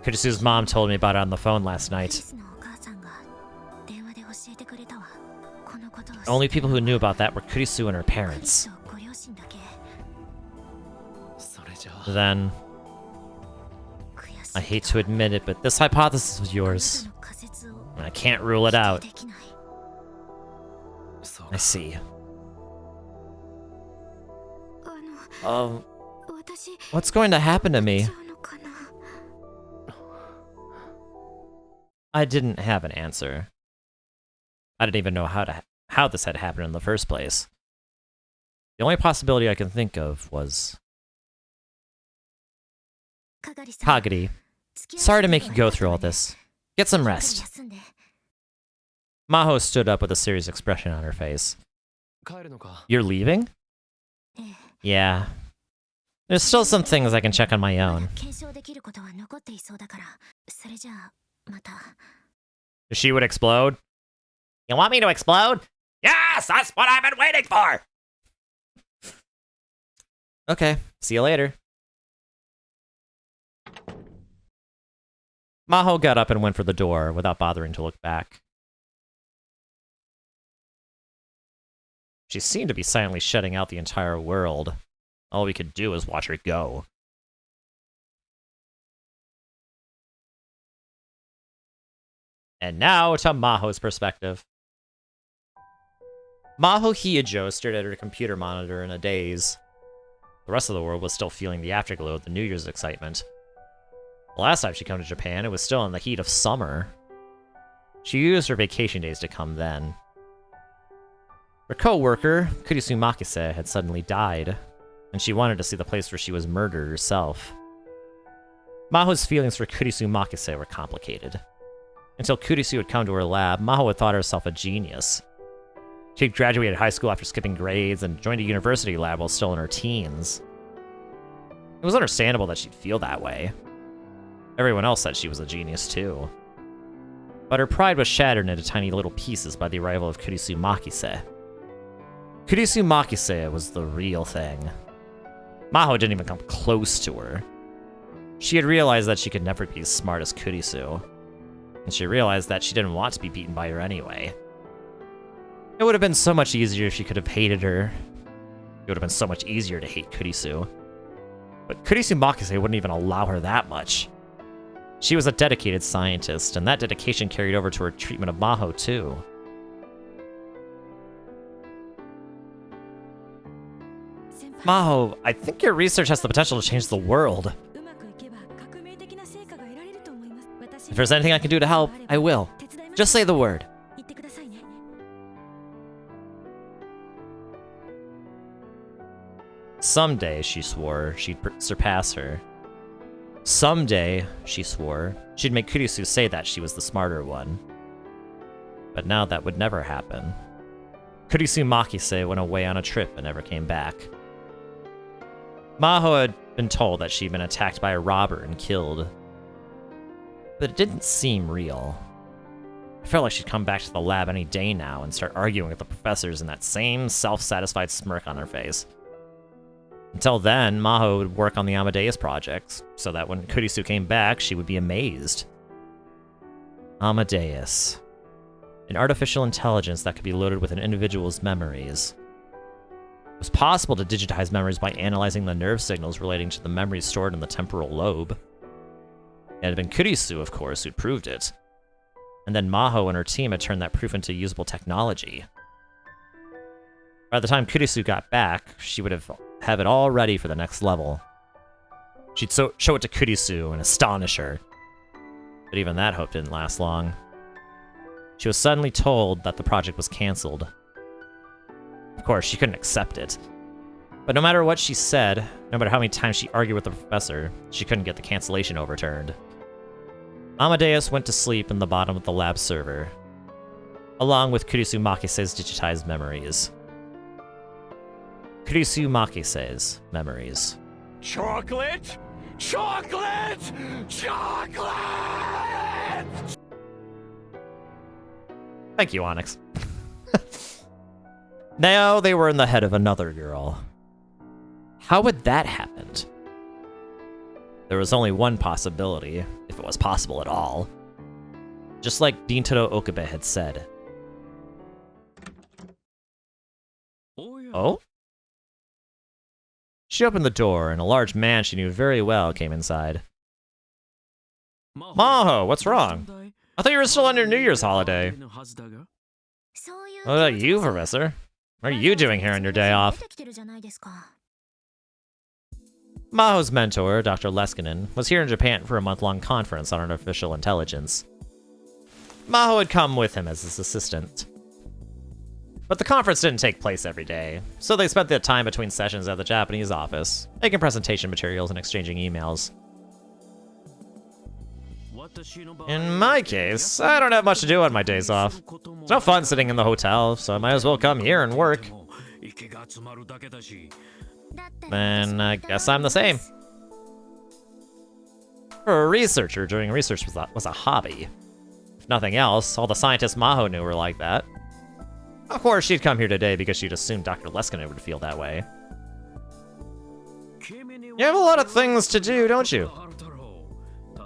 Kurisu's mom told me about it on the phone last クリ night. スのお母さんが電話で教えてくれたわ。このことを The only people who knew about that were Kurisu and her クリ parents. スとご両親だけ。それじゃあ Then, 悔しい I hate to admit it, but this hypothesis was あなた yours. の仮説を And I can't rule it 否 out. 定できない。そう I see. あの、 Um, 私 what's going to happen to どう me? なっちゃうのかな。 I didn't have an answer. I didn't even know how this had happened in the first place. The only possibility I can think of was かがりさん、 Kagari. 付き合い Sorry to make す you ぎは go through all あなた this. Get some ね rest. 休んで。 Maho stood up with a serious expression on her face. 帰るのか You're leaving? ええ Yeah. There's still some things I can check on my まだ own. 検証できることは残っていそうだから、それじゃあまた。 She would explode? You want me to explode? Yes, that's what I've been waiting for! Okay, see you later. Maho got up and went for the door without bothering to look back. She seemed to be silently shutting out the entire world. All we could do was watch her go. And now to Maho's perspective. Maho Hiojo stared at her computer monitor in a daze. The rest of the world was still feeling the afterglow of the New Year's excitement. The last time she came to Japan, it was still in the heat of summer. She used her vacation days to come then. Her co-worker, Kurisu Makise, had suddenly died, and she wanted to see the place where she was murdered herself. Maho's feelings for Kurisu Makise were complicated. Until Kurisu had come to her lab, Maho had thought herself a genius. She had graduated high school after skipping grades and joined a university lab while still in her teens. It was understandable that she'd feel that way. Everyone else said she was a genius too. But her pride was shattered into tiny little pieces by the arrival of Kurisu Makise. Kurisu Makise was the real thing. Maho didn't even come close to her. She had realized that she could never be as smart as Kurisu, and she realized that she didn't want to be beaten by her anyway. It would have been so much easier if she could have hated her. It would have been so much easier to hate Kurisu. But Kurisu Makise wouldn't even allow her that much. She was a dedicated scientist, and that dedication carried over to her treatment of Maho too. Maho, I think your research has the potential to change the world. If there's anything I can do to help, I will. Just say the word. Someday, she swore, she'd surpass her. Someday, she swore, she'd make Kurisu say that she was the smarter one. But now that would never happen. Kurisu Makise went away on a trip and never came back. Maho had been told that she'd been attacked by a robber and killed. But it didn't seem real. I felt like she'd come back to the lab any day now and start arguing with the professors in that same self-satisfied smirk on her face. Until then, Maho would work on the Amadeus projects, so that when Kurisu came back, she would be amazed. Amadeus. An artificial intelligence that could be loaded with an individual's memories. It was possible to digitize memories by analyzing the nerve signals relating to the memories stored in the temporal lobe. It had been Kurisu, of course, who'd proved it. And then Maho and her team had turned that proof into usable technology. By the time Kurisu got back, she would have it all ready for the next level. She'd show it to Kurisu and astonish her. But even that hope didn't last long. She was suddenly told that the project was cancelled. Of course, she couldn't accept it. But no matter what she said, no matter how many times she argued with the professor, she couldn't get the cancellation overturned. Amadeus went to sleep in the bottom of the lab server, along with Kurisu Makise's digitized memories. Kurisu Makise's memories. Chocolate! Chocolate! Chocolate! Thank you, Onyx. Now they were in the head of another girl. How would that happen? There was only one possibility, if it was possible at all. Just like Rintarou Okabe had said. Oh? She opened the door, and a large man she knew very well came inside. Maho, what's wrong? I thought you were still on your New Year's holiday. What about you, Professor? What are you doing here on your day off? Maho's mentor, Dr. Leskinen, was here in Japan for a month-long conference on artificial intelligence. Maho had come with him as his assistant. But the conference didn't take place every day, so they spent the time between sessions at the Japanese office, making presentation materials and exchanging emails. In my case, I don't have much to do on my days off. It's no fun sitting in the hotel, so I might as well come here and work. Then I guess I'm the same. For a researcher, doing research was a hobby. If nothing else, all the scientists Maho knew were like that. Of course, she'd come here today because she'd assumed Dr. Leskinen would feel that way. You have a lot of things to do, don't you?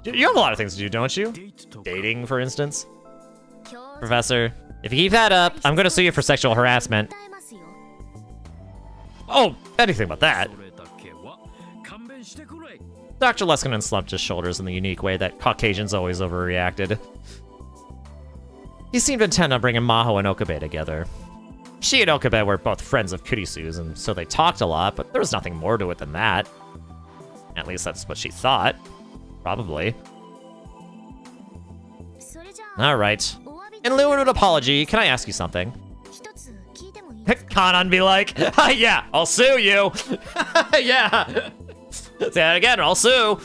You have a lot of things to do, don't you? Dating, for instance? Professor, if you keep that up, I'm gonna sue you for sexual harassment. Oh, anything but that. Dr. Leskinen slumped his shoulders in the unique way that Caucasians always overreacted. He seemed intent on bringing Maho and Okabe together. She and Okabe were both friends of Kurisu's, and so they talked a lot, but there was nothing more to it than that. At least that's what she thought. Probably. Alright. In lieu of an apology, can I ask you something? 一つ聞いてもいいですか？ Kanan be like, yeah, I'll sue you. Yeah. Say that again, I'll sue.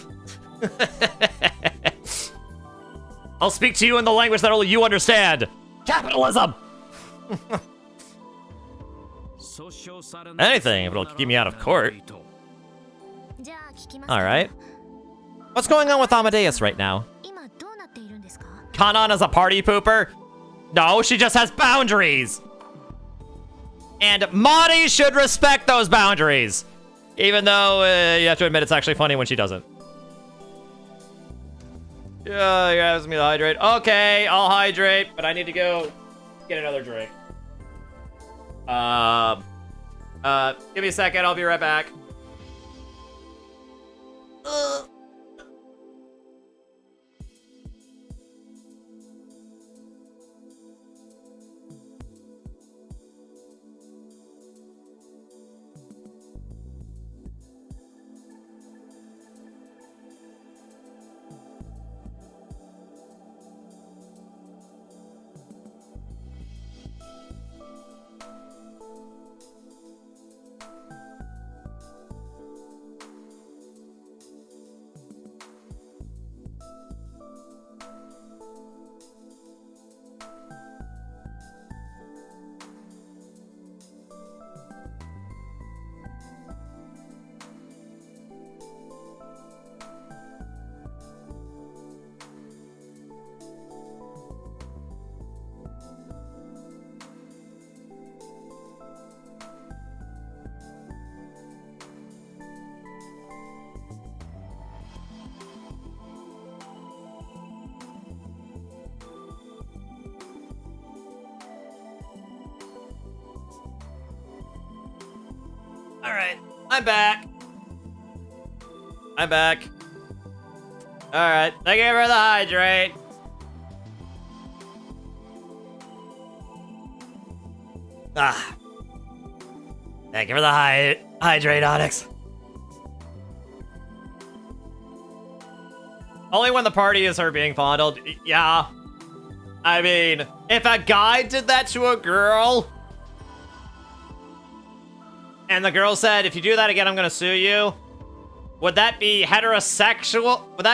I'll speak to you in the language that only you understand. Capitalism. Anything if it'll keep me out of court. じゃあ聞きます。 All right. What's going on with Amadeus right now? 今どうなっているんですか？ Kanan is a party pooper? No, she just has boundaries. And Mari should respect those boundaries. Even though you have to admit it's actually funny when she doesn't. Yeah, you're asking me to hydrate. Okay, I'll hydrate, but I need to go get another drink. Give me a second, I'll be right back. Alright, I'm back. I'm back. Alright, thank you for the hydrate. Thank you for the hydrate, Onyx. Only when the party is her being fondled. Yeah. I mean, if a guy did that to a girl, and the girl said, if you do that again, I'm gonna sue you, would that be heterosexual? Would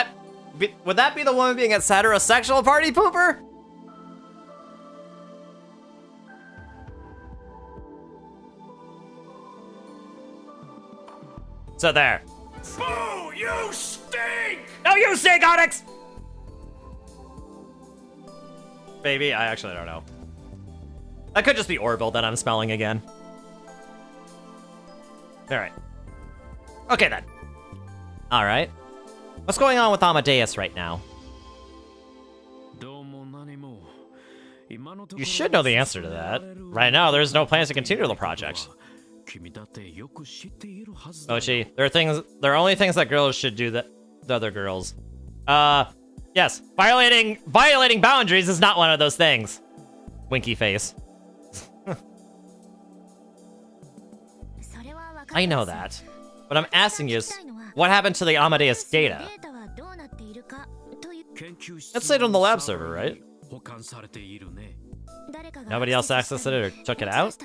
that be the woman being a heterosexual party pooper? So there. Boo! You stink! No, you stink, Onyx! Maybe, I actually don't know. That could just be Orville that I'm smelling again. Alright. Okay then. Alright. What's going on with Amadeus right now? You should know the answer to that. Right now, there's no plans to continue the project. Ochi, there are only things that girls should do that the other girls. Yes. Violating boundaries is not one of those things. Winky face. I know that. What I'm asking you is, what happened to the Amadeus data? It's saved on the lab server, right? Nobody else accessed it or took it out?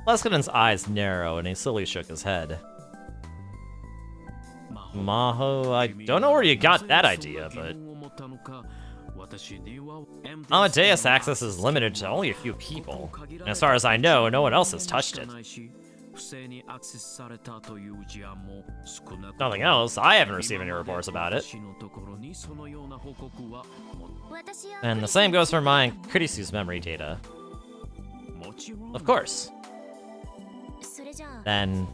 Leskinen's eyes narrow and he slowly shook his head. Maho, I don't know where you got that idea, but... Amadeus access is limited to only a few people. And as far as I know, no one else has touched it. Nothing else, I haven't received any reports about it. And the same goes for mine, Kurisu's memory data. Of course. Then,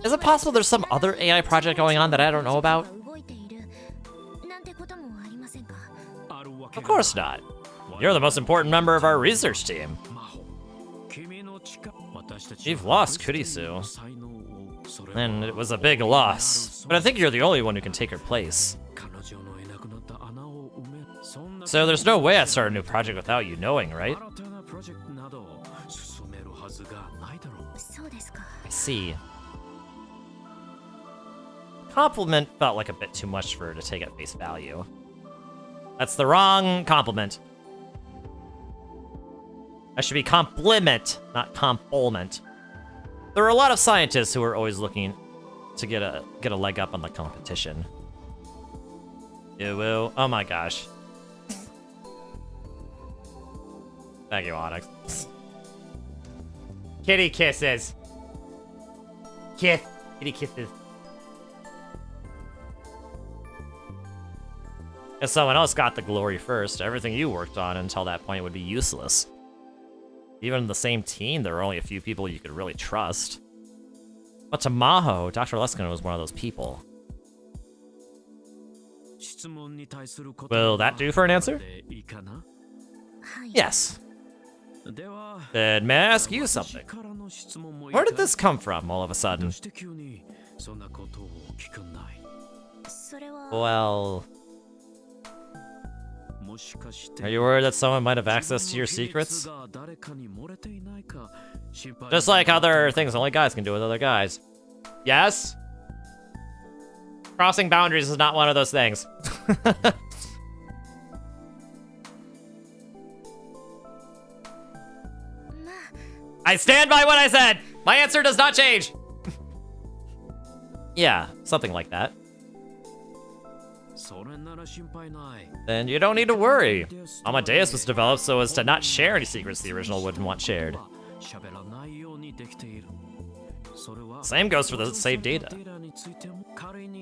is it possible there's some other AI project going on that I don't know about? Of course not. You're the most important member of our research team. You've lost Kurisu. And it was a big loss. But I think you're the only one who can take her place. So there's no way I'd start a new project without you knowing, right? I see. Compliment felt like a bit too much for her to take at face value. That's the wrong compliment. That should be compliment, not compliment. There are a lot of scientists who are always looking to get a leg up on the competition. Ew, oh my gosh. Thank you, Onyx. Kitty kisses. Kitty kisses. If someone else got the glory first, everything you worked on until that point would be useless. Even in the same team, there were only a few people you could really trust. But to Maho, Dr. Leskinen was one of those people. Will that do for an answer? Yes. Then may I ask you something? Where did this come from all of a sudden? Well... Are you worried that someone might have access to your secrets? Just like other things only guys can do with other guys. Yes? Crossing boundaries is not one of those things. I stand by what I said! My answer does not change! Yeah, something like that. Then you don't need to worry. Amadeus was developed so as to not share any secrets the original wouldn't want shared. Same goes for the saved data.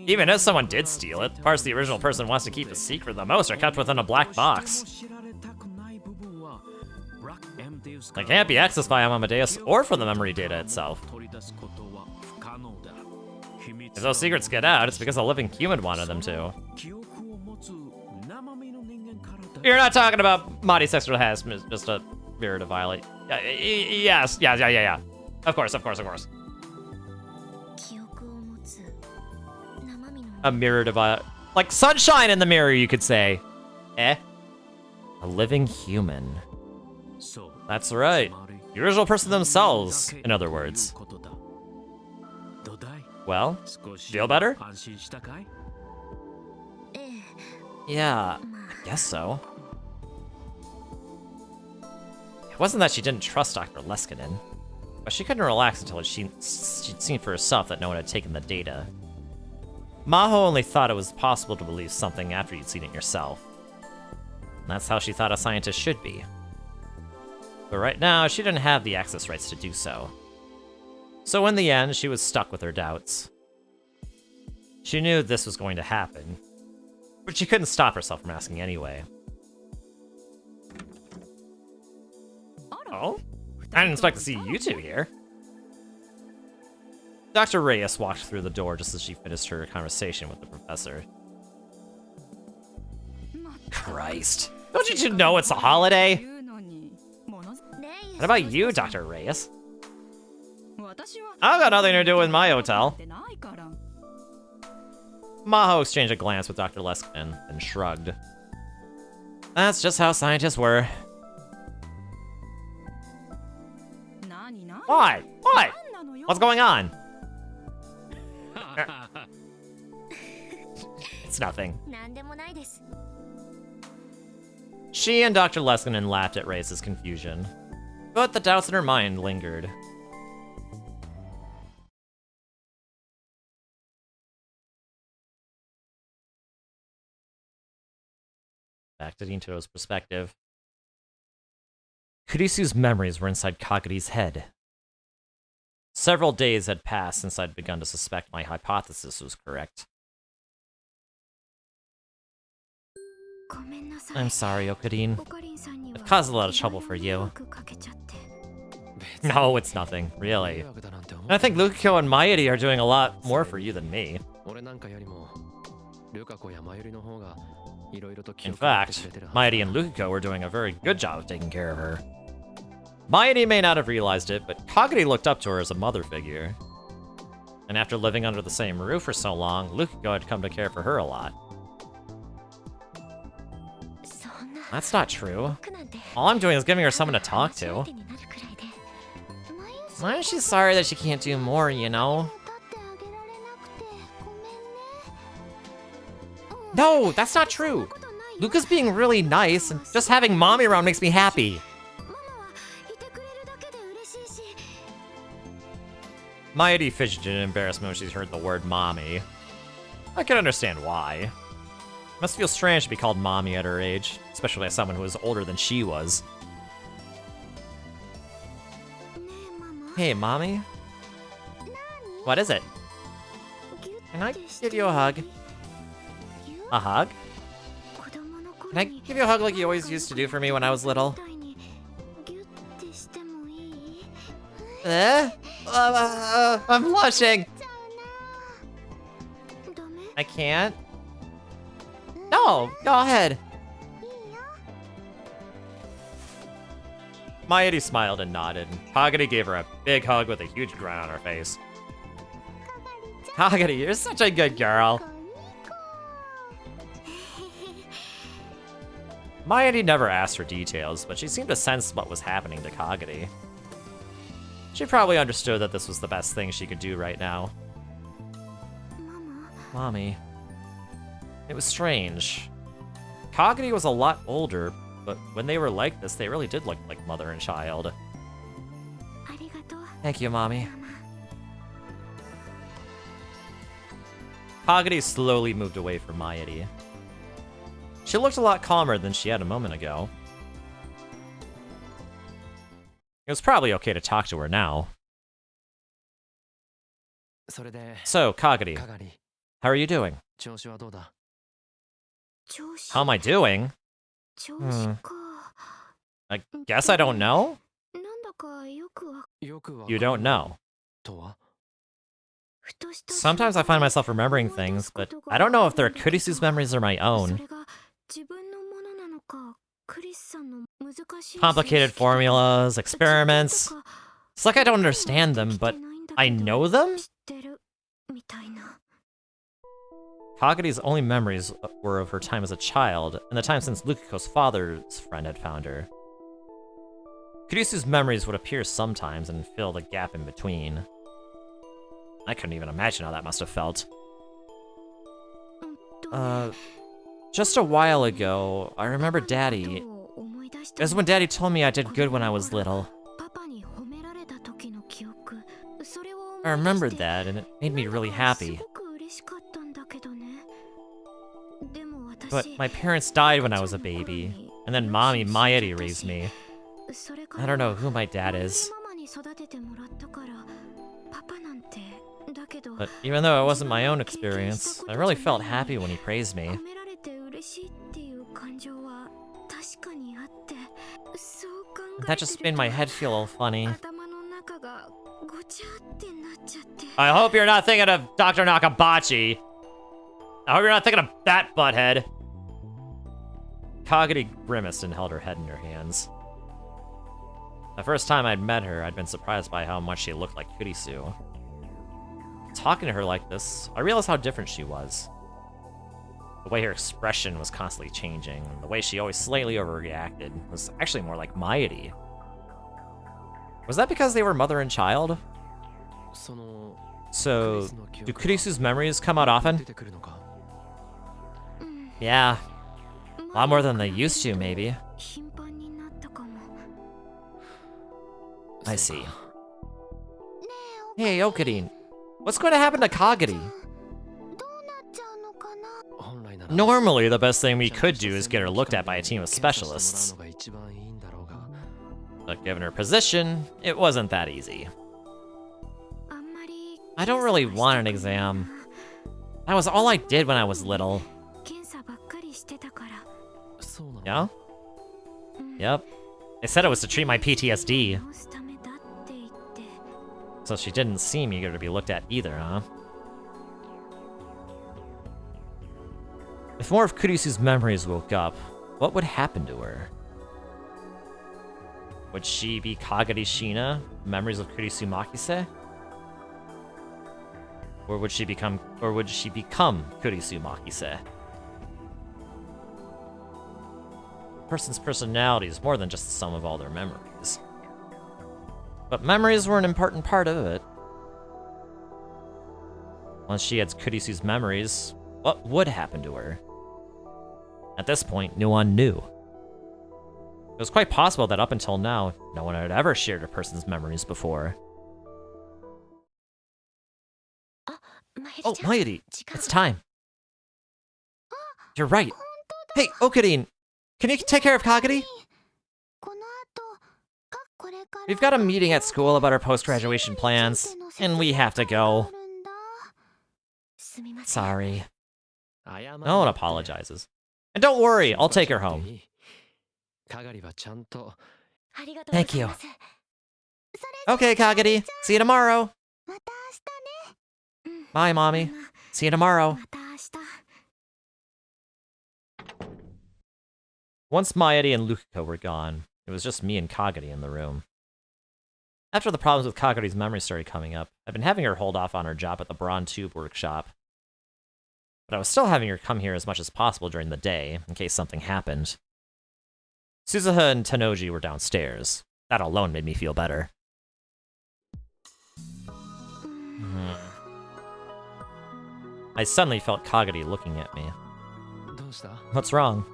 Even if someone did steal it, the parts the original person wants to keep a secret the most are kept within a black box. They can't be accessed by Amadeus or from the memory data itself. If those secrets get out, it's because a living human wanted them to. You're not talking about Madi sexual harassment, just a mirror to violate. Yes, yeah. Of course. A mirror to violate. Like sunshine in the mirror, you could say. A living human. That's right. The original person themselves, in other words. Well, feel better? Yeah, I guess so. It wasn't that she didn't trust Dr. Leskinen, but she couldn't relax until she'd seen for herself that no one had taken the data. Maho only thought it was possible to believe something after you'd seen it yourself. And that's how she thought a scientist should be. But right now, she didn't have the access rights to do so. So in the end, she was stuck with her doubts. She knew this was going to happen, but she couldn't stop herself from asking anyway. Oh? I didn't expect to see you two here. Dr. Reyes walked through the door just as she finished her conversation with the professor. Christ. Don't you two know it's a holiday? What about you, Dr. Reyes? I've got nothing to do with my hotel. Maho exchanged a glance with Dr. Leskinen and shrugged. That's just how scientists were. Why? What? What's going on? It's nothing. She and Dr. Leskinen laughed at Reyes' confusion, but the doubts in her mind lingered. Back to Rintarou's perspective. Kurisu's memories were inside Kagere's head. Several days had passed since I'd begun to suspect my hypothesis was correct. I'm sorry, Okarin. It caused a lot of trouble for you. No, it's nothing, really. And I think Lukiko and Mairi are doing a lot more for you than me. In fact, Mairi and Lukiko were doing a very good job of taking care of her. Mairi may not have realized it, but Kagere looked up to her as a mother figure. And after living under the same roof for so long, Lukiko had come to care for her a lot. That's not true. All I'm doing is giving her someone to talk to. Why is she sorry that she can't do more, you know? No, that's not true. Luca's being really nice, and just having mommy around makes me happy. ママはいてくれるだけで嬉しいし。 Mayuri fidgeted in embarrassment when she heard the word mommy. I can understand why. Must feel strange to be called mommy at her age, especially by someone who was older than she was. ねえママ。 Hey, mommy? What is it? ギュッ Can I てして give you a hug? ギュッ A hug? 子供の頃 Can I に give you a hug like you always used to do for me when I was little? みたいにギュッてしてもいい？ Eh? I'm blushing. ダメ？ I can't. No, go ahead. いいよ。 Mayuri smiled and nodded. Kagari gave her a big hug with a huge grin on her face. Kagari, you're such a good girl. Mayuri never asked for details, but she seemed to sense what was happening to Kagari. She probably understood that this was the best thing she could do right now. ママ。 Mommy. It was strange. Kagari was a lot older, but when they were like this, they really did look like mother and child. ありがとう。 Thank you, Mommy. ママ。 Kagari slowly moved away from Mayuri. She looked a lot calmer than she had a moment ago. It was probably okay to talk to her now. それで So, Kagari, かがり how are you doing? 調子はどうだ？調子。 How am I doing? 調子か。 I guess I don't know? なんだかよくわ。よくわか You る don't know. とは？ふとした。 Sometimes I find myself remembering things, but I don't know if they're Kurisu's memories or my そ own. れが自分のものなのか、クリスさんの難しい Complicated formulas, experiments. It's like I don't understand them, but I know them? 知ってるみたいな。 Kagari's only memories were of her time as a child, and the time since Lukiko's father's friend had found her. Kurisu's memories would appear sometimes and fill the gap in between. I couldn't even imagine how that must have felt. Just a while ago, I remember Daddy. It was when Daddy told me I did good when I was little. I remembered that, and it made me really happy. But my parents died when I was a baby, and then Mommy Mayuri raised me. I don't know who my dad is. But even though it wasn't my own experience, I really felt happy when he praised me. That just made my head feel all funny. I hope you're not thinking of Dr. Nakabachi. I hope you're not thinking of that butthead. Kagari grimaced and held her head in her hands. The first time I'd met her, I'd been surprised by how much she looked like Kurisu. Talking to her like this, I realized how different she was. The way her expression was constantly changing, and the way she always slightly overreacted was actually more like Mayuri. Was that because they were mother and child? その So, do Kurisu's memories come out often? 出てくるのか？ Yeah. A lot more than they used to, maybe. I see. Hey, Okarin. What's going to happen to Kagari? 本来なら Normally, the best thing we could do is get her looked at by a team of 検査してもらう specialists. のが一番いいんだろうが But given her position, it wasn't that easy. I don't really want an exam. That was all I did when I was little. そうなの？ Yeah? Yep. They said it was to treat my PTSD. So she didn't seem eager to be looked at either, huh? If more of Kurisu's memories woke up, what would happen to her? Would she be Kagari Shina, memories of Kurisu Makise? Or would she become Kurisu Makise? A person's personality is more than just the sum of all their memories. But memories were an important part of it. Once she had Kurisu's memories, what would happen to her? At this point, no one knew. It was quite possible that up until now, no one had ever shared a person's memories before. Oh, Mayuri, it's time. You're right. Hey, Okarin, can you take care of Kagari? We've got a meeting at school about our post-graduation plans, and we have to go. Sorry. No one apologizes. And don't worry, I'll take her home. Thank you. Okay, Kagari. See you tomorrow. Bye, Mommy. See you tomorrow. Once Mayuri and Lukiko were gone, it was just me and Kagari in the room. After the problems with Kagari's memory started coming up, I've been having her hold off on her job at the Brawn Tube workshop. But I was still having her come here as much as possible during the day, in case something happened. Suzuha and Tanoji were downstairs. That alone made me feel better. I suddenly felt Kagari looking at me. What's wrong?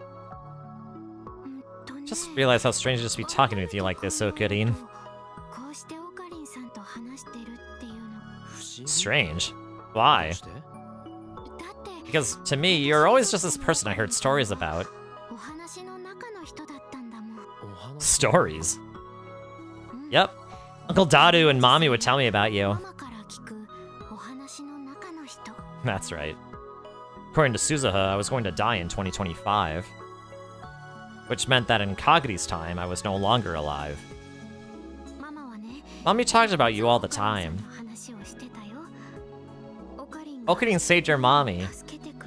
Just realized how strange it is to be talking with you like this, Okarin. Strange? Why? Because to me, you're always just this person I heard stories about. Stories? Yep. Uncle Dadu and Mommy would tell me about you. That's right. According to Suzuha, I was going to die in 2025. Which meant that in Kagari's time, I was no longer alive. Mommy talked about you all the time. Okarin saved your mommy.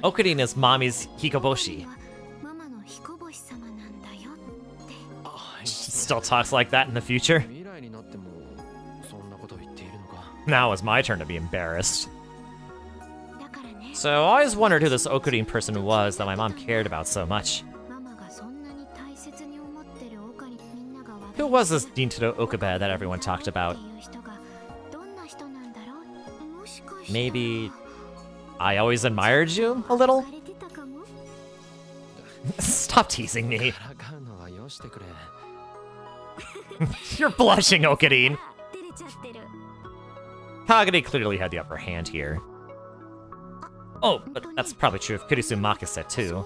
Okarin is Mommy's Hikoboshi. She still talks like that in the future. Now it's my turn to be embarrassed. So I always wondered who this Okarin person was that my mom cared about so much. Who was this Rintarou Okabe that everyone talked about? Maybe I always admired you a little? Stop teasing me. You're blushing, Okarin. Kagari clearly had the upper hand here. Oh, but that's probably true of Kurisu Makise too.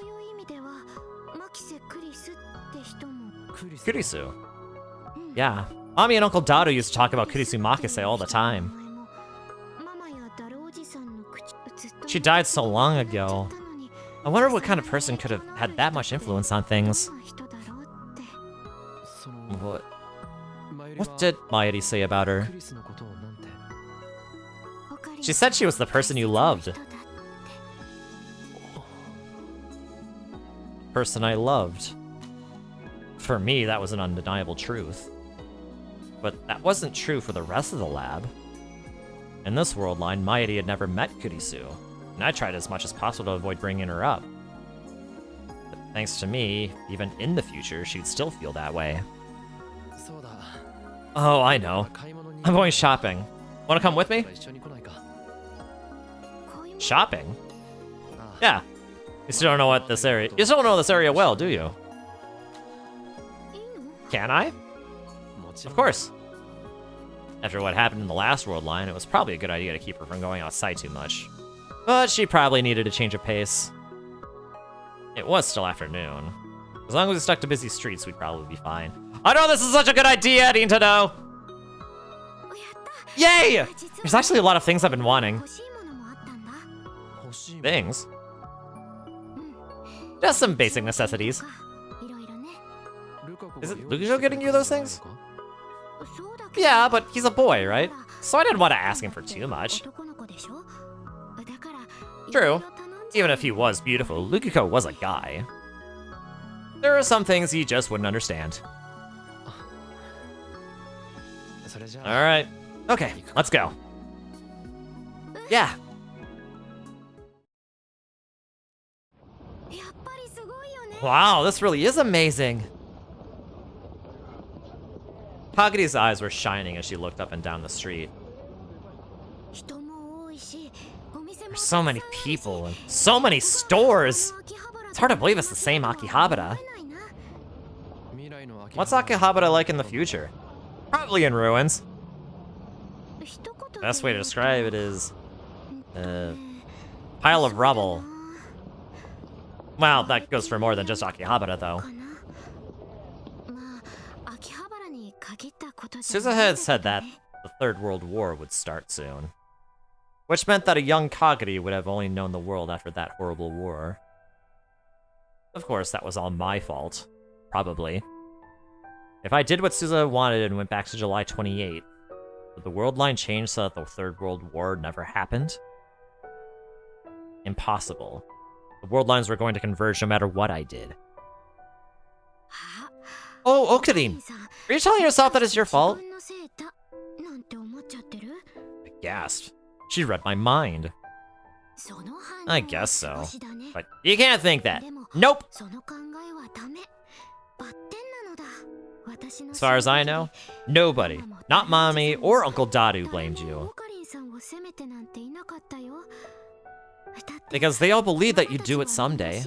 Kurisu? Yeah. Mommy and Uncle Dado used to talk about Kurisu Makise all the time. She died so long ago. I wonder what kind of person could have had that much influence on things. What did Mayuri say about her? She said she was the person you loved. Person I loved. For me, that was an undeniable truth. But that wasn't true for the rest of the lab. In this world line, Mayuri had never met Kurisu, and I tried as much as possible to avoid bringing her up. But thanks to me, even in the future, she'd still feel that way. Oh, I know. I'm going shopping. Wanna come with me? Shopping? Yeah. You still don't know what this area... You still don't know this area well, do you? Can I? Of course. After what happened in the last world line, it was probably a good idea to keep her from going outside too much. But she probably needed a change of pace. It was still afternoon. As long as we stuck to busy streets, we'd probably be fine. I know this is such a good idea, Rintarou! Yay! There's actually a lot of things I've been wanting. Things? Just some basic necessities. Is it Lukiko getting you those things? Yeah, but he's a boy, right? So I didn't want to ask him for too much. True. Even if he was beautiful, Lukiko was a guy. There are some things he just wouldn't understand. Alright. Okay, let's go. Yeah. Wow, this really is amazing. Kagari's eyes were shining as she looked up and down the street. There's so many people and so many stores. It's hard to believe it's the same Akihabara. What's Akihabara like in the future? Probably in ruins. Best way to describe it is... pile of rubble. Well, that goes for more than just Akihabara, though. Suzuha had said that the Third World War would start soon. Which meant that a young Kagari would have only known the world after that horrible war. Of course, that was all my fault. Probably. If I did what Suzuha wanted and went back to July 28th, would the world line change so that the Third World War never happened? Impossible. The world lines were going to converge no matter what I did. Oh, Okarin! Are you telling yourself that it's your fault? I gasped. She read my mind. I guess so. But you can't think that. Nope! As far as I know, nobody, not Mommy or Uncle Dadu, blamed you. Because they all believe that you'd do it someday.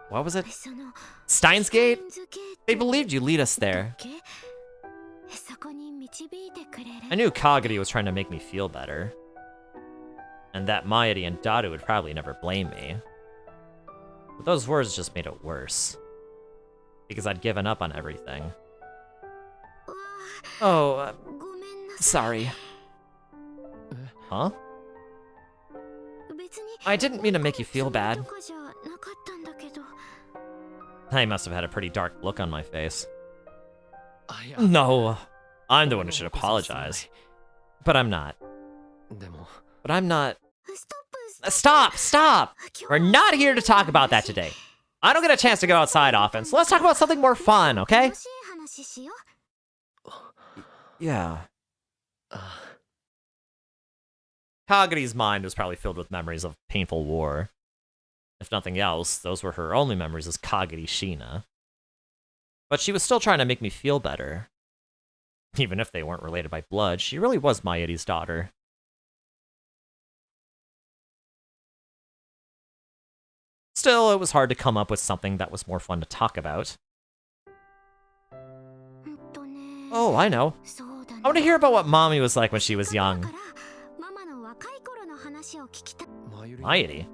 What was it? Steins Gate? They believed you'd lead us there. I knew Kagari was trying to make me feel better. And that Mayuri and Dadu would probably never blame me. But those words just made it worse. Because I'd given up on everything. Oh, sorry. Huh? I didn't mean to make you feel bad. I must have had a pretty dark look on my face. No, I'm the one who should apologize. But I'm not. But I'm not... Stop! Stop! We're not here to talk about that today. I don't get a chance to go outside often, so let's talk about something more fun, okay? Yeah. Kagari's mind was probably filled with memories of painful war. If nothing else, those were her only memories as Kagari Shina. But she was still trying to make me feel better. Even if they weren't related by blood, she really was Mayuri's daughter. Still, it was hard to come up with something that was more fun to talk about. Oh, I know. I want to hear about what Mommy was like when she was young. Mayuri?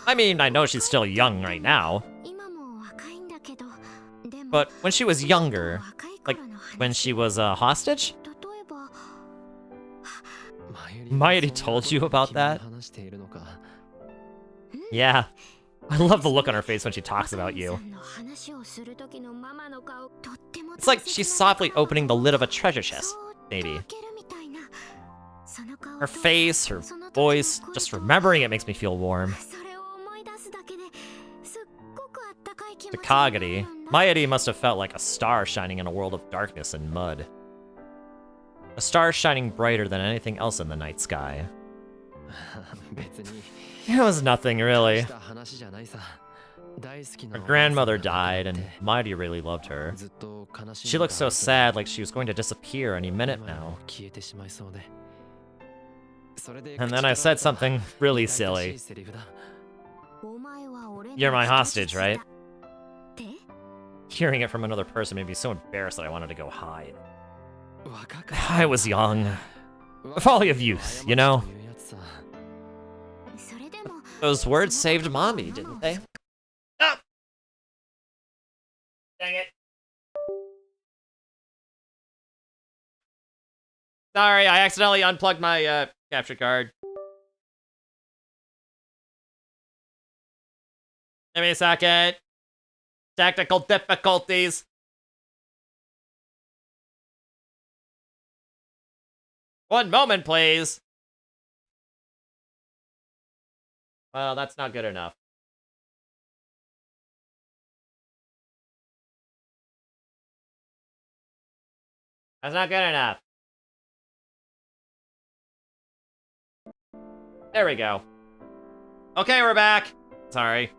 I mean, I know she's still young right now. But when she was younger, like when she was a hostage? Mayuri told you about that? Yeah. I love the look on her face when she talks about you. It's like she's softly opening the lid of a treasure chest, maybe. Her face, her voice, just remembering it makes me feel warm. To Kagari, Mayuri must have felt like a star shining in a world of darkness and mud. A star shining brighter than anything else in the night sky. It was nothing, really. Her grandmother died, and Mayuri really loved her. She looked so sad, like she was going to disappear any minute now. And then I said something really silly. You're my hostage, right? Hearing it from another person made me so embarrassed that I wanted to go hide. I was young. Folly of youth, you know? Those words saved Mommy, didn't they? Oh! Dang it. Sorry, I accidentally unplugged my capture card. Give me a second. Technical difficulties. One moment, please. Well, that's not good enough. That's not good enough. There we go. Okay, we're back. Sorry.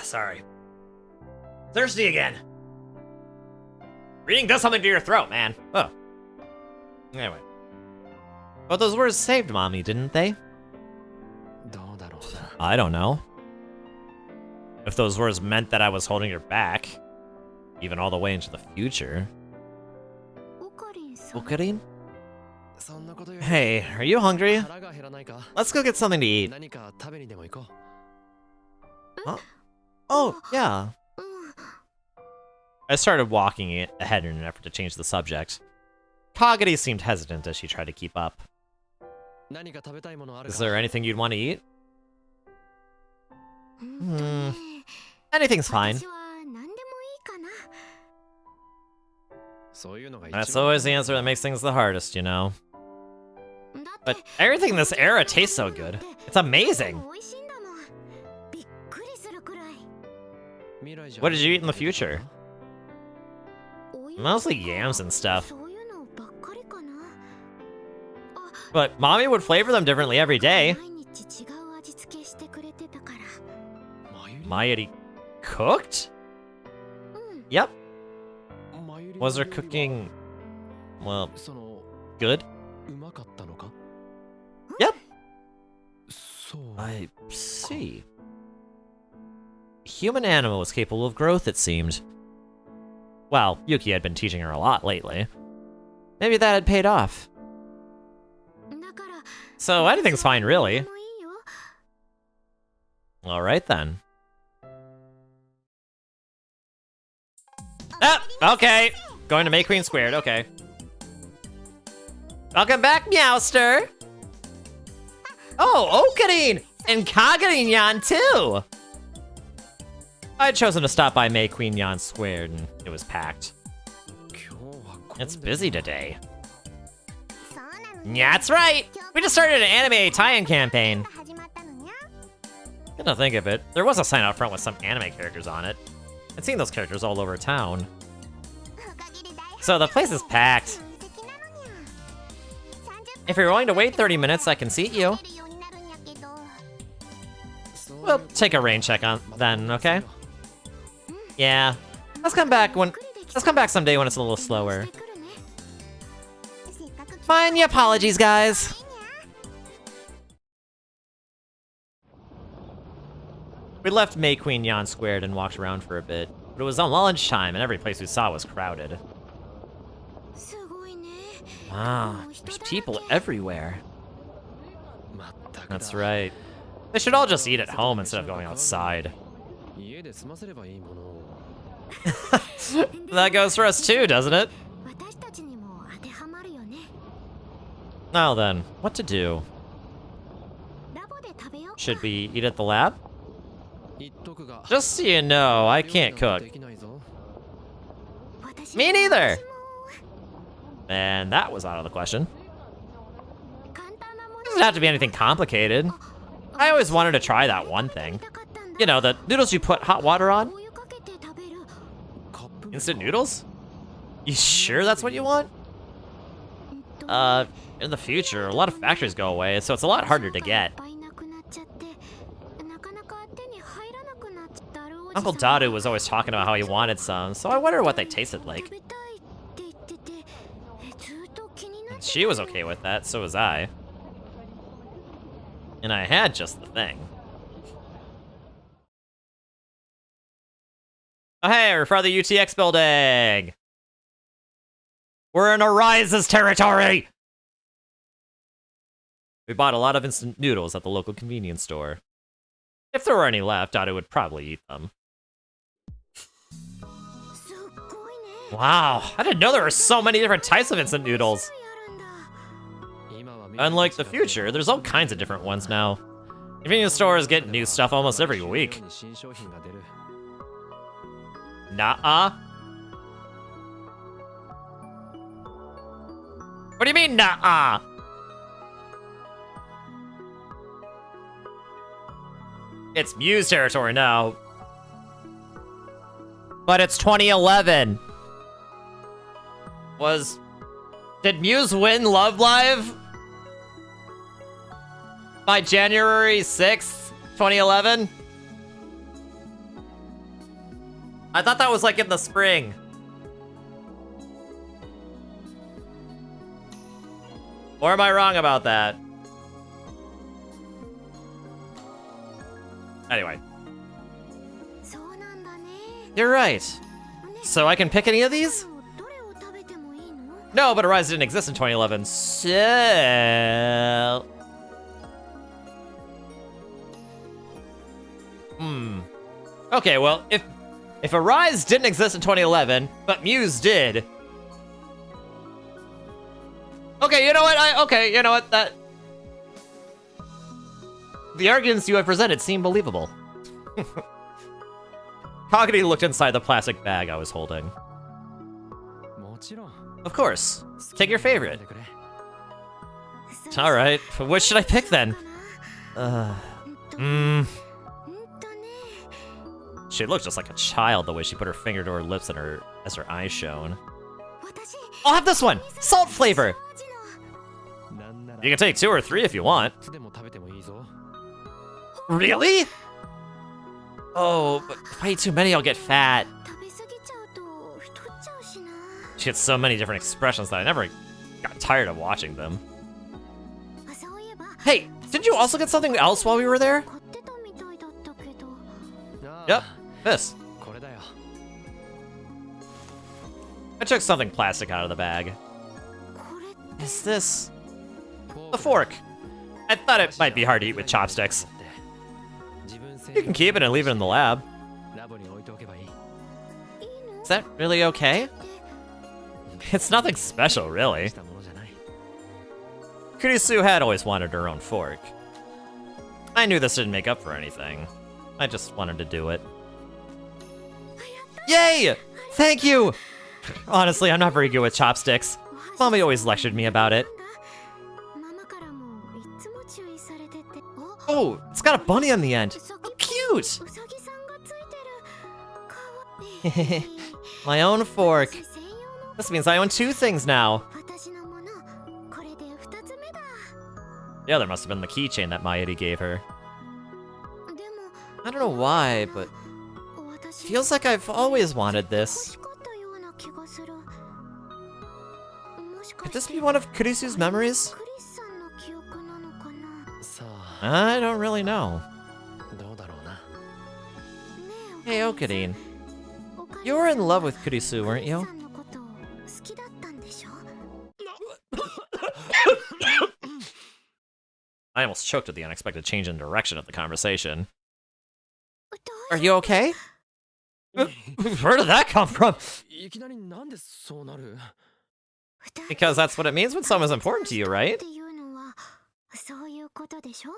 Sorry. Thirsty again. Reading does something to your throat, man. Oh. Anyway. But those words saved Mommy, didn't they? I don't know. If those words meant that I was holding her back, even all the way into the future. Okarin? Hey, are you hungry? Let's go get something to eat. Huh? Oh, yeah. I started walking ahead in an effort to change the subject. Kagari seemed hesitant as she tried to keep up. Is there anything you'd want to eat? Anything's fine. That's always the answer that makes things the hardest, you know. But everything in this era tastes so good. It's amazing. What did you eat in the future? Mostly yams and stuff. But Mommy would flavor them differently every day. Mayuri cooked? Yep. Was her cooking, well, good? Yep. I see. Human animal was capable of growth, it seemed. Well, Yuki had been teaching her a lot lately. Maybe that had paid off. So anything's fine, really. Alright then. Ah, okay. Going to May Queen Squared, okay. Welcome back, Meowster! Oh, Okarin! And Kagarin-yan, too! I'd chosen to stop by May Queen Yan Squared, and it was packed. It's busy today. Yeah, that's right! We just started an anime tie-in campaign. Good to think of it, there was a sign out front with some anime characters on it. I'd seen those characters all over town. So the place is packed. If you're willing to wait 30 minutes, I can seat you. We'll take a rain check on then, okay? Yeah. Let's come back someday when it's a little slower. Fine, yeah, apologies, guys. We left May Queen Yan Squared and walked around for a bit, but it was on lunchtime and every place we saw was crowded. Wow, there's people everywhere. That's right. They should all just eat at home instead of going outside. That goes for us too, doesn't it? Now then, what to do? Should we eat at the lab? Just so you know, I can't cook. Me neither! And that was out of the question. It doesn't have to be anything complicated. I always wanted to try that one thing. You know, the noodles you put hot water on? Instant noodles? You sure that's what you want? In the future, a lot of factories go away, so it's a lot harder to get. Uncle Dadu was always talking about how he wanted some, so I wonder what they tasted like. And she was okay with that, so was I. And I had just the thing. Oh hey, we're from the UTX building! We're in Arise's territory! We bought a lot of instant noodles at the local convenience store. If there were any left, Dadu would probably eat them. Wow, I didn't know there were so many different types of instant noodles. Unlike the future, there's all kinds of different ones now. Convenience stores get new stuff almost every week. Nuh-uh. What do you mean, nuh-uh? It's Mew's territory now. But it's 2011. Did Mew's win Love Live? By January 6th, 2011? I thought that was like in the spring. Or am I wrong about that? Anyway. そうなんだね。 You're right. So I can pick any of these? どれを食べてもいいの？ No, but Arise didn't exist in 2011, so... Okay, well, if Arise didn't exist in 2011, but Muse did... Okay, you know what, that... The arguments you have presented seem believable. Kagami looked inside the plastic bag I was holding. もちろん Of course. Take your favorite. 食べてくれ Alright, what should I pick then? She looked just like a child the way she put her finger to her lips and as her eyes shone. 私 I'll have this one! Salt flavor! なんなら You can take 2 or 3 if you want. いつでも食べてもいいぞ Really? Oh, but if I eat too many, I'll get fat. 食べ過ぎちゃうと太っちゃうしな。 She had so many different expressions that I never got tired of watching them. あ、そういえば Hey, didn't you also get something else while we were there? 買ってたみたいだったけど。ああ Yep, this. これだよ I took something plastic out of the bag. これって Is this... The fork. I thought it might be hard to eat with chopsticks. You can keep it and leave it in the lab. ラボに置いておけばいい いいの？ Is that really okay? It's nothing special, really. したものじゃない Kurisu had always wanted her own fork. I knew this didn't make up for anything. I just wanted to do it. Yay! Thank you! Honestly, I'm not very good with chopsticks. Mommy always lectured me about it. ママからもいつも注意されてて。あ、 Oh, it's got a bunny on the end. うさ Oh, ぎ cute! うさぎさんがついてる。かわいい。 My own fork. 私専用の This means I own 2 things now. 私のもの。これで2つ目だ。 The other must have been the keychain that Mayuri gave her. でも I don't know why, but 私 feels like I've always wanted 欲 this. しかったような気がする。もしか Could して this be one of Kurisu's memories? クリスさんの記憶なのかな。さあ I don't really know. どうだろうな ねえ、 Hey, お母さん Okadine. お母さん You were in love with Kurisu, weren't クリス you? さんのこと好きだったんでしょ。 I almost choked at the unexpected change in direction of the conversation. ど Are う you okay? Where did that come from? いきなりなんでそうなる Because that's what it means when someone's important to you, っ right? ていうのはそういうことでしょ。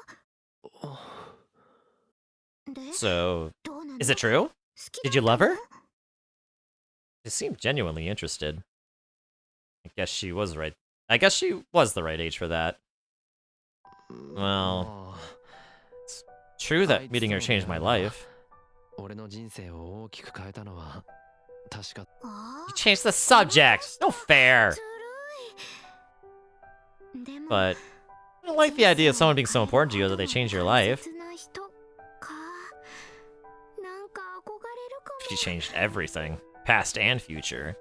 で、 So, どうなの？ is it true? 好き Did だ you った love の？ her? She seemed genuinely interested. I guess she was right. I guess she was the right age for that. Well, ああ true that meeting her changed my life. 俺の人生を大きく変えたのは確かあ You changed the subject! No あ、 fair! ずるい。でも But, I don't like the idea of someone being so important to you that they change your life. 大切な人か。なんか憧れるかも。 She changed everything, past and future.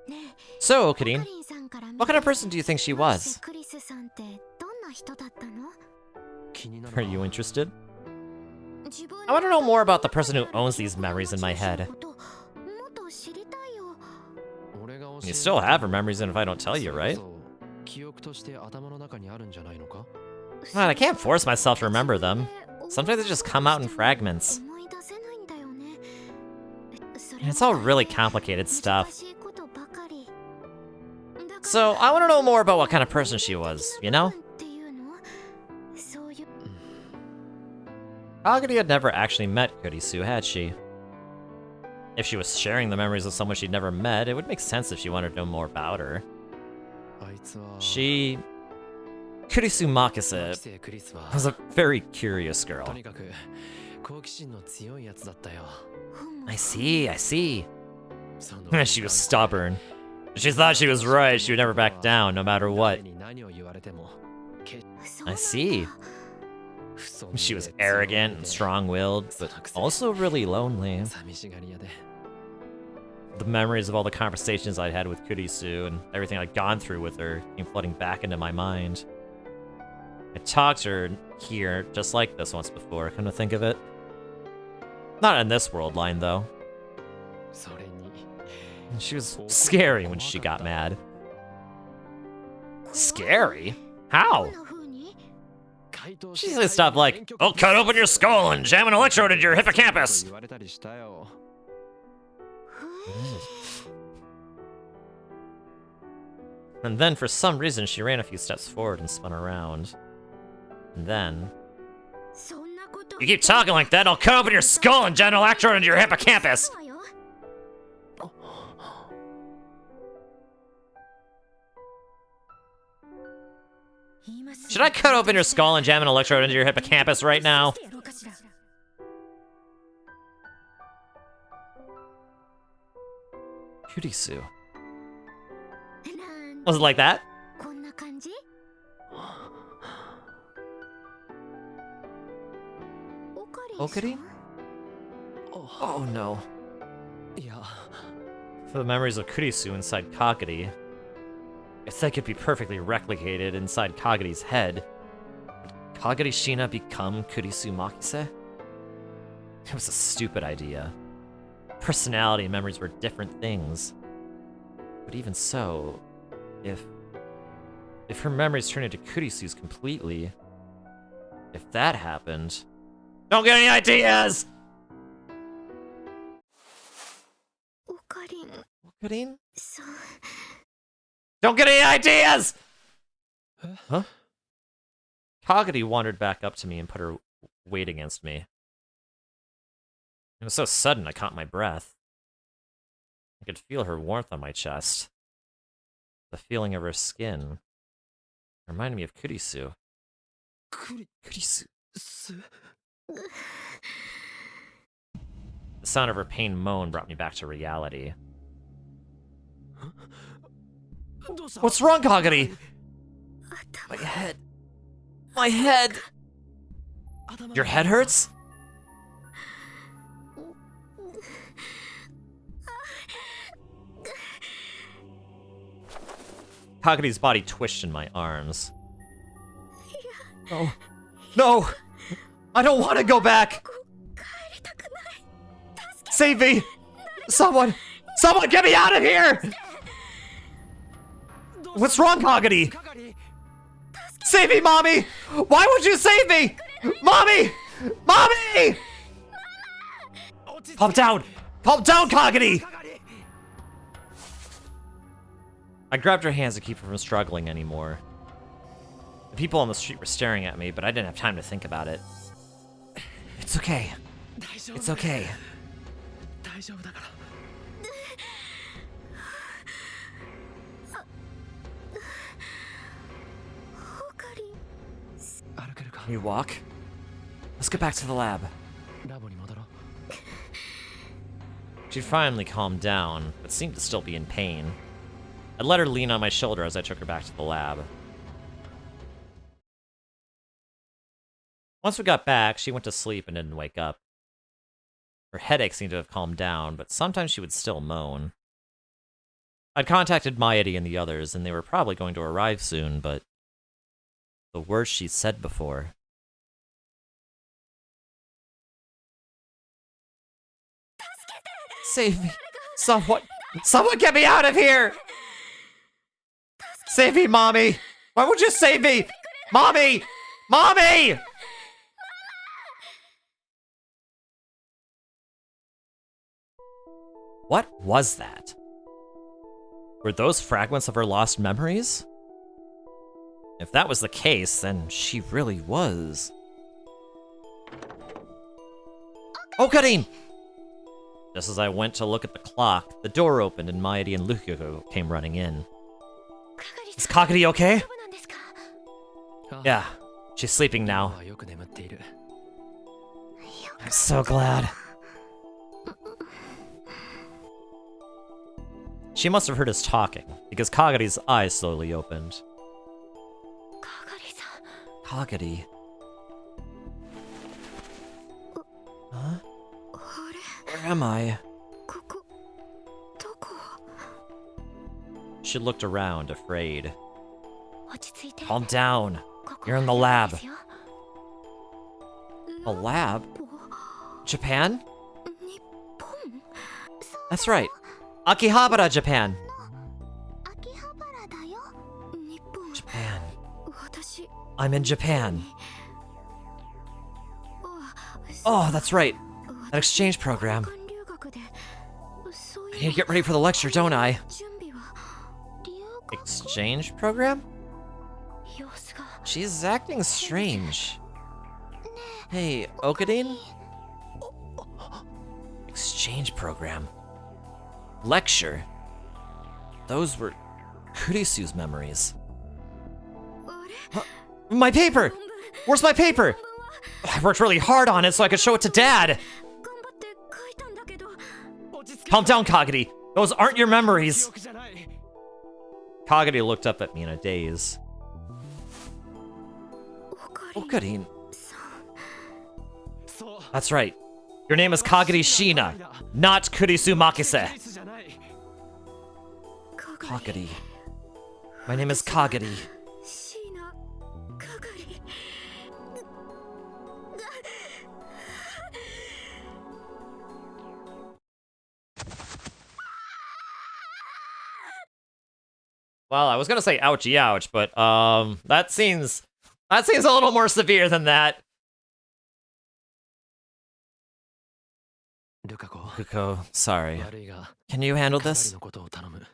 ねえ、 So, カ Okadine, リンさんから見 what て kind of person do you think she マジ was? でクリスさんってどんな人だったの？気になる Are you interested? 自分 I want to know more about the person who owns these memories in my head. もっと知りたいよ。俺が教え You still have her memories even if I don't tell you, right? そう記憶として頭の中にあるんじゃないのか Man, I can't force myself to remember them. Sometimes they just come out in fragments. 思い出せないんだよね。それ And it's all really complicated stuff. 難しいことばかり。だから So, I want to know more about what kind of person she was, you know? っていうの？そういう Kagami had never actually met Kurisu, had she? If she was sharing the memories of someone she'd never met, it would make sense if she wanted to know more about her. あいつは She... Kurisu Makise 期生クリスは was a very curious と girl. にかく好奇心の強いやつだったよ I see, I see. その She was stubborn. She thought she was right, she would never back down, no matter what. 誰に何を言われても決 そうなん I だ see. 不 She was arrogant and strong-willed, but also really lonely. 寂しがり屋で The memories of all the conversations I'd had with Kurisu and everything I'd gone through with her came flooding back into my mind. I talked to her here just like this once before, come to think of it. Not in this world line, though. She was scary when she got mad. Scary? How? She said stuff like, "I'll cut open your skull and jam an electrode into your hippocampus." And then, for some reason, she ran a few steps forward and spun around. And then... "You keep talking like that, I'll cut open your skull and jam an electrode into your hippocampus!" Should I cut open your skull and jam an electrode into your hippocampus right now? Kurisu. Was it like that? Okari? Oh no. For the memories of Kurisu inside Kakari, if they could be perfectly replicated inside Kagari's head, would Kagari Shina become Kurisu Makise? It was a stupid idea. Personality and memories were different things. But even so, if her memories turned into Kurisu's completely, if that happened... Don't get any ideas! Okarin? Don't get any ideas! Huh? Kagari wandered back up to me and put her weight against me. It was so sudden I caught my breath. I could feel her warmth on my chest. The feeling of her skin reminded me of Kurisu. Kurisu. The sound of her pain moan brought me back to reality. What's wrong, Kagari? My head. My head! Your head hurts? Kagari's body twitched in my arms. No. No! I don't want to go back! Save me! Someone! Someone get me out of here! What's wrong, Kagari? Save me, Mommy! Why would you save me? Mommy! Mommy! Calm down! Calm down, Kagari! I grabbed her hands to keep her from struggling anymore. The people on the street were staring at me, but I didn't have time to think about it. It's okay. It's okay. Can you walk? Let's get back to the lab. She'd finally calmed down, but seemed to still be in pain. I let her lean on my shoulder as I took her back to the lab. Once we got back, she went to sleep and didn't wake up. Her headache seemed to have calmed down, but sometimes she would still moan. I'd contacted Maedi and the others, and they were probably going to arrive soon, but the words she'd said before. Save me! Someone get me out of here! Save me, Mommy! Why would you save me? Mommy! Mommy! What was that? Were those fragments of her lost memories? If that was the case, then she really was. Okarin! Just as I went to look at the clock, the door opened and Maedi and Lukyoko came running in. Is Kagari okay? Yeah, she's sleeping now. I'm so glad. She must have heard us talking, because Kagari's eyes slowly opened. Kagari. Huh? Where am I? She looked around, afraid. 落ち着いて。 Calm down. ここ You're in the は lab. ですよ A lab? Japan? 日本。そう That's right. Akihabara, Japan. 秋葉原だよ。日本。 Japan. 私。 I'm in Japan. あ Oh, that's right. That exchange program. 留学でそうい I need to get ready for the lecture, don't I? 準備は留学 Exchange program? 様子が She's acting strange. Hey, Okadine? Exchange program. Lecture. Those were Kurisu's memories. あれ My paper! Where's my paper? I worked really hard on it so I could show it to Dad. 頑張って書いたんだけど Calm down, Kagadi. Those aren't your memories. 記憶じゃない。 Kagadi looked up at me in a daze. おかり Okadine. さん そう。 That's right. Your name is Kagadi Shina, not Kurisu Makise. 事実じゃない。かがり Kagadi. My name is Kagadi. 椎名かがり Well, I was gonna say ouchie ouch, but that seems a little more severe than that. ルカ子、 Kuko, sorry. 悪いが、 Can you handle 係 this? のことを頼む。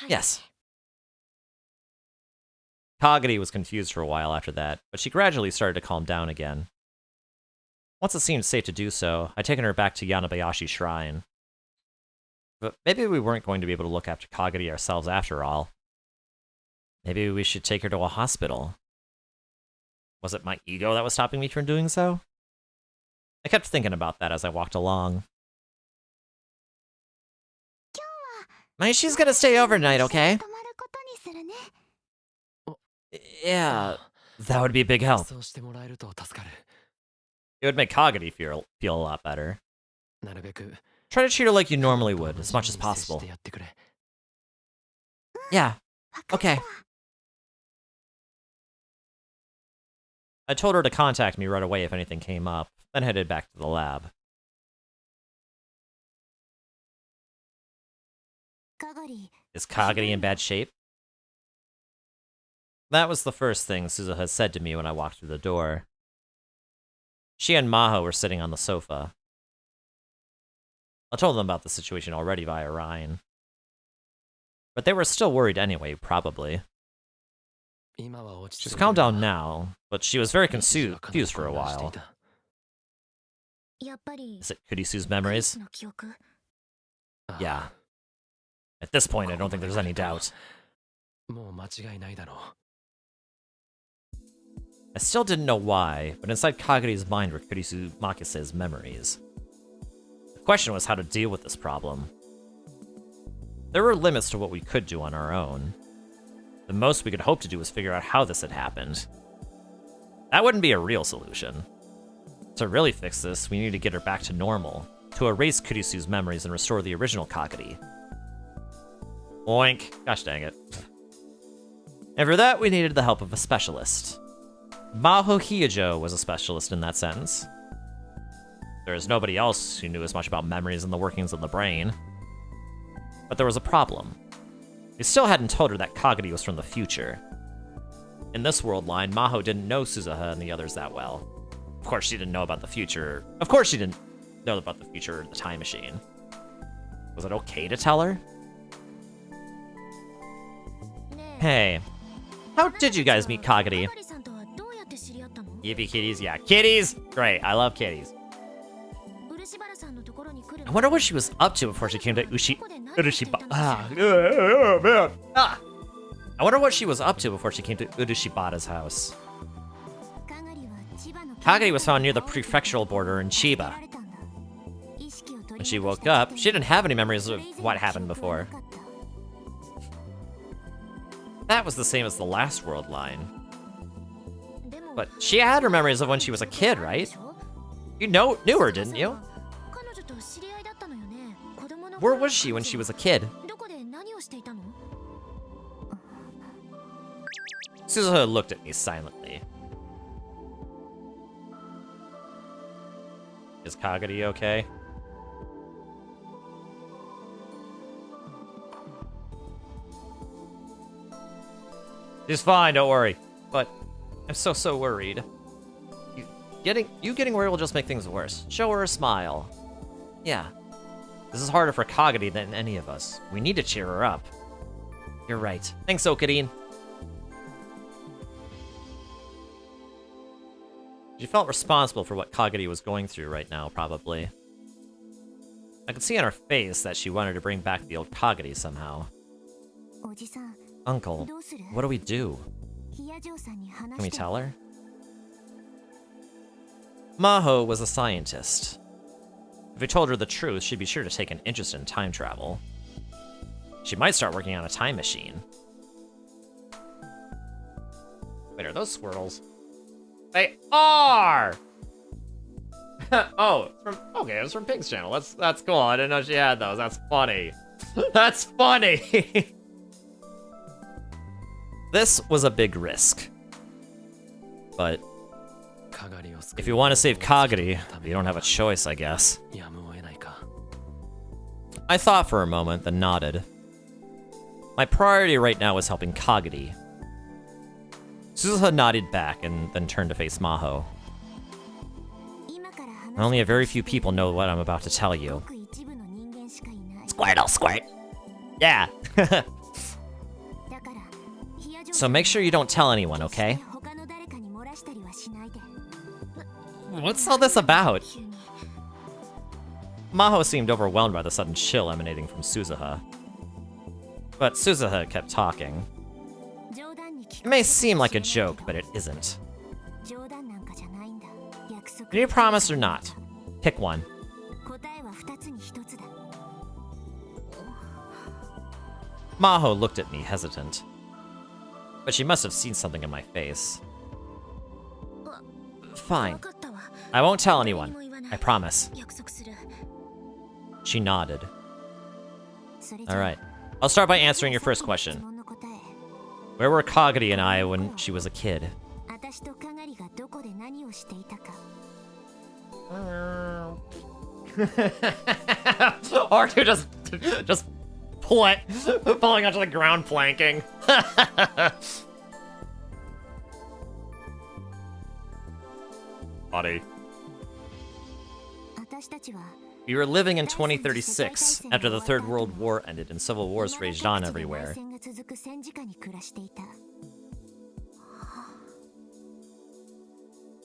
Yes. Kagadi was confused for a while after that, but she gradually started to calm down again. Once it seemed safe to do so, I'd taken her back to Yanabayashi Shrine. But maybe we weren't going to be able to look after Kagadi ourselves after all. Maybe we should take her to a hospital. Was it my ego that was stopping me from doing so? I kept thinking about that as I walked along. She's gonna stay overnight, okay? 泊まることにするね Yeah, that would be a big help. そうしてもらえると助かる。 It would make Kagadi feel a lot better. なるべく Try to treat her like you normally would, as much as possible. してやってくれ。 Yeah, わかった okay. I told her to contact me right away if anything came up, then headed back to the lab. かがり Is Kagadi in bad shape? That was the first thing Suzuha had said to me when I walked through the door. She and Maho were sitting on the sofa. I told them about the situation already via Ryan. But they were still worried anyway, probably. 今は落ち She's 着いてる calmed が down now, but she was very 一時はかなり confused for a 混乱してい while. た。やっぱり Is it Kurisu's クリ memories? スの記憶 ああ Yeah. At this point, I don't think there's any doubt. もう間違いないだろう。 I still didn't know why, but inside Kagadi's mind were Kurisu Makise's memories. The question was how to deal with this problem. There were limits to what we could do on our own. The most we could hope to do was figure out how this had happened. That wouldn't be a real solution. To really fix this, we need to get her back to normal, to erase Kurisu's memories and restore the original Kagadi. Oink. Gosh dang it. And for that, we needed the help of a specialist. Maho Hyojo was a specialist in that sense. There was nobody else who knew as much about memories and the workings of the brain. But there was a problem. We still hadn't told her that Kagadi was from the future. In this world line, Maho didn't know Suzuha and the others that well. Of course, she didn't know about the future. Of course, she didn't know about the future of the time machine. Was it okay to tell her? ねえ Hey, how did you guys meet Kagadi? かがりさんとはどうやって知り合ったの Yippee kitties, yeah, kitties! Great, I love kitties. 漆原さんのところに来る I wonder what she was up to before she came to どこで何をしていたの Urushiba. か Man. I wonder what she was up to before she came to Urushibata's house. かがりは千葉の Kagadi was found near the prefectural border in 知 Chiba. られたんだ意識を取 When り she 戻 woke した up, she didn't have any memories of what happened before. That was the same as the last world line. でも But she had her memories of when she was a kid, right? You knew her, didn't you? 彼女と知り合いだったのよね子供の Where was she when she was a kid? どこで何をしていたの Suzuha looked at me silently. Is Kagadi okay? She's fine, don't worry. But I'm so worried. You getting worried will just make things worse. Show her a smile. Yeah. This is harder for Kagadi than any of us. We need to cheer her up. You're right. Thanks, Okarin. She felt responsible for what Kagadi was going through right now, probably. I could see on her face that she wanted to bring back the old Kagadi somehow. Uncle, what do we do? Can we tell her? Maho was a scientist. If we told her the truth, she'd be sure to take an interest in time travel. She might start working on a time machine. Wait, are those squirrels? They are! Oh, it's from Pig's channel. That's cool. I didn't know she had those. That's funny. That's funny! This was a big risk. But if you want to save Kagadi, you don't have a choice, I guess. I thought for a moment, then nodded. My priority right now is helping Kagadi. Suzuha nodded back and then turned to face Maho. Only a very few people know what I'm about to tell you. Squirtle, squirt! Yeah! So make sure you don't tell anyone, okay? What's all this about? Maho seemed overwhelmed by the sudden chill emanating from Suzuha. But Suzuha kept talking. It may seem like a joke, but it isn't. Can you promise or not? Pick one. Maho looked at me, hesitant. But she must have seen something in my face. Fine. I won't tell anyone. I promise. She nodded. Alright. I'll start by answering your first question. Where were Kagadi and I when she was a kid? R2 just pulling onto the ground planking. Buddy. We were living in 2036, after the Third World War ended and civil wars raged on everywhere.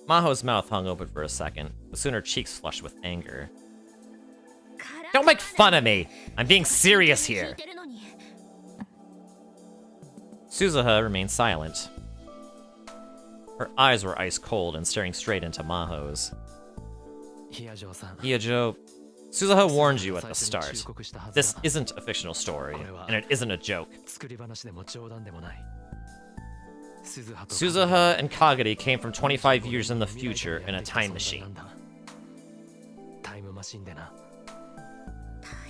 Maho's mouth hung open for a second, but soon her cheeks flushed with anger. Don't make fun of me! I'm being serious here! Suzuha remained silent. Her eyes were ice cold and staring straight into Maho's. Hyajo, Suzuha warned you at the start. This isn't a fictional story, and it isn't a joke. Suzuha and Kagadi came from 25 years in the future in a time machine.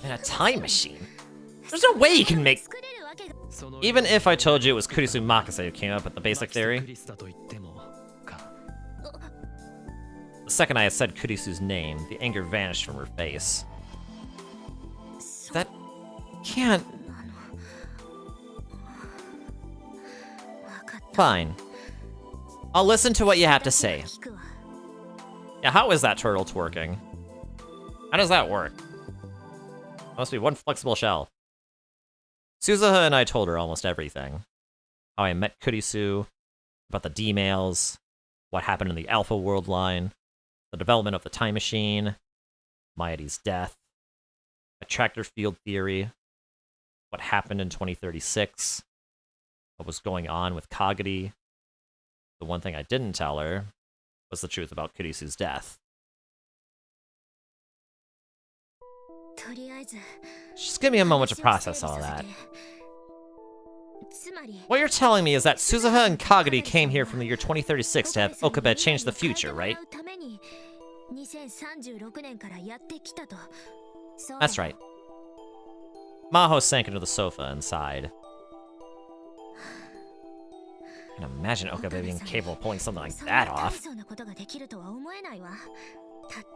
In a time machine? There's no way you can make... Even if I told you it was Kurisu Makase who came up with the basic theory. The second I had said Kurisu's name, the anger vanished from her face. That can't... Fine. I'll listen to what you have to say. Yeah, how is that turtle twerking? How does that work? Must be one flexible shell. Suzuha and I told her almost everything. How I met Kurisu, about the D-mails, what happened in the Alpha World line, the development of the time machine, Maidi's death, attractor field theory, what happened in 2036, what was going on with Kagadi. The one thing I didn't tell her was the truth about Kurisu's death. Just give me a moment to process all that. What you're telling me is that Suzuha and Kagadi came here from the year 2036 to have Okabe change the future, right? That's right. Maho sank into the sofa and sighed. I can imagine Okabe being capable of pulling something like that off.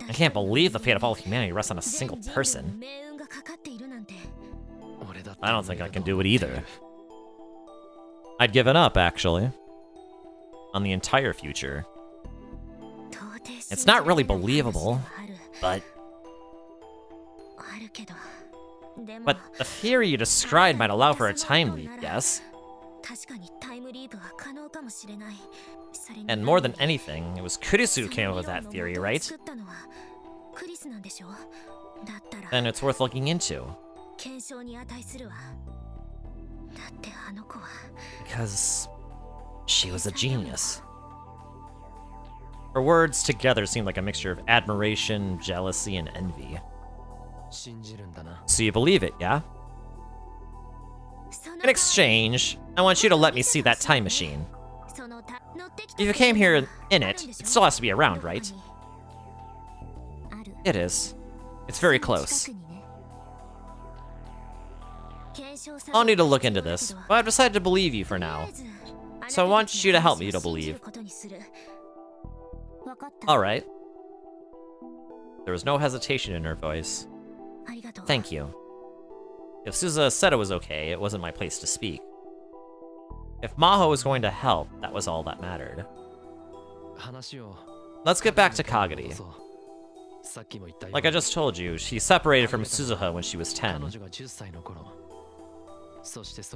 I can't believe the fate of all of humanity rests on a single person. I don't think I can do it either. I'd given up, actually. On the entire future. It's not really believable, but... But the theory you described might allow for a time leap, yes? And more than anything, it was Kurisu who came up with that theory, right? Then it's worth looking into. Because she was a genius. Her words together seemed like a mixture of admiration, jealousy, and envy. So you believe it, yeah? In exchange, I want you to let me see that time machine. If you came here in it, it still has to be around, right? It is. It's very close. I'll need to look into this, but I've decided to believe you for now. So I want you to help me to believe. Alright. There was no hesitation in her voice. Thank you. If Suza said it was okay, it wasn't my place to speak. If Maho was going to help, that was all that mattered. Let's get back to Kagari. Like I just told you, she separated from Suzuha when she was 10.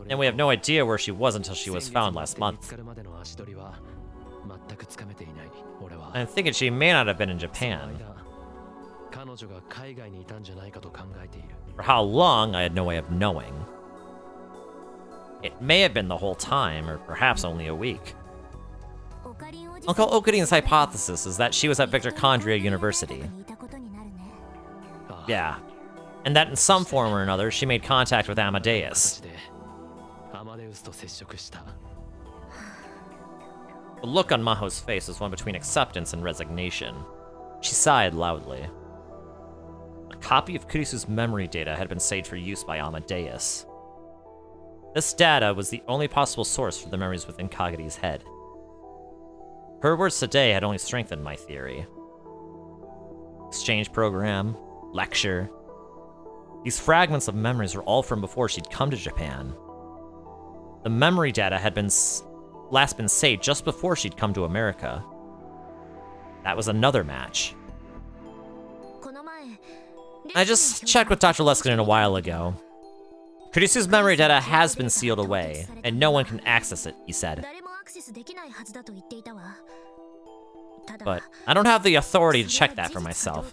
And we have no idea where she was until she was found last month. I'm thinking she may not have been in Japan. For how long, I had no way of knowing. It may have been the whole time, or perhaps only a week. Uncle Okarin's hypothesis is that she was at Victor-Condria University. Yeah. And that in some form or another, she made contact with Amadeus. The look on Maho's face was one between acceptance and resignation. She sighed loudly. A copy of Kurisu's memory data had been saved for use by Amadeus. This data was the only possible source for the memories within Kagari's head. Her words today had only strengthened my theory. Exchange program, lecture. These fragments of memories were all from before she'd come to Japan. The memory data had been last been saved just before she'd come to America. That was another match. I just checked with Dr. Leskinen a while ago. Kurisu's memory data has been sealed away, and no one can access it, he said. But I don't have the authority to check that for myself.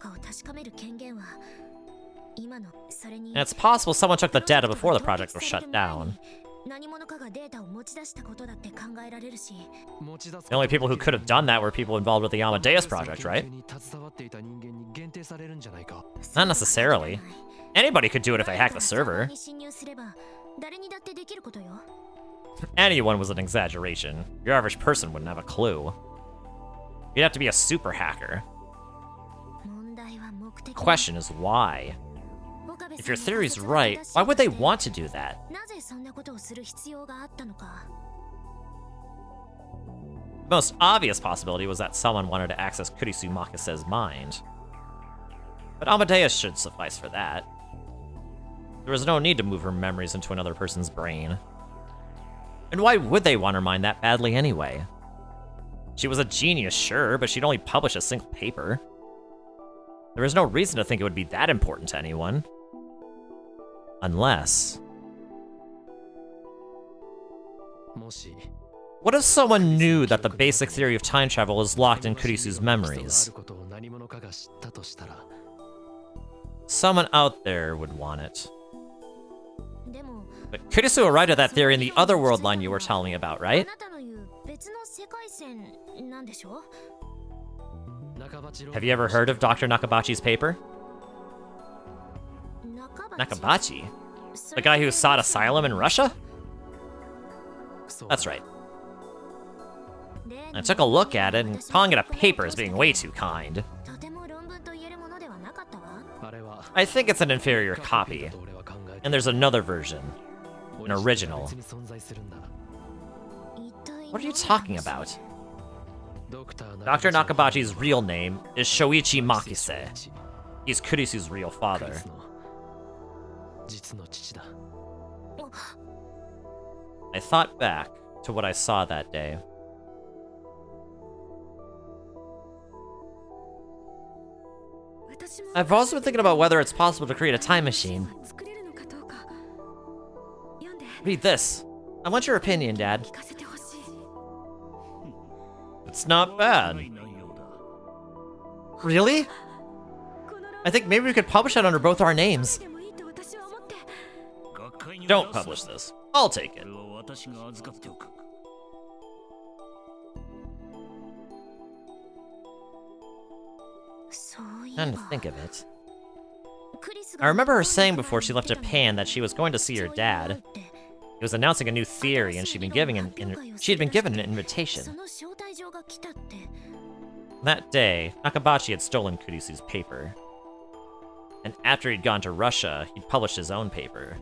And it's possible someone took the data before the project was shut down. The only people who could have done that were people involved with the Amadeus project, right? Not necessarily. Anybody could do it if they hacked the server. Anyone was an exaggeration. Your average person wouldn't have a clue. You'd have to be a super hacker. The question is why? If your theory's right, why would they want to do that? The most obvious possibility was that someone wanted to access Kurisu Makase's mind. But Amadeus should suffice for that. There was no need to move her memories into another person's brain. And why would they want her mind that badly anyway? She was a genius, sure, but she'd only published a single paper. There was no reason to think it would be that important to anyone. Unless... What if someone knew that the basic theory of time travel is locked in Kurisu's memories? Someone out there would want it. But Kurisu arrived at that theory in the other world line you were telling me about, right? Have you ever heard of Dr. Nakabachi's paper? Nakabachi? The guy who sought asylum in Russia? That's right. I took a look at it, and calling it a paper is being way too kind. I think it's an inferior copy. And there's another version. An original. What are you talking about? Dr. Nakabachi's real name is Shoichi Makise. He's Kurisu's real father. I thought back to what I saw that day. I've also been thinking about whether it's possible to create a time machine. Read this. I want your opinion, Dad. It's not bad. Really? I think maybe we could publish it under both our names. Don't publish this. I'll take it. Trying to think of it. I remember her saying before she left Japan that she was going to see her dad. He was announcing a new theory, and she'd been given an invitation. That day, Nakabachi had stolen Kurisu's paper. And after he'd gone to Russia, he'd published his own paper.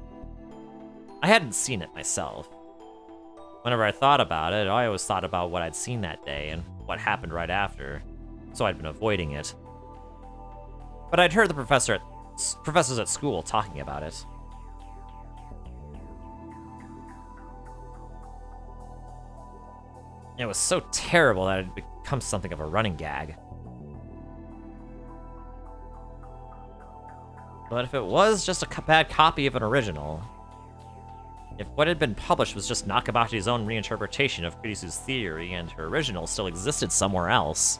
I hadn't seen it myself. Whenever I thought about it, I always thought about what I'd seen that day and what happened right after, so I'd been avoiding it. But I'd heard the professors at school talking about it. It was so terrible that it had become something of a running gag. But if it was just a bad copy of an original, if what had been published was just Nakabachi's own reinterpretation of Kurisu's theory and her original still existed somewhere else.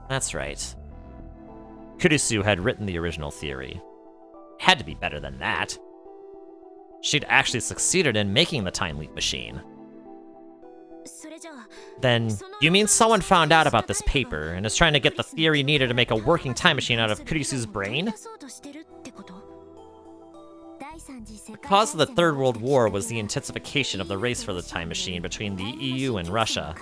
That's right. Kurisu had written the original theory. It had to be better than that. She'd actually succeeded in making the time leap machine. Then, you mean someone found out about this paper and is trying to get the theory needed to make a working time machine out of Kurisu's brain? The cause of the Third World War was the intensification of the race for the time machine between the EU and Russia.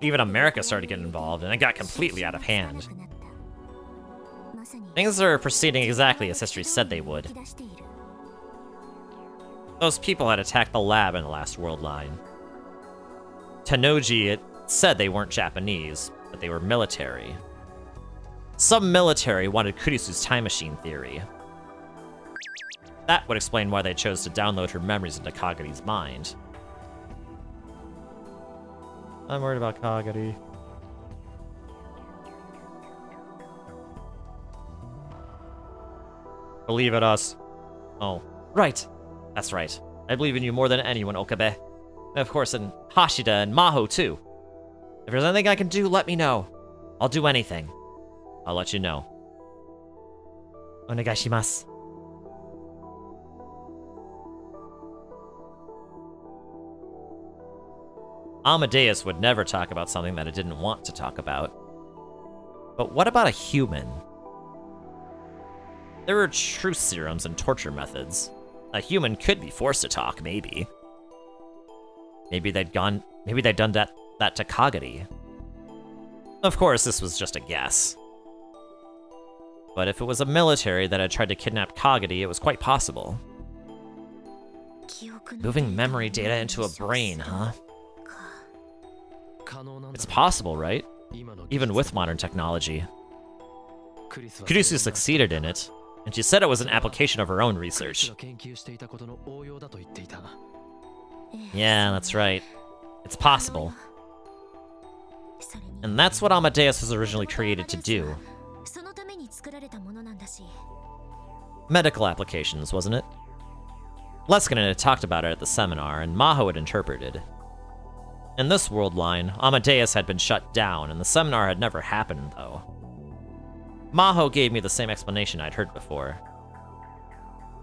Even America started to get involved, and it got completely out of hand. Things are proceeding exactly as history said they would. Those people had attacked the lab in the last world line. Tennoji, it said they weren't Japanese, but they were military. Some military wanted Kurisu's time machine theory. That would explain why they chose to download her memories into Kagari's mind. I'm worried about Kagari. Believe in us. Oh, right. That's right. I believe in you more than anyone, Okabe. And of course, in Hashida and Maho, too. If there's anything I can do, let me know. I'll do anything. I'll let you know. Onegaishimasu. Amadeus would never talk about something that it didn't want to talk about. But what about a human? There were truth serums and torture methods. A human could be forced to talk, maybe. Maybe they'd done that to Kagari. Of course, this was just a guess. But if it was a military that had tried to kidnap Kagari, it was quite possible. Moving memory data into a brain, huh? It's possible, right? Even with modern technology. Kurisu succeeded in it, and she said it was an application of her own research. Yeah, that's right. It's possible. And that's what Amadeus was originally created to do. Medical applications, wasn't it? Leskinen had talked about it at the seminar, and Maho had interpreted. In this world line, Amadeus had been shut down, and the seminar had never happened, though. Maho gave me the same explanation I'd heard before.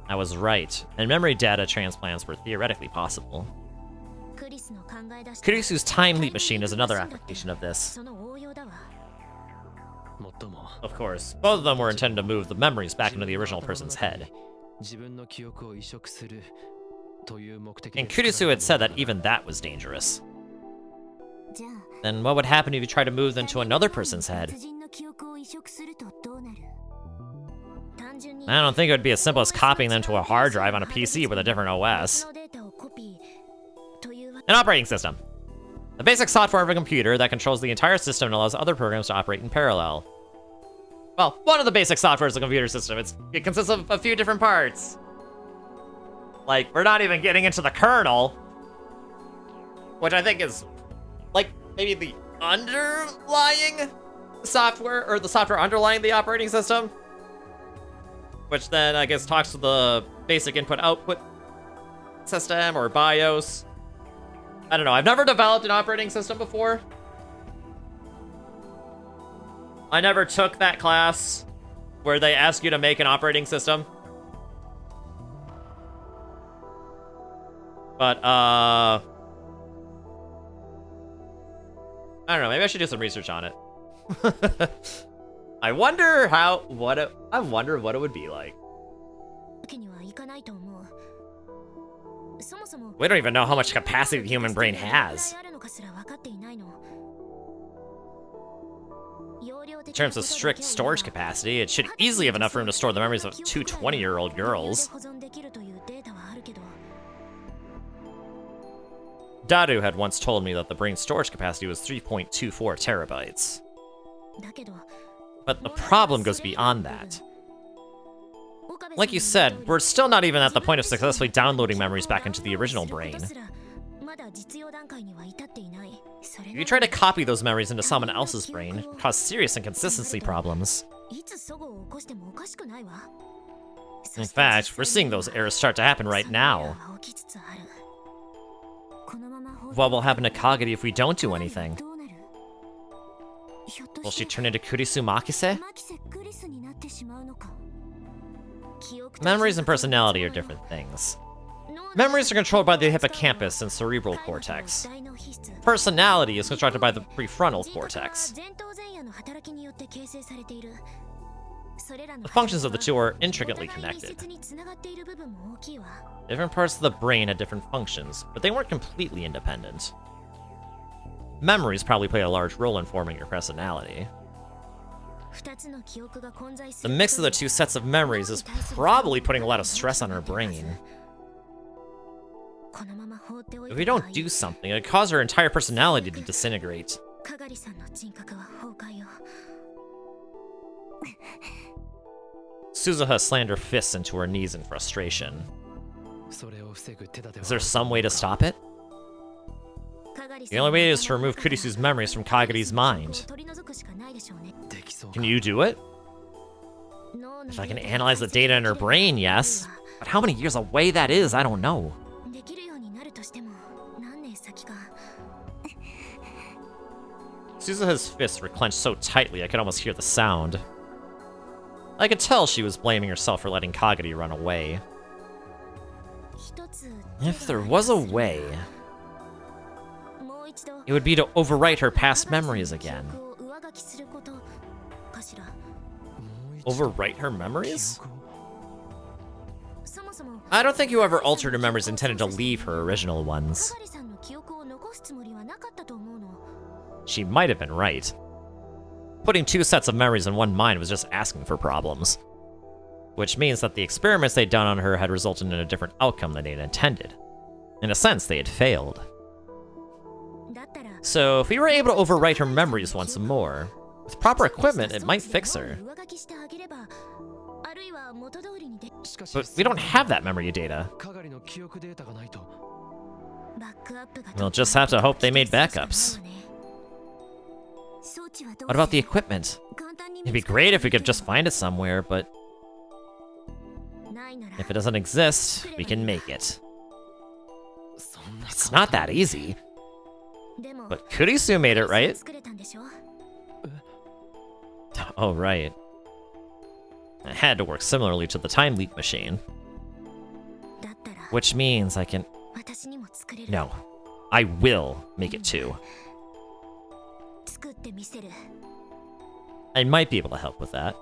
I was right, and memory data transplants were theoretically possible. Kurisu's time leap machine is another application of this. Of course, both of them were intended to move the memories back into the original person's head. And Kurisu had said that even that was dangerous. Then what would happen if you tried to move them to another person's head? I don't think it would be as simple as copying them to a hard drive on a PC with a different OS. An operating system. The basic software of a computer that controls the entire system and allows other programs to operate in parallel. Well, one of the basic softwares of a computer system. It consists of a few different parts. Like, we're not even getting into the kernel, which I think is, like, maybe the underlying software, or the software underlying the operating system, which then, I guess, talks to the basic input-output system, or BIOS. I don't know, I've never developed an operating system before. I never took that class where they ask you to make an operating system. But, I don't know, maybe I should do some research on it. I wonder what it would be like. We don't even know how much capacity the human brain has. In terms of strict storage capacity, it should easily have enough room to store the memories of two 20-year-old girls. Rintarou had once told me that the brain's storage capacity was 3.24 terabytes. But the problem goes beyond that. Like you said, we're still not even at the point of successfully downloading memories back into the original brain. If you try to copy those memories into someone else's brain, it can cause serious inconsistency problems. In fact, we're seeing those errors start to happen right now. What will happen to Kagari if we don't do anything? Will she turn into Kurisu Makise? Memories and personality are different things. Memories are controlled by the hippocampus and cerebral cortex. Personality is constructed by the prefrontal cortex. The functions of the two are intricately connected. Different parts of the brain had different functions, but they weren't completely independent. Memories probably play a large role in forming your personality. The mix of the two sets of memories is probably putting a lot of stress on her brain. If we don't do something, it could cause her entire personality to disintegrate. Suzuha slammed her fists into her knees in frustration. Is there some way to stop it? The only way is to remove Kurisu's memories from Kagari's mind. Can you do it? If I can analyze the data in her brain, yes. But how many years away that is, I don't know. Suzuha's fists were clenched so tightly I could almost hear the sound. I could tell she was blaming herself for letting Kagari run away. If there was a way, it would be to overwrite her past memories again. Overwrite her memories? I don't think whoever altered her memories intended to leave her original ones. She might have been right. Putting two sets of memories in one mind was just asking for problems. Which means that the experiments they'd done on her had resulted in a different outcome than they'd intended. In a sense, they had failed. So, if we were able to overwrite her memories once more, with proper equipment, it might fix her. But we don't have that memory data. We'll just have to hope they made backups. What about the equipment? It'd be great if we could just find it somewhere, but if it doesn't exist, we can make it. It's not that easy. But Kurisu made it, right? Oh, right. It had to work similarly to the time leak machine. Which means I can... No. I will make it too. I might be able to help with that.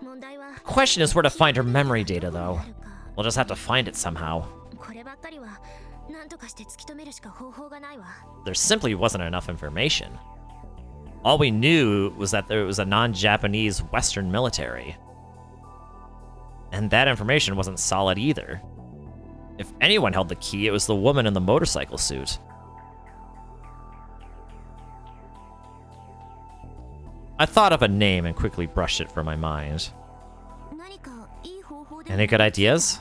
The question is where to find her memory data, though. We'll just have to find it somehow. There simply wasn't enough information. All we knew was that there was a non-Japanese Western military. And that information wasn't solid either. If anyone held the key, it was the woman in the motorcycle suit. I thought of a name and quickly brushed it from my mind. Any good ideas?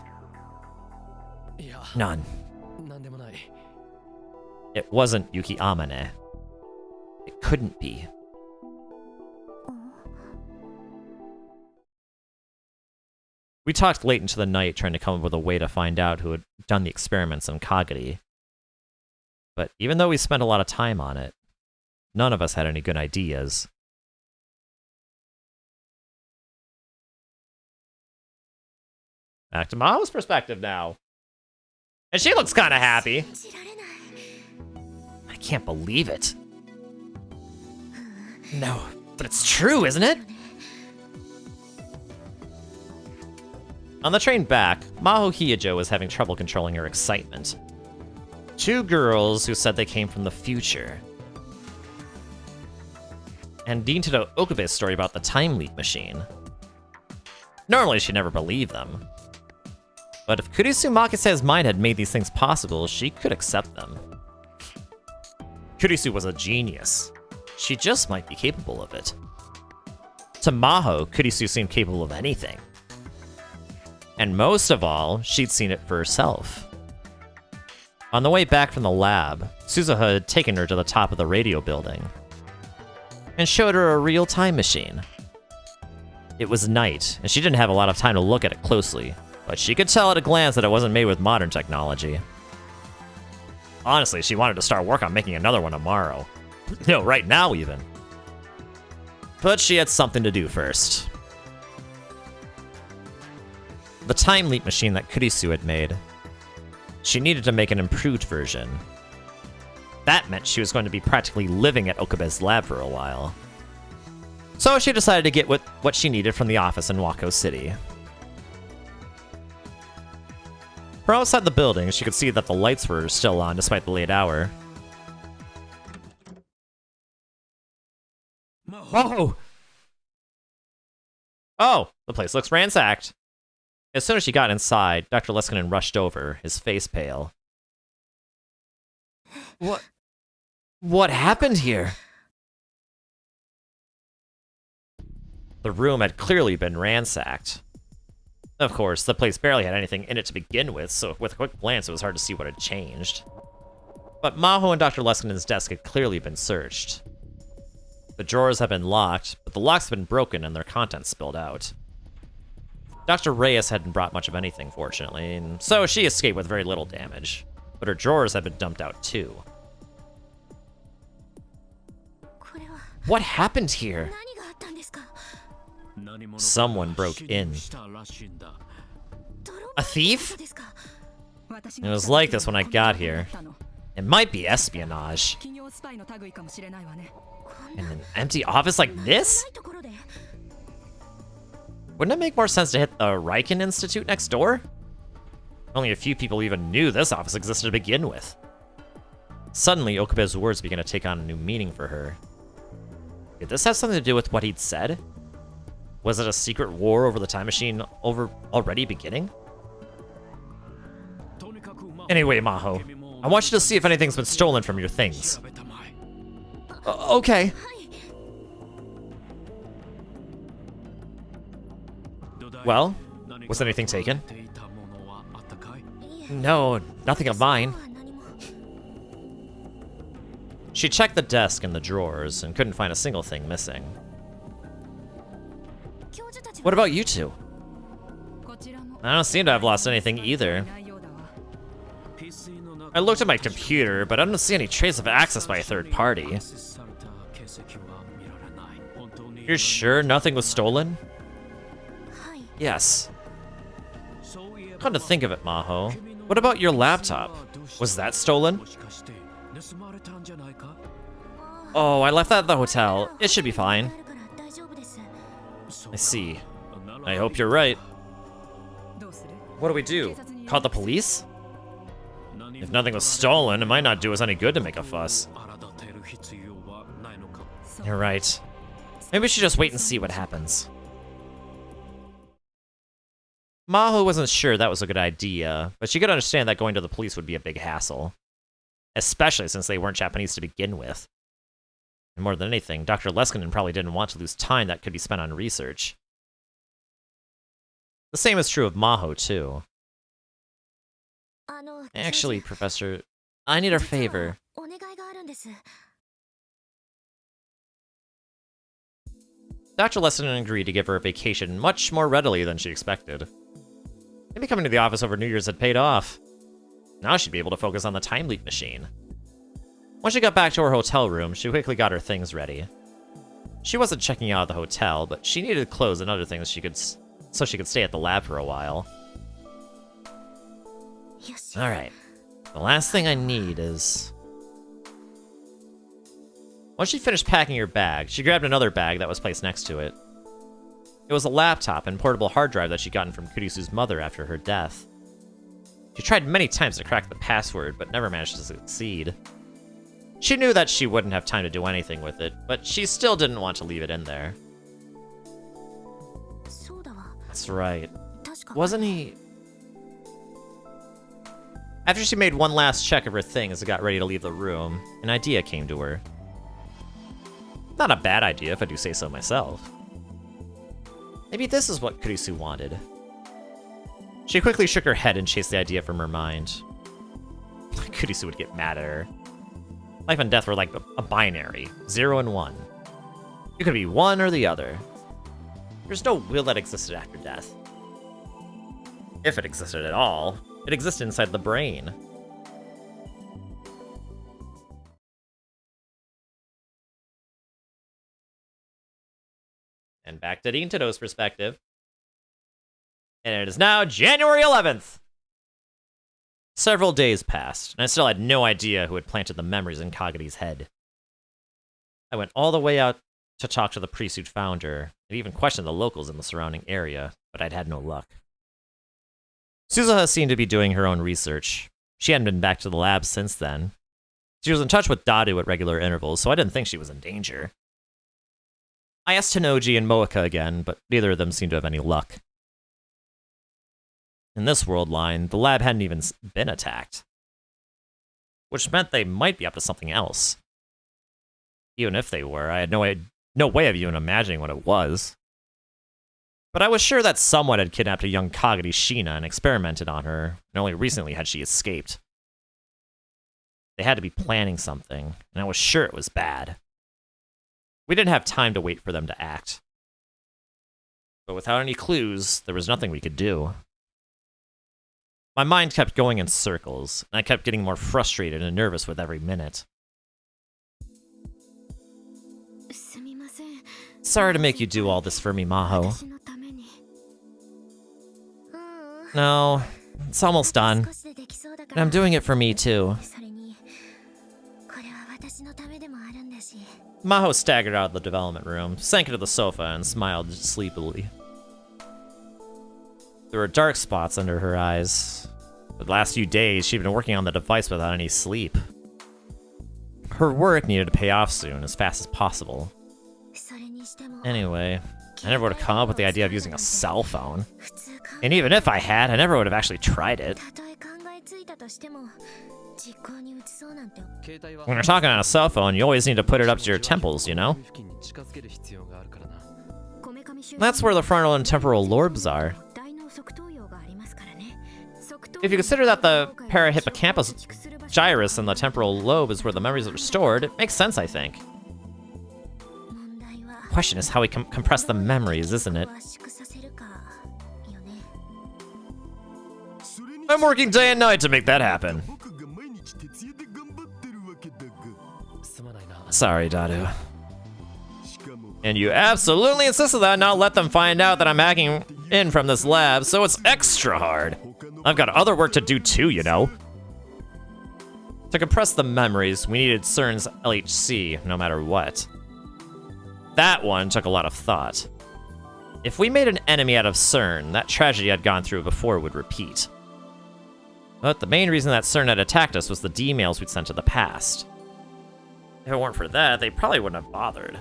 None. It wasn't Yuki Amane. It couldn't be. We talked late into the night trying to come up with a way to find out who had done the experiments on Kagari. But even though we spent a lot of time on it, none of us had any good ideas. Back to Maho's perspective now. And she looks kind of happy. I can't believe it. No, but it's true, isn't it? On the train back, Maho Hyojo was having trouble controlling her excitement. Two girls who said they came from the future. And Rintarou Okube's story about the time leap machine. Normally, she'd never believe them. But if Kurisu Makise's mind had made these things possible, she could accept them. Kurisu was a genius. She just might be capable of it. To Maho, Kurisu seemed capable of anything. And most of all, she'd seen it for herself. On the way back from the lab, Suzuha had taken her to the top of the radio building and showed her a real time machine. It was night, and she didn't have a lot of time to look at it closely, but she could tell at a glance that it wasn't made with modern technology. Honestly, she wanted to start work on making another one tomorrow. No, right now even. But she had something to do first. The time leap machine that Kurisu had made. She needed to make an improved version. That meant she was going to be practically living at Okube's lab for a while. So she decided to get what she needed from the office in Wako City. From outside the building, she could see that the lights were still on despite the late hour. Oh! Oh, the place looks ransacked. As soon as she got inside, Dr. Leskinen rushed over, his face pale. What happened here? The room had clearly been ransacked. Of course, the place barely had anything in it to begin with, so with a quick glance it was hard to see what had changed. But Maho and Dr. Leskinen's desk had clearly been searched. The drawers had been locked, but the locks had been broken and their contents spilled out. Dr. Reyes hadn't brought much of anything, fortunately, and so she escaped with very little damage. But her drawers had been dumped out too. What happened here? Someone broke in. A thief? It was like this when I got here. It might be espionage. In an empty office like this? Wouldn't it make more sense to hit the Riken Institute next door? Only a few people even knew this office existed to begin with. Suddenly, Okube's words began to take on a new meaning for her. Did this have something to do with what he'd said? Was it a secret war over the time machine already beginning? Anyway, Maho, I want you to see if anything's been stolen from your things. Okay. Well, was anything taken? No, nothing of mine. She checked the desk and the drawers and couldn't find a single thing missing. What about you two? I don't seem to have lost anything either. I looked at my computer, but I don't see any trace of access by a third party. You're sure nothing was stolen? Yes. Come to think of it, Maho, what about your laptop? Was that stolen? Oh, I left that at the hotel. It should be fine. I see. I hope you're right. What do we do? Call the police? If nothing was stolen, it might not do us any good to make a fuss. You're right. Maybe we should just wait and see what happens. Maho wasn't sure that was a good idea, but she could understand that going to the police would be a big hassle. Especially since they weren't Japanese to begin with. And more than anything, Dr. Leskinen probably didn't want to lose time that could be spent on research. The same is true of Maho, too. Actually, Professor, I need a favor. Dr. Lessinen agreed to give her a vacation much more readily than she expected. Maybe coming to the office over New Year's had paid off. Now she'd be able to focus on the time leak machine. Once she got back to her hotel room, she quickly got her things ready. She wasn't checking out of the hotel, but she needed clothes and other things so she could stay at the lab for a while. Alright, the last thing I need is... Once she finished packing her bag, she grabbed another bag that was placed next to it. It was a laptop and portable hard drive that she'd gotten from Kurisu's mother after her death. She tried many times to crack the password, but never managed to succeed. She knew that she wouldn't have time to do anything with it, but she still didn't want to leave it in there. That's right. Wasn't he... After she made one last check of her things and got ready to leave the room, an idea came to her. Not a bad idea, if I do say so myself. Maybe this is what Kurisu wanted. She quickly shook her head and chased the idea from her mind. Kurisu would get mad at her. Life and death were like a binary, 0 and 1. You could be one or the other. There's no will that existed after death. If it existed at all, it existed inside the brain. And back to Rintarou's perspective. And it is now January 11th! Several days passed, and I still had no idea who had planted the memories in Kaguri's head. I went all the way out to talk to the priest who'd found her, and even questioned the locals in the surrounding area, but I'd had no luck. Suzuha seemed to be doing her own research. She hadn't been back to the lab since then. She was in touch with Daru at regular intervals, so I didn't think she was in danger. I asked Tanoji and Moeka again, but neither of them seemed to have any luck. In this world line, the lab hadn't even been attacked. Which meant they might be up to something else. Even if they were, I had no way of even imagining what it was. But I was sure that someone had kidnapped a young Kaguri Shina and experimented on her, and only recently had she escaped. They had to be planning something, and I was sure it was bad. We didn't have time to wait for them to act. But without any clues, there was nothing we could do. My mind kept going in circles, and I kept getting more frustrated and nervous with every minute. Sorry to make you do all this for me, Maho. No, it's almost done. And I'm doing it for me, too. Maho staggered out of the development room, sank into the sofa, and smiled sleepily. There were dark spots under her eyes. For the last few days, she'd been working on the device without any sleep. Her work needed to pay off soon, as fast as possible. Anyway, I never would have come up with the idea of using a cell phone. And even if I had, I never would have actually tried it. When you're talking on a cell phone, you always need to put it up to your temples, you know? That's where the frontal and temporal lobes are. If you consider that the parahippocampus gyrus and the temporal lobe is where the memories are stored, it makes sense, I think. The question is how we compress the memories, isn't it? I'm working day and night to make that happen. Sorry, Daru. And you absolutely insisted that I not let them find out that I'm hacking in from this lab, so it's extra hard. I've got other work to do too, you know. To compress the memories, we needed CERN's LHC, no matter what. That one took a lot of thought. If we made an enemy out of CERN, that tragedy I'd gone through before would repeat. But the main reason that CERN had attacked us was the D-mails we'd sent to the past. If it weren't for that, they probably wouldn't have bothered.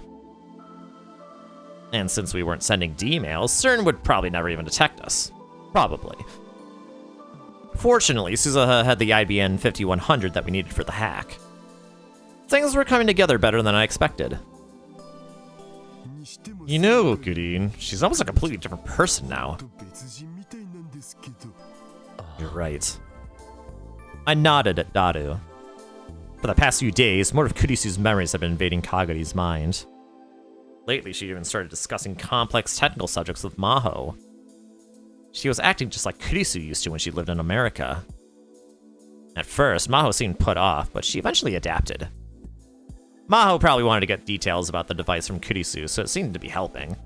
And since we weren't sending D-mails, CERN would probably never even detect us. Probably. Fortunately, Suzuha had the IBN 5100 that we needed for the hack. Things were coming together better than I expected. You know, Okurin, she's almost a completely different person now. You're right. I nodded at Daru. For the past few days, more of Kurisu's memories have been invading Kaguri's mind. Lately, she even started discussing complex technical subjects with Maho. She was acting just like Kurisu used to when she lived in America. At first, Maho seemed put off, but she eventually adapted. Maho probably wanted to get details about the device from Kurisu, so it seemed to be helping.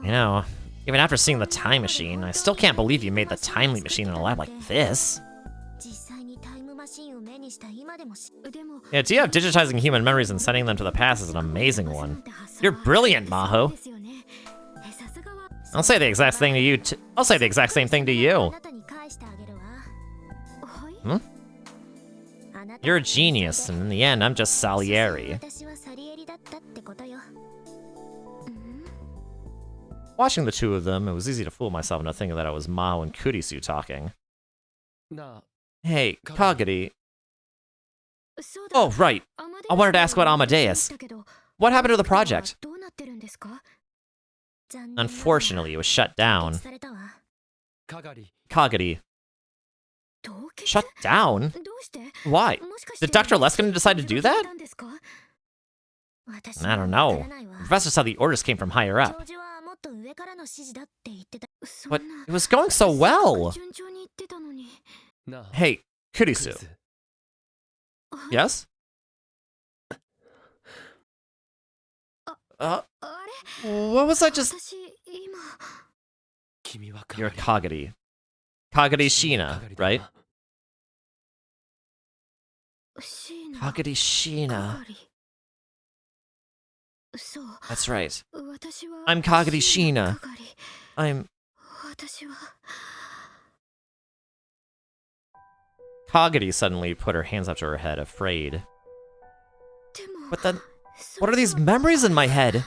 You know, even after seeing the time machine, I still can't believe you made the timely machine in a lab like this. The idea of digitizing human memories and sending them to the past is an amazing one. You're brilliant, Maho. I'll say the exact thing to you. I'll say the exact same thing to you. Hmm? You're a genius, and in the end, I'm just Salieri. Watching the two of them, it was easy to fool myself into thinking that it was Maho and Kurisu talking. Hey, Kaguri. Oh, right. I wanted to ask about Amadeus. What happened to the project? Unfortunately, it was shut down. Kaguri. Shut down? Why? Did Dr. Leskin decide to do that? I don't know. The professor said the orders came from higher up. But it was going so well. Hey, Kurisu. Yes? What was I just... You're Kaguri. Kaguri Shina, right? Kaguri Shina. That's right. I'm Kaguri Shina. Kaguri suddenly put her hands up to her head, afraid. But then, what are these memories in my head?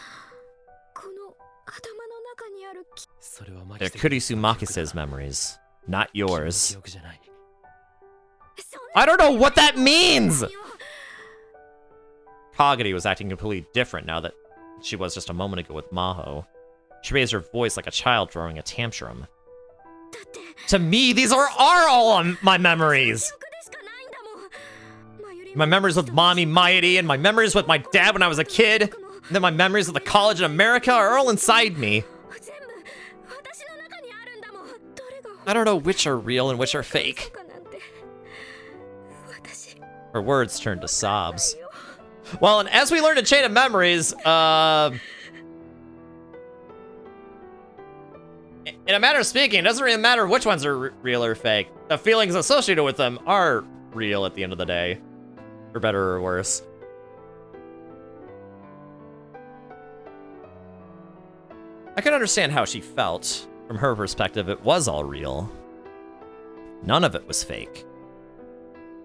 They're Kurisu Makise's memories, not yours. I don't know what that means! Kaguri was acting completely different now that she was just a moment ago with Maho. She raised her voice like a child throwing a tantrum. To me, these are all my memories! My memories with Mommy Mayuri, and my memories with my dad when I was a kid, and then my memories of the college in America are all inside me. I don't know which are real and which are fake. Her words turned to sobs. Well, and as we learned in Chain of Memories, in a matter of speaking, it doesn't really matter which ones are real or fake. The feelings associated with them are real at the end of the day. For better or worse. I can understand how she felt. From her perspective, it was all real. None of it was fake.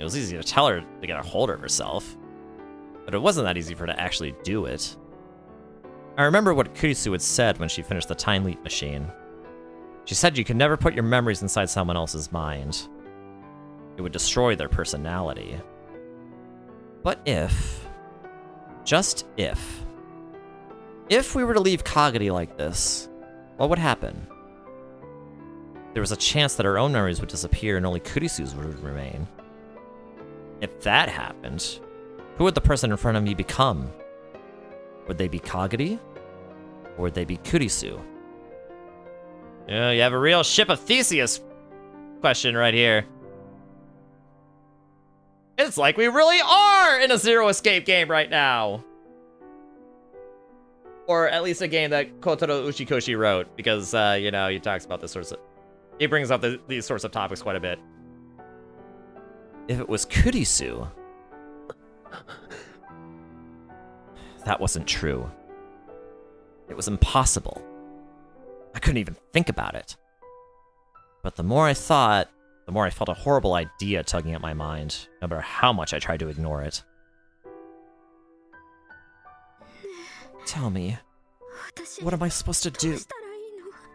It was easy to tell her to get a hold of herself, but it wasn't that easy for her to actually do it. I remember what Kurisu had said when she finished the time leap machine. She said you could never put your memories inside someone else's mind. It would destroy their personality. But if, just if we were to leave Kaguri like this, what would happen? There was a chance that her own memories would disappear and only Kurisu's would remain. If that happened, who would the person in front of me become? Would they be Kaguri? Or would they be Kurisu? Yeah, you have a real Ship of Theseus question right here. It's like we really are in a Zero Escape game right now. Or at least a game that Kotaro Uchikoshi wrote, because, you know, he talks about this sorts of... He brings up these sorts of topics quite a bit. If it was Kurisu... That wasn't true. It was impossible. I couldn't even think about it. But the more I thought, the more I felt a horrible idea tugging at my mind, no matter how much I tried to ignore it. Tell me, What am I supposed to do?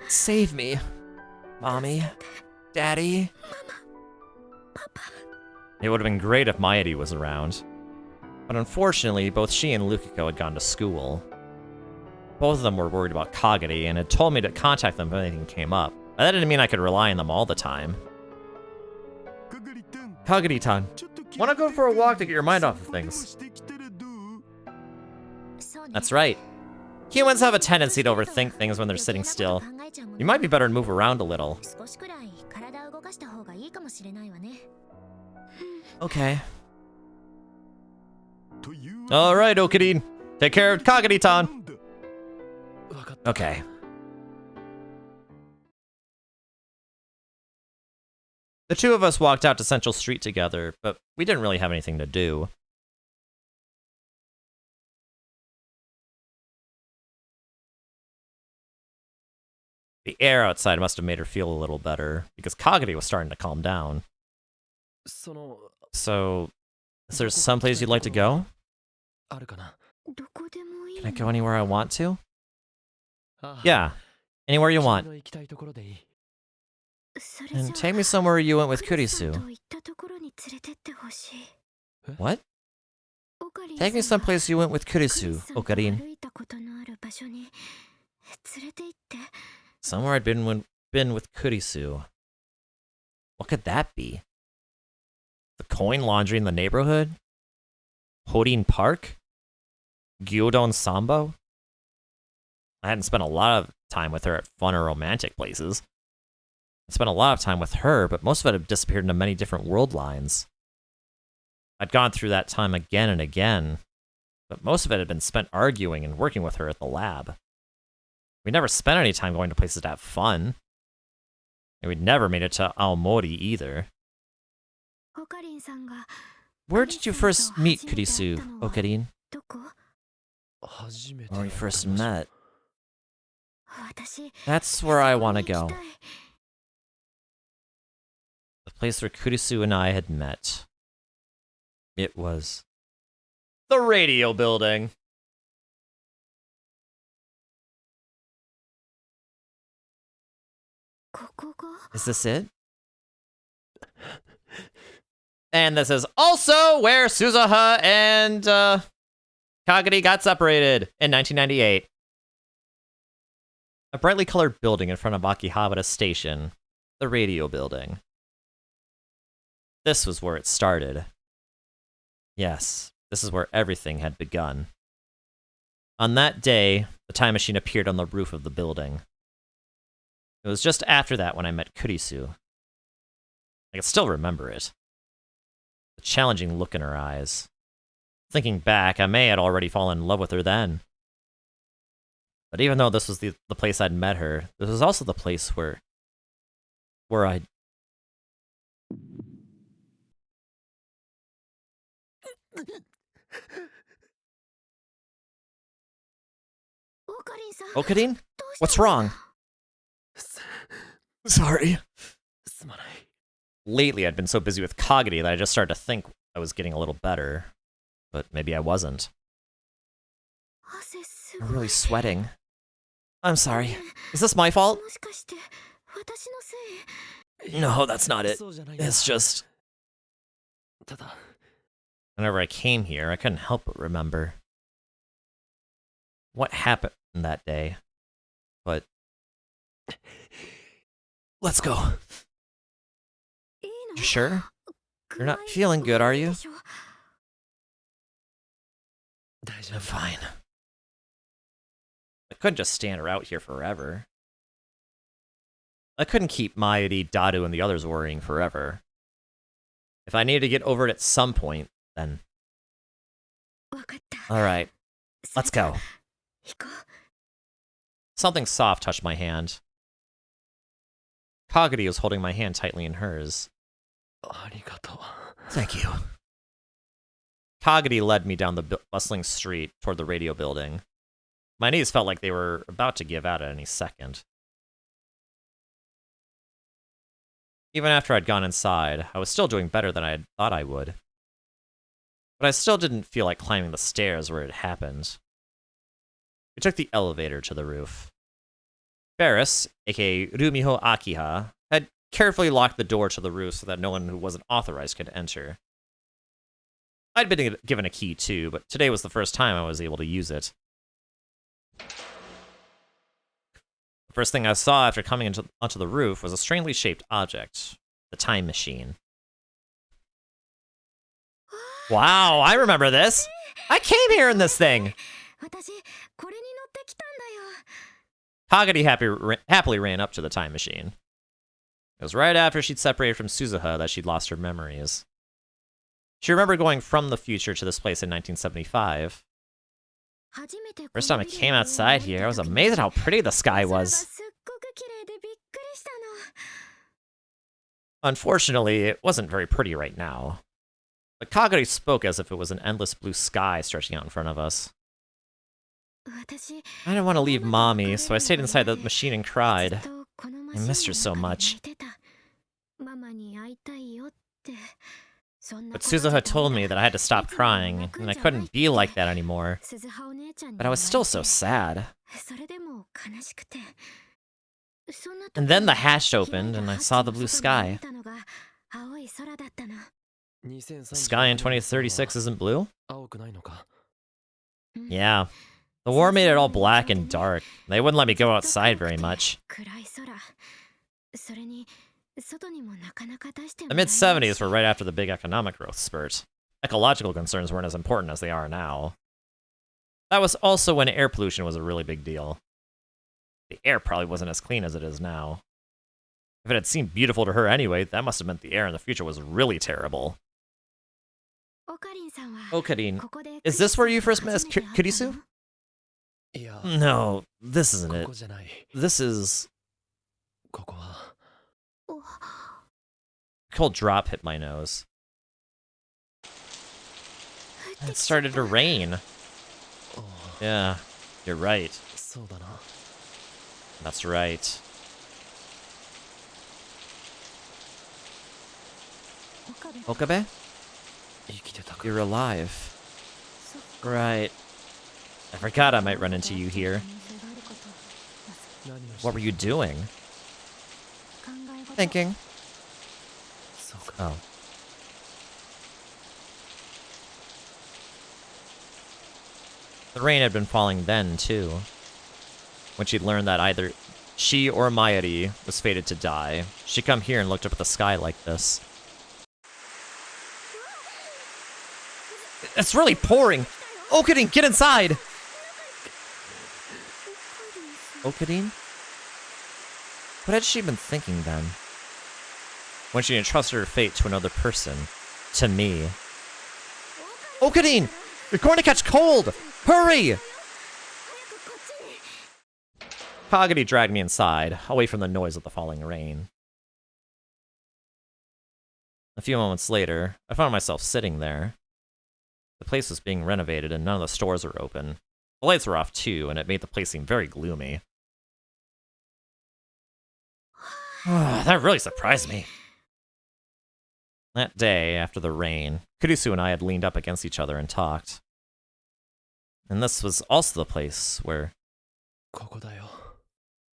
Save me. Mommy? Daddy? It would have been great if Maedi was around. But unfortunately, both she and Lukiko had gone to school. Both of them were worried about Kagari and had told me to contact them if anything came up. But that didn't mean I could rely on them all the time. Kagari-tan, wanna go for a walk to get your mind off of things? That's right. Humans have a tendency to overthink things when they're sitting still. You might be better to move around a little. Okay. Alright, Okarin. Take care of Kagari-tan. Okay. The two of us walked out to Central Street together, but we didn't really have anything to do. The air outside must have made her feel a little better, because Kagari was starting to calm down. So, is there someplace you'd like to go? Can I go anywhere I want to? Yeah, anywhere you want. And take me somewhere you went with Kurisu. What? Take me someplace you went with Kurisu, Okarin. Somewhere I'd been with Kurisu. What could that be? The coin laundry in the neighborhood? Horin Park? Gyudon Sambo? I hadn't spent a lot of time with her at fun or romantic places. I spent a lot of time with her, but most of it had disappeared into many different world lines. I'd gone through that time again and again, but most of it had been spent arguing and working with her at the lab. We never spent any time going to places to have fun. And we'd never made it to Aomori either. Where did you first meet Kurisu, Okarin? Where we first met. That's where I want to go. The place where Kurisu and I had met. It was the radio building. Is this it? And this is also where Suzuha and Kagari got separated in 1998. A brightly colored building in front of Akihabara Station, the radio building. This was where it started. Yes, this is where everything had begun. On that day, the time machine appeared on the roof of the building. It was just after that when I met Kurisu. I can still remember it. The challenging look in her eyes. Thinking back, I may had already fallen in love with her then. But even though this was the place I'd met her, this was also the place where I'd... Okarin? What's wrong? Sorry. Lately, I'd been so busy with Kagari that I just started to think I was getting a little better. But maybe I wasn't. I'm really sweating. I'm sorry. Is this my fault? No, that's not it. It's just... Whenever I came here, I couldn't help but remember what happened that day. But... Let's go. You sure? You're not feeling good, are you? I'm fine. I couldn't just stand her out here forever. I couldn't keep Maedi, Dadu, and the others worrying forever. If I needed to get over it at some point, then... Alright, let's go. Something soft touched my hand. Kagari was holding my hand tightly in hers. Thank you. Kagari led me down the bustling street toward the radio building. My knees felt like they were about to give out at any second. Even after I'd gone inside, I was still doing better than I had thought I would. But I still didn't feel like climbing the stairs where it happened. We took the elevator to the roof. Ferris, aka Rumiho Akiha, had carefully locked the door to the roof so that no one who wasn't authorized could enter. I'd been given a key too, but today was the first time I was able to use it. The first thing I saw after coming onto the roof was a strangely shaped object, the time machine. Wow, I remember this! I came here in this thing! Kagari happily ran up to the time machine. It was right after she'd separated from Suzuha that she'd lost her memories. She remembered going from the future to this place in 1975. First time I came outside here, I was amazed at how pretty the sky was. Unfortunately, it wasn't very pretty right now. But Kagari spoke as if it was an endless blue sky stretching out in front of us. I didn't want to leave Mommy, so I stayed inside the machine and cried. I missed her so much. But Suzuha told me that I had to stop crying, and I couldn't be like that anymore. But I was still so sad. And then the hatch opened, and I saw the blue sky. The sky in 2036 isn't blue? Yeah. The war made it all black and dark. They wouldn't let me go outside very much. The mid-70s were right after the big economic growth spurt. Ecological concerns weren't as important as they are now. That was also when air pollution was a really big deal. The air probably wasn't as clean as it is now. If it had seemed beautiful to her anyway, that must have meant the air in the future was really terrible. Okarin, is this where you first met as Kurisu? No, this isn't it. This is... A cold drop hit my nose. It started to rain. Yeah, you're right. That's right. Okabe? You're alive. Right. I forgot I might run into you here. What were you doing? Thinking. Oh. The rain had been falling then, too. When she'd learned that either she or Mayuri was fated to die, she'd come here and looked up at the sky like this. It's really pouring! Okarin, get inside! Okarin? What had she been thinking then? When she entrusted her fate to another person. To me. Okarin! You're going to catch cold! Hurry! Kagari dragged me inside, away from the noise of the falling rain. A few moments later, I found myself sitting there. The place was being renovated and none of the stores were open. The lights were off too, and it made the place seem very gloomy. That really surprised me. That day, after the rain, Kurisu and I had leaned up against each other and talked. And this was also the place where...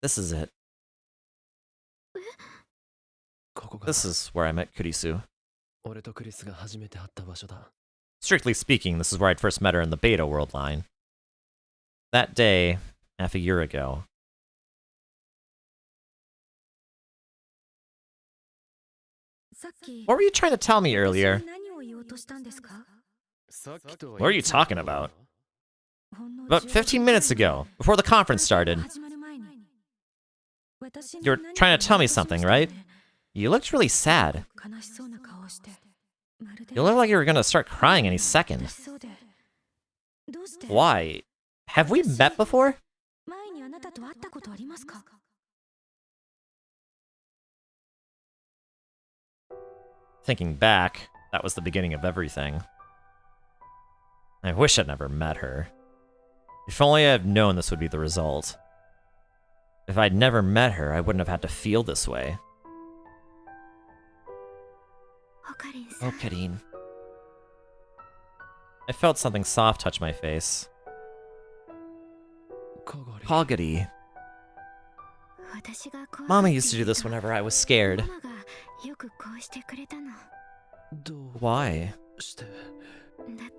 This is it. This is where I met Kurisu. Strictly speaking, this is where I'd first met her in the Beta World line. That day, half a year ago. What were you trying to tell me earlier? What are you talking about? About 15 minutes ago, before the conference started. You were trying to tell me something, right? You looked really sad. You looked like you were gonna start crying any second. Why? Have we met before? Thinking back, that was the beginning of everything. I wish I'd never met her. If only I had known this would be the result. If I'd never met her, I wouldn't have had to feel this way. Okarin. I felt something soft touch my face. Kagari. Mama used to do this whenever I was scared. Why?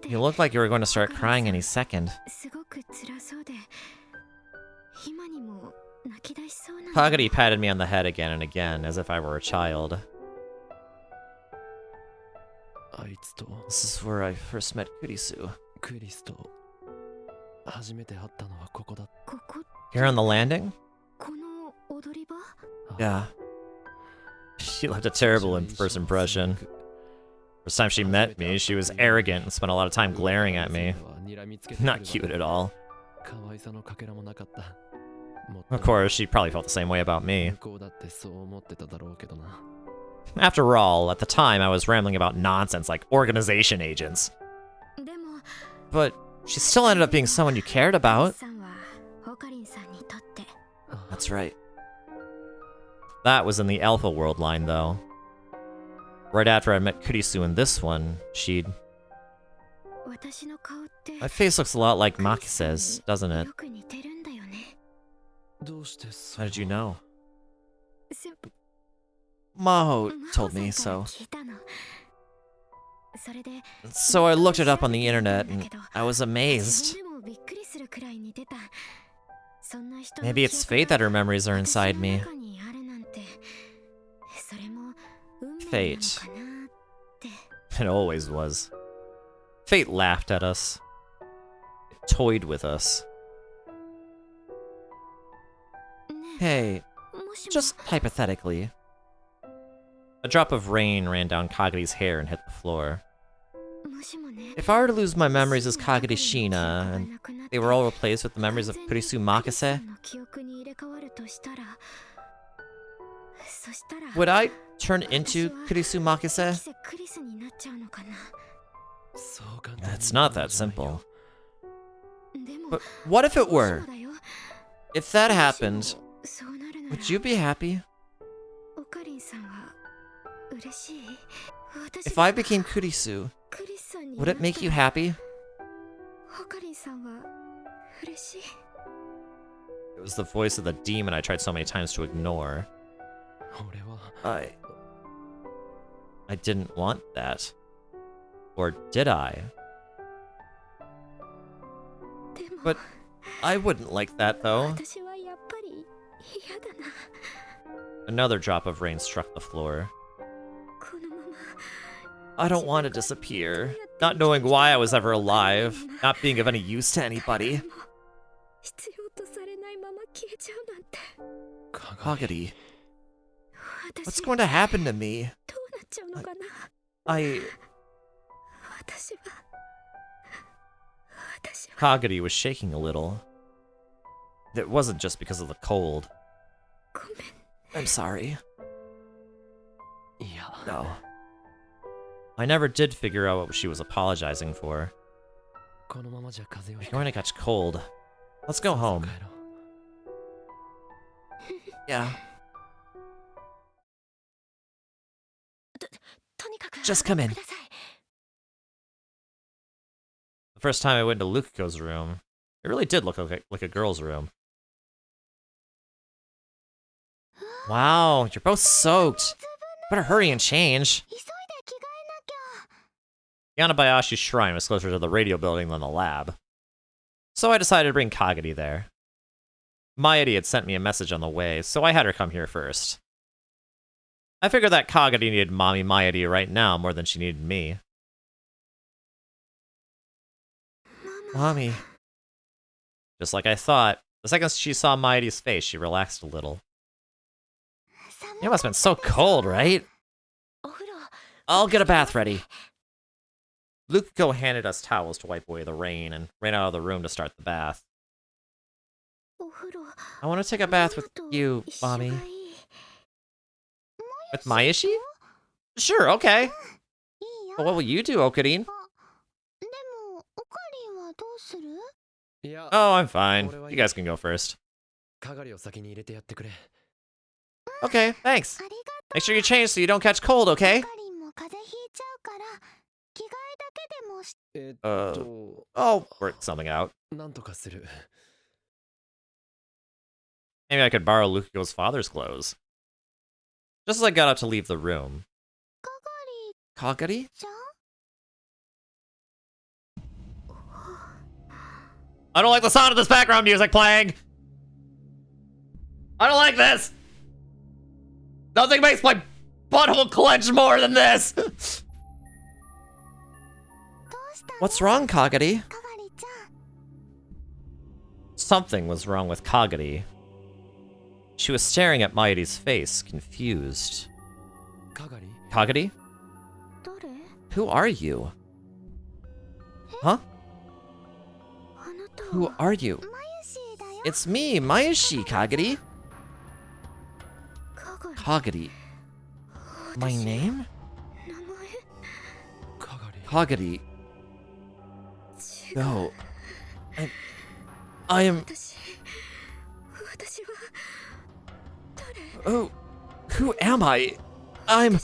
You looked like you were going to start crying any second. Kagari patted me on the head again and again, as if I were a child. This is where I first met Kurisu. Here on the landing? Yeah. She left a terrible first impression. First time she met me, she was arrogant and spent a lot of time glaring at me. Not cute at all. Of course, she probably felt the same way about me. After all, at the time I was rambling about nonsense like organization agents. But she still ended up being someone you cared about. That's right. That was in the Alpha World line, though. Right after I met Kurisu in this one, she'd... My face looks a lot like Makise's, doesn't it? How did you know? Maho told me so. So I looked it up on the internet and I was amazed. Maybe it's fate that her memories are inside me. Fate. It always was. Fate laughed at us. It toyed with us. Hey, just hypothetically. A drop of rain ran down Kagari's hair and hit the floor. If I were to lose my memories as Kagari Shina, and they were all replaced with the memories of Kurisu Makise, would I turn into Kurisu Makise? It's not that simple. But what if it were? If that happened, would you be happy? If I became Kurisu, would it make you happy? It was the voice of the demon I tried so many times to ignore. I didn't want that. Or did I? But I wouldn't like that, though. Another drop of rain struck the floor. I don't want to disappear. Not knowing why I was ever alive. Not being of any use to anybody. Kagari. What's going to happen to me? Kagari was shaking a little. It wasn't just because of the cold. I'm sorry. No. I never did figure out what she was apologizing for. You're going to catch cold. Let's go home. Yeah. Just come in. The first time I went to Lukiko's room, it really did look like a girl's room. Wow, you're both soaked. Better hurry and change. Yanabayashi's shrine was closer to the radio building than the lab. So I decided to bring Kagari there. Mayuri had sent me a message on the way, so I had her come here first. I figured that Kagari needed Mommy Mayuri right now more than she needed me. Mommy. Just like I thought, the second she saw Mayuri's face, she relaxed a little. It must have been so cold, right? I'll get a bath ready. Lukiko handed us towels to wipe away the rain and ran out of the room to start the bath. I want to take a bath with you, Mommy. With Mayashi? Sure, okay. But what will you do, Okarin? Oh, I'm fine. You guys can go first. Okay, thanks. Make sure you change so you don't catch cold, okay? I'll work something out. Maybe I could borrow Lukiko's father's clothes. Just as I got up to leave the room. Kagari? ちゃん I don't like the sound of this background music playing! I don't like this! Nothing makes my butthole clench more than this! どうしたの What's wrong, Kagari? かがりちゃん Something was wrong with Kagari. She was staring at Mairi's face, confused. かがり Kagari? 誰 Who are you? Huh? あなた Who are you? マユシーだよ It's me, Mayushi, Kagari. かがり Kagari. My name? 名前かがり Kagari. 違う No. I am... 私は Oh, who am I? I'm...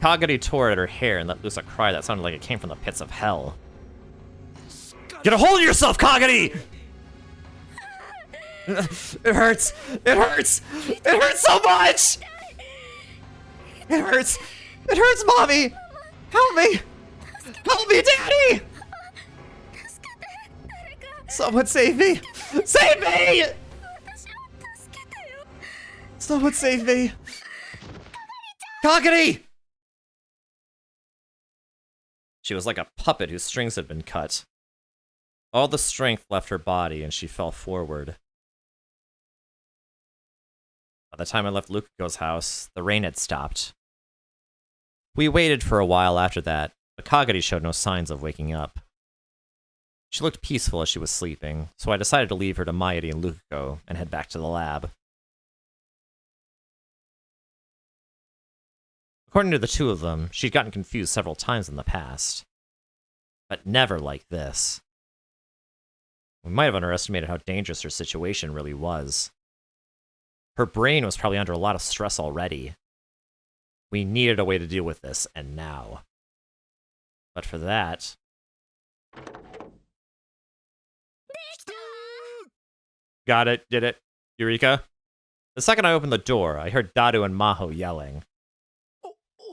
Kagari tore at her hair and let loose a cry that sounded like it came from the pits of hell. Get a hold of yourself, Kagari! It hurts! It hurts! It hurts so much! It hurts! It hurts, Mommy! Help me! Help me, Daddy! Someone save me! Save me! Someone save me! Kagari! She was like a puppet whose strings had been cut. All the strength left her body and she fell forward. By the time I left Lukiko's house, the rain had stopped. We waited for a while after that, but Kagari showed no signs of waking up. She looked peaceful as she was sleeping, so I decided to leave her to Mayuri and Lukiko and head back to the lab. According to the two of them, she'd gotten confused several times in the past. But never like this. We might have underestimated how dangerous her situation really was. Her brain was probably under a lot of stress already. We needed a way to deal with this, and now. But for that... Got it, did it, Eureka. The second I opened the door, I heard Daru and Maho yelling.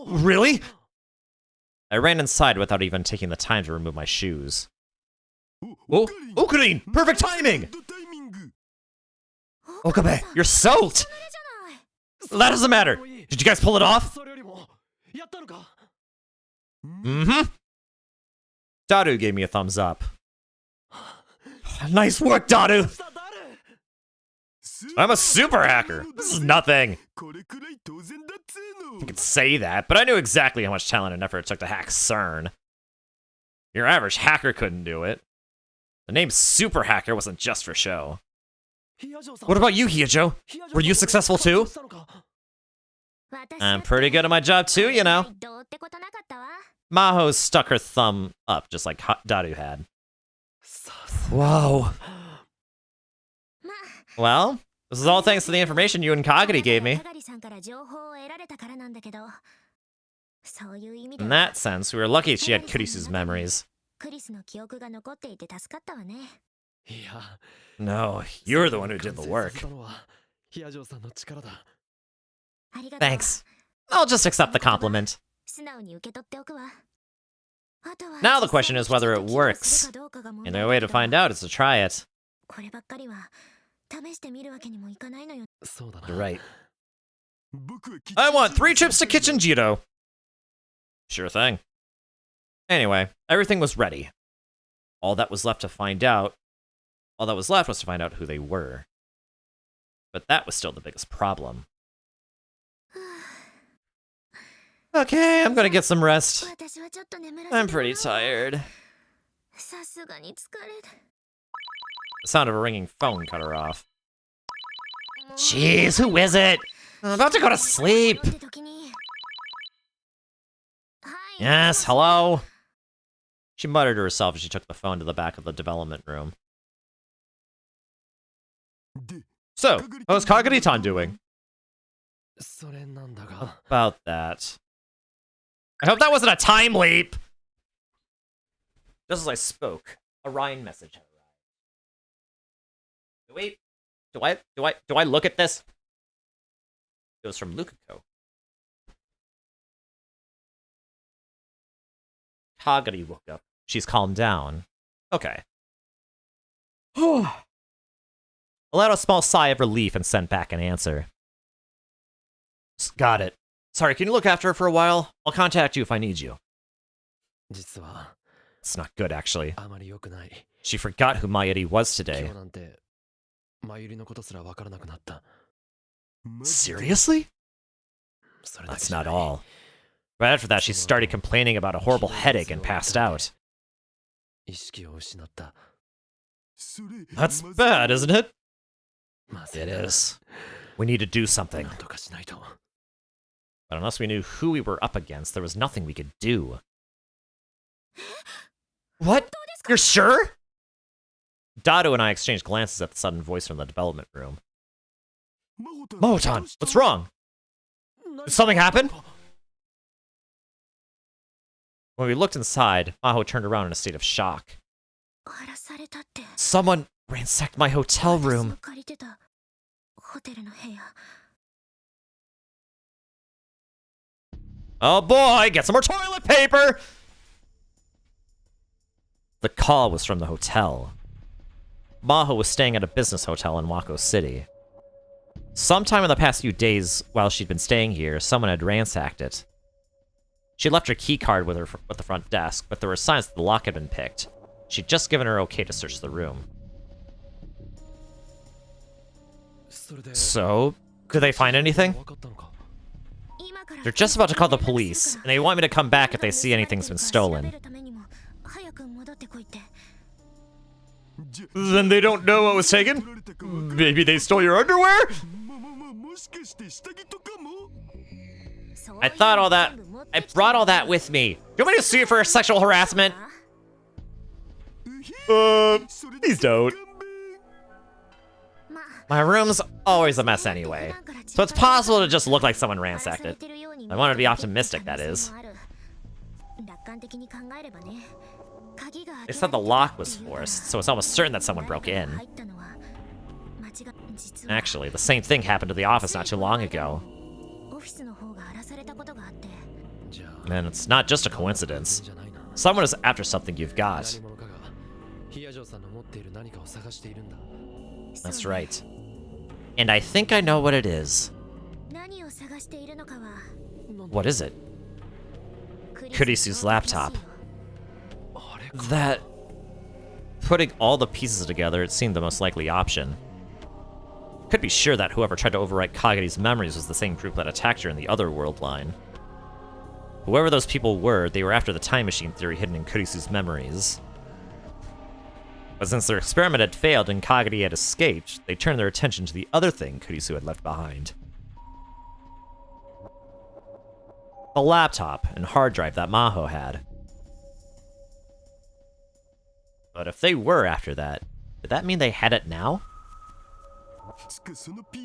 Really? I ran inside without even taking the time to remove my shoes. Oh, Okurin! Perfect timing! Okabe, you're soaked! That doesn't matter! Did you guys pull it off? それよりもやったのか Mm-hmm. Daru gave me a thumbs up. Nice work, Daru! I'm a super hacker! This is nothing! You could say that, but I knew exactly how much talent and effort it took to hack CERN. Your average hacker couldn't do it. The name Super Hacker wasn't just for show. What about you, Hyojo? Were you successful too? I'm pretty good at my job too, you know. どうってことなかったわ Maho stuck her thumb up just like Daru had. Whoa. ま Well, this is all thanks to the information you and Kagari gave me. かがりさんから情報を得られたからなんだけどそういう意味で In は that sense, we were lucky she had Kurisu's memories. クリスの記憶が残っていて助かったわねいや No, you're the one who did the work. ヒアジョーさんの力だありがとう Thanks. I'll just accept the compliment. 素直に受け取っておくわあとは Now the question is whether it works. 実際にちゃんと機能するかどうかが問 And 題 the だ way け to ど find out is to try it. こればっかりは試してみるわけにもいかないのよそうだな You're right. I want 3 trips to Kitchen Jito. Sure thing. Anyway, everything was ready. All that was left was to find out who they were. But that was still the biggest problem. Okay, I'm gonna get some rest. 私はちょっと眠らせて I'm もらう pretty tired. さすがに疲れる The sound of a ringing phone cut her off. Jeez, who is it? I'm about to go to sleep. って時にはい Yes, hello? She muttered to herself as she took the phone to the back of the development room. So, how's Kagari-tan doing? それなんだが About that. I hope that wasn't a time leap. Just as I spoke, a Ryan message had arrived. Do I look at this? It was from Lukako. Kagari woke up. She's calmed down. Okay. Allowed a small sigh of relief and sent back an answer. Got it. Sorry, can you look after her for a while? I'll contact you if I need you. 実は It's not good, actually. あまり良くない。 She forgot who Mayuri was 今 today. 日なんてマユリのことすらわからなくなった。 Seriously? それだけ That's じゃ not ない。 all. Right after that, she started complaining about a horrible headache and passed out. 意識を失った。 That's bad, isn't it? まずい It な。 is. We need to do something. なんとかしないと。 But unless we knew who we were up against, there was nothing we could do. What? You're sure? Dado and I exchanged glances at the sudden voice from the development room. Mohotan, what's wrong? Did something happen? When we looked inside, Maho turned around in a state of shock. 荒らされたって Someone ransacked my hotel 私 room. の借りてたホテルの部屋 Oh boy, get some more toilet paper! The call was from the hotel. Maho was staying at a business hotel in Wako City. Sometime in the past few days, while she'd been staying here, someone had ransacked it. She left her keycard with her at the front desk, but there were signs that the lock had been picked. She'd just given her okay to search the room. それで So, did they find anything? わかったのか。 今から They're just about to call the police, and they want me to come back if they see anything's been 調べ stolen. るためにも早く戻ってこいって Then they don't know what was taken? Maybe they stole your underwear? I thought all that. I brought all that with me. Do you want me to sue you for sexual harassment? Please don't. まあ My room's always a mess anyway, so it's possible to just look like someone 荒らさ ransacked れ it. てるように I wanted to be optimistic, that is. 楽観的に考えればね 鍵が They said the lock was forced, so it's almost certain that someone broke in. 入ったのは間違実は Actually, the same thing happened to the office not too long ago. オフィスの方が荒らされたことがあって じゃあ And it's not just a coincidence. じゃないな。 Someone is after something you've got. 何者かがヒヤジョーさんの持っている何かを探しているんだ。 That's そうね right. And I think I know what it is. 何を探しているのかは What is it? ク Kurisu's laptop. あれか。 That... Putting all the pieces together, it seemed the most likely option. Could be sure that whoever tried to overwrite Kagari's memories was the same group that attacked her in the other world line. Whoever those people were, they were after the time machine theory hidden in Kurisu's memories. But since their experiment had failed and Kagari had escaped, they turned their attention to the other thing Kurisu had left behind. The laptop and hard drive that Maho had. But if they were after that, did that mean they had it now?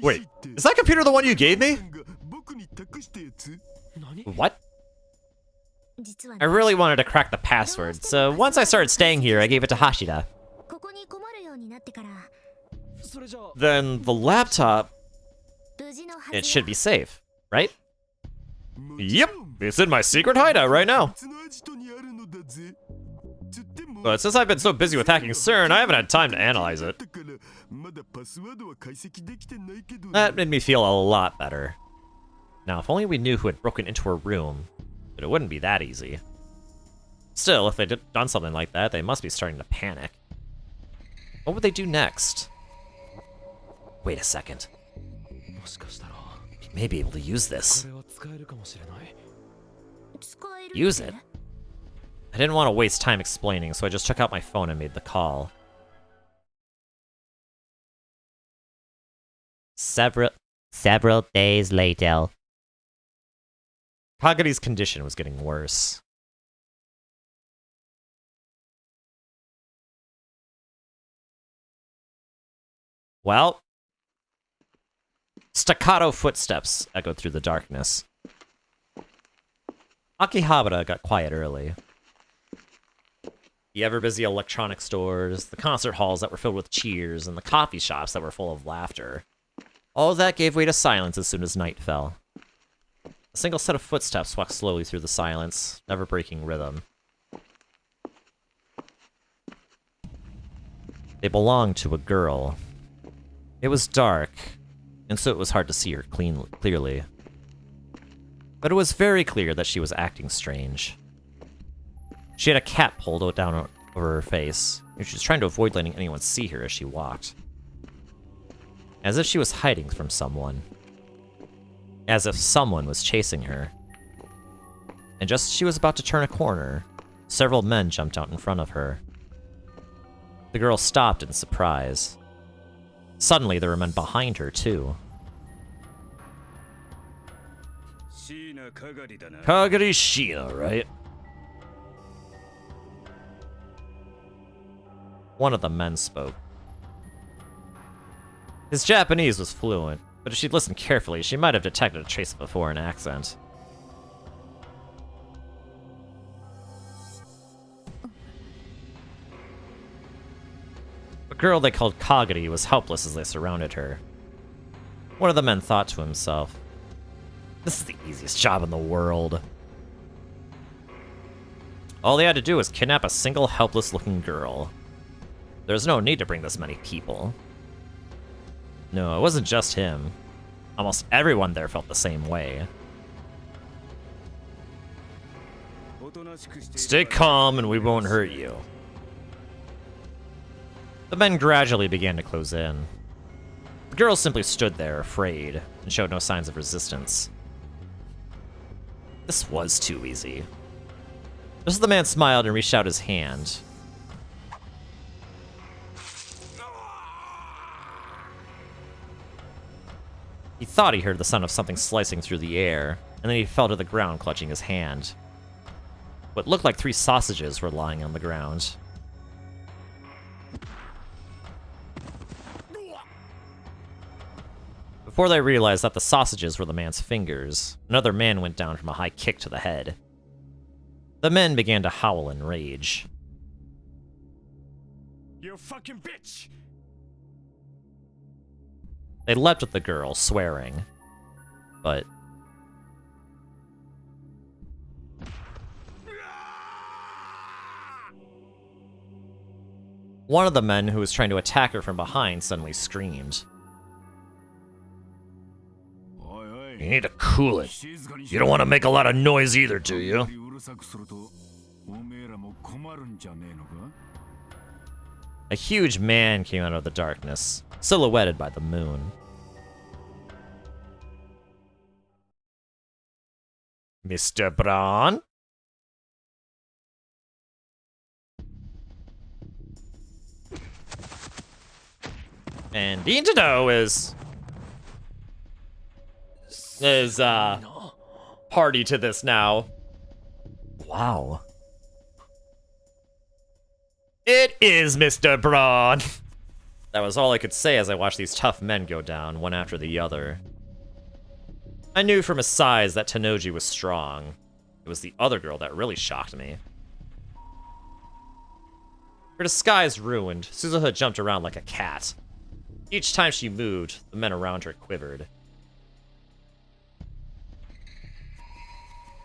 Wait, is that computer the one you gave me? 何 What? 実は I really wanted to crack the password, so once I started staying here, I gave it to Hashida. ここに困るようになってから それじゃあ Then the laptop, 無事のはず it should be safe, right? Yep, it's in my secret hideout right now. But since I've been so busy with hacking CERN, I haven't had time to analyze it. That made me feel a lot better. Now, if only we knew who had broken into her room, but it wouldn't be that easy. Still, if they'd done something like that, they must be starting to panic. What would they do next? Wait a second. もしかしたら We may be able to use こ this. れは使えるかもしれない。使えるって Use it? I didn't want to waste time explaining, so I just took out my phone and made the call. Several days later. Kagari's condition was getting worse. Well, staccato footsteps echoed through the darkness. Akihabara got quiet early. The ever-busy electronic stores, the concert halls that were filled with cheers, and the coffee shops that were full of laughter. All of that gave way to silence as soon as night fell. A single set of footsteps walked slowly through the silence, never breaking rhythm. They belonged to a girl. It was dark, and so it was hard to see her clearly. But it was very clear that she was acting strange. She had a cap pulled down over her face, and she was trying to avoid letting anyone see her as she walked. As if she was hiding from someone. As if someone was chasing her. And just as she was about to turn a corner, several men jumped out in front of her. The girl stopped in surprise. Suddenly, there were men behind her, too. Kagari Shina, right? One of the men spoke. His Japanese was fluent, but if she'd listened carefully, she might have detected a trace of a foreign accent. A girl they called Kagari was helpless as they surrounded her. One of the men thought to himself, "This is the easiest job in the world." All they had to do was kidnap a single helpless-looking girl. There was no need to bring this many people. No, it wasn't just him. Almost everyone there felt the same way. Stay calm and we won't hurt you. The men gradually began to close in. The girl simply stood there, afraid, and showed no signs of resistance. This was too easy. Just as the man smiled and reached out his hand. He thought he heard the sound of something slicing through the air, and then he fell to the ground clutching his hand. What looked like 3 sausages were lying on the ground. Before they realized that the sausages were the man's fingers, another man went down from a high kick to the head. The men began to howl in rage. You fucking bitch! They leapt at the girl, swearing. But one of the men who was trying to attack her from behind suddenly screamed. You need to cool it. You don't want to make a lot of noise either, do you? A huge man came out of the darkness, silhouetted by the moon. Mr. Braun? And Rintarou is party to this now. Wow. It is Mr. Braun. That was all I could say as I watched these tough men go down, one after the other. I knew from his size that Tennoji was strong. It was the other girl that really shocked me. Her disguise ruined, Suzuha jumped around like a cat. Each time she moved, the men around her quivered.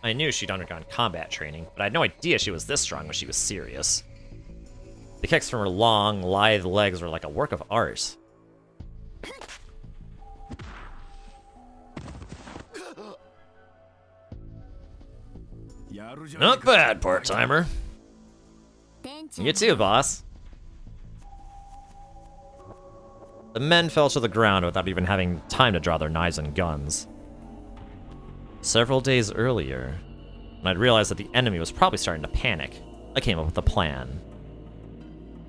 I knew she'd undergone combat training, but I had no idea she was this strong when she was serious. The kicks from her long, lithe legs were like a work of art. Not bad, part-timer. You too, boss. The men fell to the ground without even having time to draw their knives and guns. Several days earlier, when I'd realized that the enemy was probably starting to panic, I came up with a plan.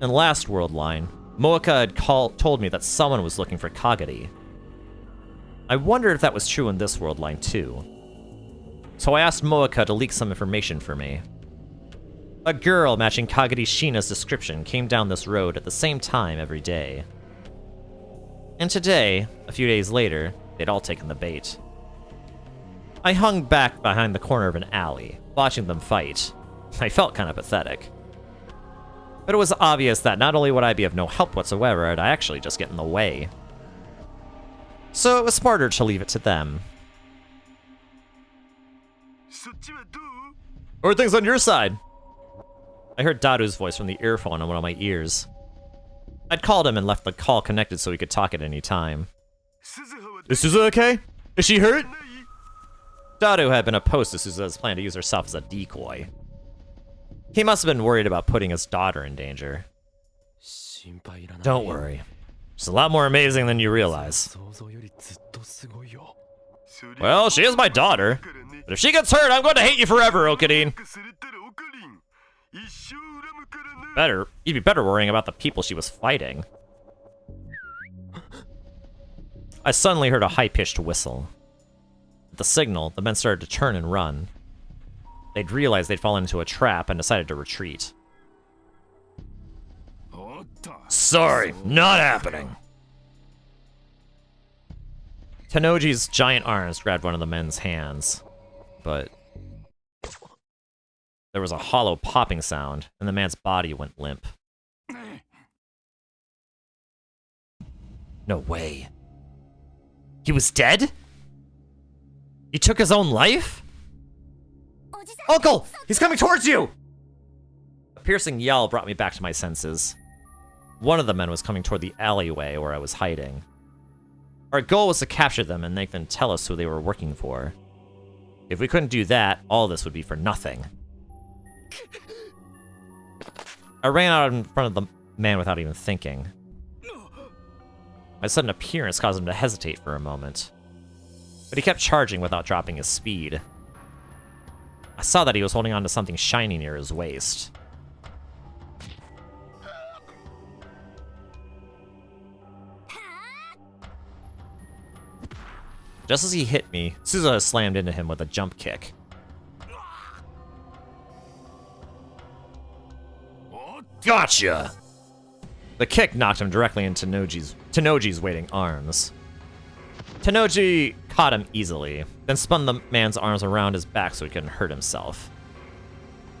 In the last world line, Moeka had told me that someone was looking for Kagari. I wondered if that was true in this world line too. So I asked Moeka to leak some information for me. A girl matching Kagari Shina's description came down this road at the same time every day. And today, a few days later, they'd all taken the bait. I hung back behind the corner of an alley, watching them fight. I felt kind of pathetic. But it was obvious that not only would I be of no help whatsoever, I'd actually just get in the way. So it was smarter to leave it to them. How are things on your side? I heard Daru's voice from the earphone on one of my ears. I'd called him and left the call connected so we could talk at any time. Is Suzu okay? Is she hurt? Daru had been opposed to Suzu's plan to use herself as a decoy. He must have been worried about putting his daughter in danger. Don't worry. She's a lot more amazing than you realize. Well, she is my daughter. But if she gets hurt, I'm going to hate you forever, Okarin. You'd be better worrying about the people she was fighting. I suddenly heard a high-pitched whistle. At the signal, the men started to turn and run. They'd realized they'd fallen into a trap and decided to retreat. Sorry, not happening. Tenoji's giant arms grabbed one of the men's hands, but there was a hollow popping sound, and the man's body went limp. No way. He was dead? He took his own life? Uncle! He's coming towards you! A piercing yell brought me back to my senses. One of the men was coming toward the alleyway where I was hiding. Our goal was to capture them and make them tell us who they were working for. If we couldn't do that, all this would be for nothing. I ran out in front of the man without even thinking. My sudden appearance caused him to hesitate for a moment, but he kept charging without dropping his speed. I saw that he was holding on to something shiny near his waist. Just as he hit me, Suzu slammed into him with a jump kick. Gotcha! The kick knocked him directly into Tenoji's waiting arms. Tenoji caught him easily, then spun the man's arms around his back so he couldn't hurt himself.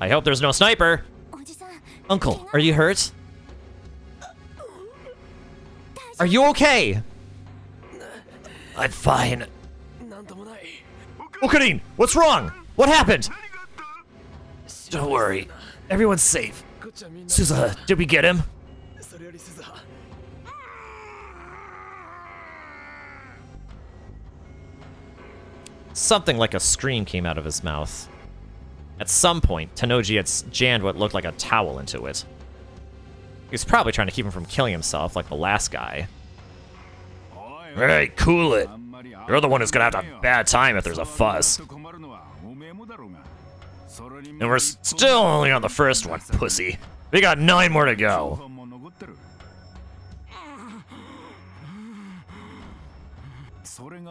I hope there's no sniper! Uncle, are you hurt? Are you okay? I'm fine. Okarin, what's wrong? What happened? Don't worry, everyone's safe. Suzu, did we get him? Something like a scream came out of his mouth. At some point, Tenoji had jammed what looked like a towel into it. He was probably trying to keep him from killing himself like the last guy. Hey, cool it. You're the one who's gonna have a bad time if there's a fuss. And we're still only on the first one, pussy. We got 9 more to go.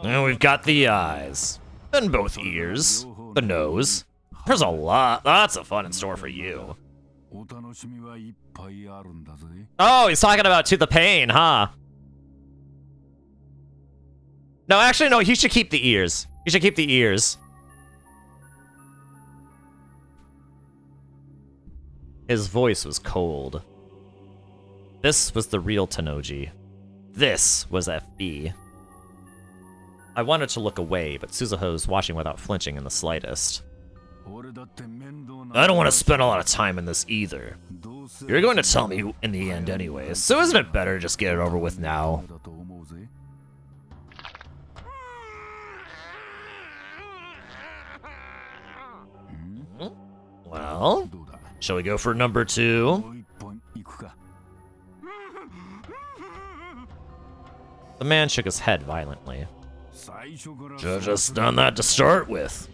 And we've got the eyes. And both ears. The nose. There's lots of fun in store for you. Oh, he's talking about To the Pain, huh? No, actually, no, he should keep the ears. He should keep the ears. His voice was cold. This was the real Tenoji. This was FB. I wanted to look away, but Suzuho was watching without flinching in the slightest. I don't want to spend a lot of time in this either. You're going to tell me in the end anyways, so isn't it better to just get it over with now? Well, shall we go for number 2? The man shook his head violently. Should've just done that to start with.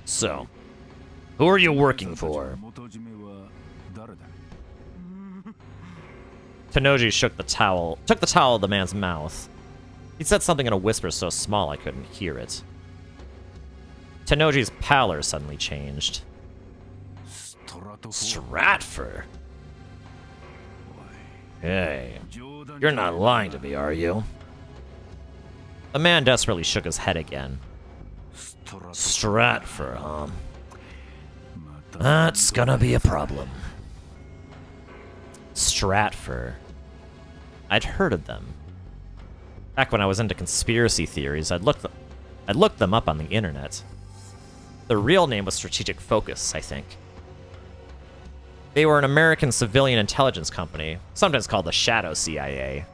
So, who are you working for? Tenoji took the towel of the man's mouth. He said something in a whisper so small I couldn't hear it. Tenoji's pallor suddenly changed. Stratfor? Hey, you're not lying to me, are you? The man desperately shook his head again. Stratford, huh? That's gonna be a problem. Stratford. I'd heard of them. Back when I was into conspiracy theories, I'd looked them up on the internet. The real name was Strategic Focus, I think. They were an American civilian intelligence company, sometimes called the Shadow CIA.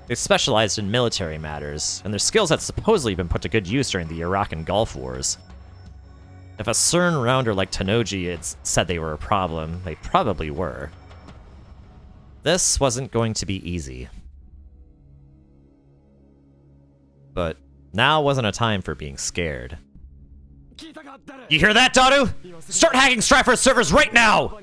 They specialized in military matters, and their skills had supposedly been put to good use during the Iraq and Gulf Wars. If a CERN rounder like Tennoji had said they were a problem, they probably were. This wasn't going to be easy. But now wasn't a time for being scared. You hear that, Daru? Start hacking Stratford's servers right now!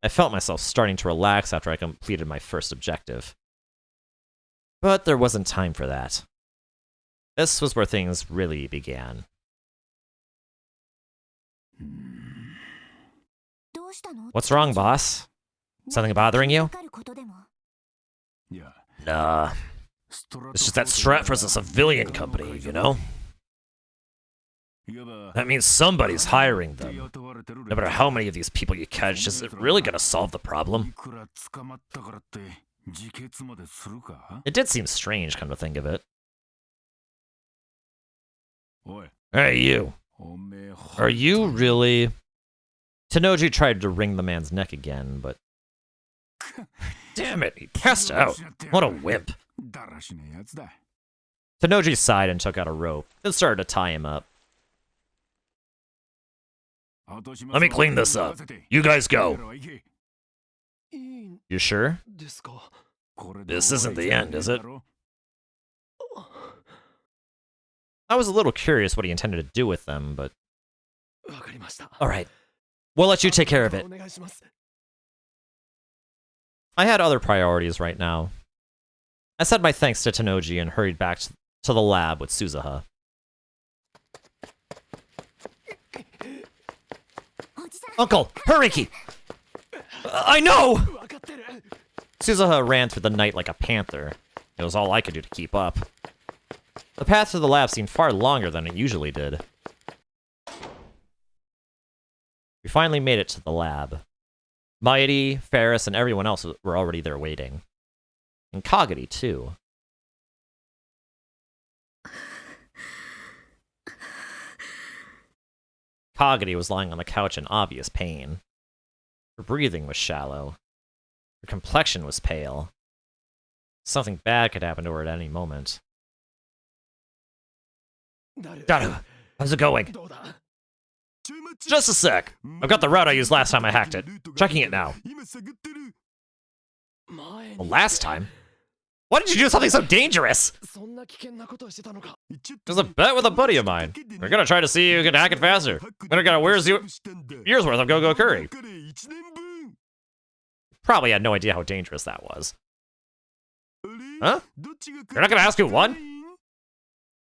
I felt myself starting to relax after I completed my first objective. But there wasn't time for that. This was where things really began. What's wrong, boss? Something bothering you? Nah. It's just that Stratford's a civilian company, you know? That means somebody's hiring them. No matter how many of these people you catch, is it really gonna solve the problem? It did seem strange, come to think of it. Hey, you. Are you really... Tennoji tried to wring the man's neck again, but... Damn it, he passed out. What a wimp. Tennoji sighed and took out a rope, then started to tie him up. Let me clean this up. You guys go. You sure? This isn't the end, is it? I was a little curious what he intended to do with them, but... Alright. We'll let you take care of it. I had other priorities right now. I said my thanks to Tennoji and hurried back to the lab with Suzuha. Uncle, Hariki! I know! Suzuha ran through the night like a panther. It was all I could do to keep up. The path to the lab seemed far longer than it usually did. We finally made it to the lab. Mighty, Ferris, and everyone else were already there waiting. And Kagami, too. Kagami was lying on the couch in obvious pain. Her breathing was shallow. Her complexion was pale. Something bad could happen to her at any moment. Daru, how's it going? Just a sec. I've got the route I used last time I hacked it. Checking it now. Well, last time? Why did you do something so dangerous? It was a bet with a buddy of mine. We're gonna try to see who can hack it faster. Then I got a year's worth of go-go curry. Probably had no idea how dangerous that was. Huh? You're not gonna ask who won?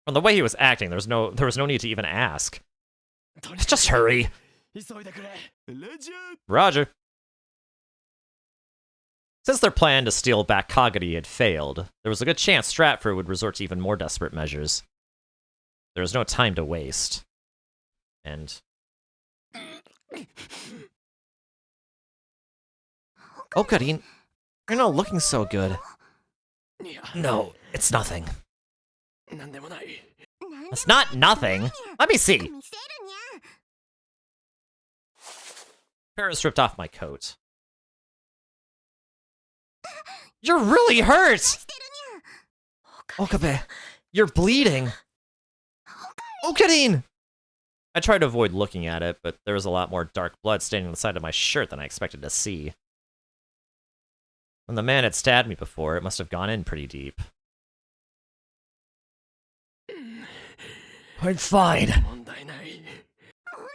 From the way he was acting, there was no need to even ask. Just hurry. Roger. Since their plan to steal back Kagami had failed, there was a good chance Stratford would resort to even more desperate measures. There was no time to waste. And... Oh, Karin, you're not looking so good. No, it's nothing. It's not nothing. Let me see. Paris ripped off my coat. You're really hurt! Okabe, you're bleeding. Okarin! I tried to avoid looking at it, but there was a lot more dark blood staining the side of my shirt than I expected to see. When the man had stabbed me before, it must have gone in pretty deep. I'm fine.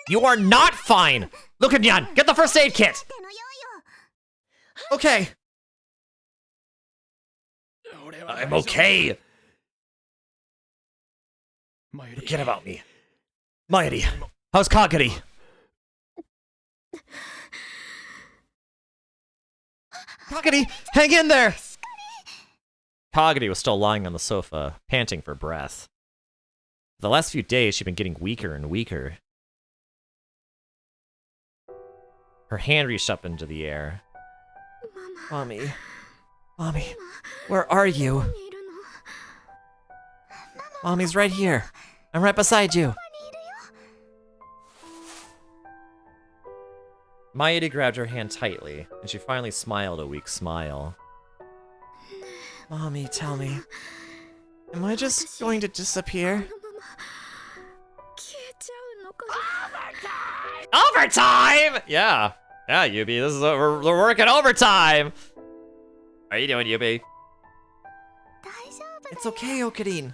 You are not fine! Lukanyan, get the first aid kit! Okay. I'm okay. Forget about me. Mighty, how's Kagami? Kagami, hang in there! Kagadi was still lying on the sofa, panting for breath. The last few days, she'd been getting weaker and weaker. Her hand reached up into the air. Mommy. Mommy, where are you? Mommy's right here. I'm right beside you. Mayuri grabbed her hand tightly, and she finally smiled a weak smile. Mommy, tell me, am I just going to disappear? Overtime! Yeah. Yeah, Yubi, this is we're working overtime! How are you doing, Yubi? It's okay, Okarin.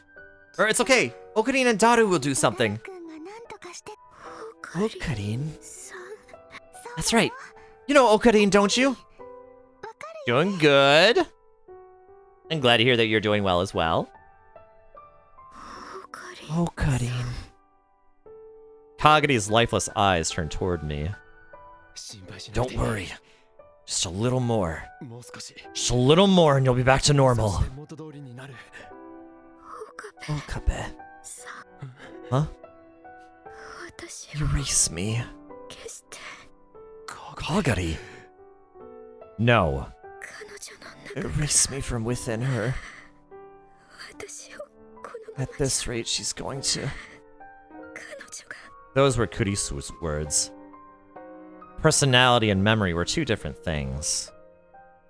Or it's okay. Okarin and Daru will do something. Okarin? That's right. You know Okarin, don't you? Doing good. I'm glad to hear that you're doing well as well. Okarin. Kagadi's lifeless eyes turned toward me. Don't worry. Just a little more. Just a little more and you'll be back to normal. Okabe. Huh? Erase me. Kagadi. No. Erase me from within her. At this rate, she's going to... Those were Kurisu's words. Personality and memory were two different things.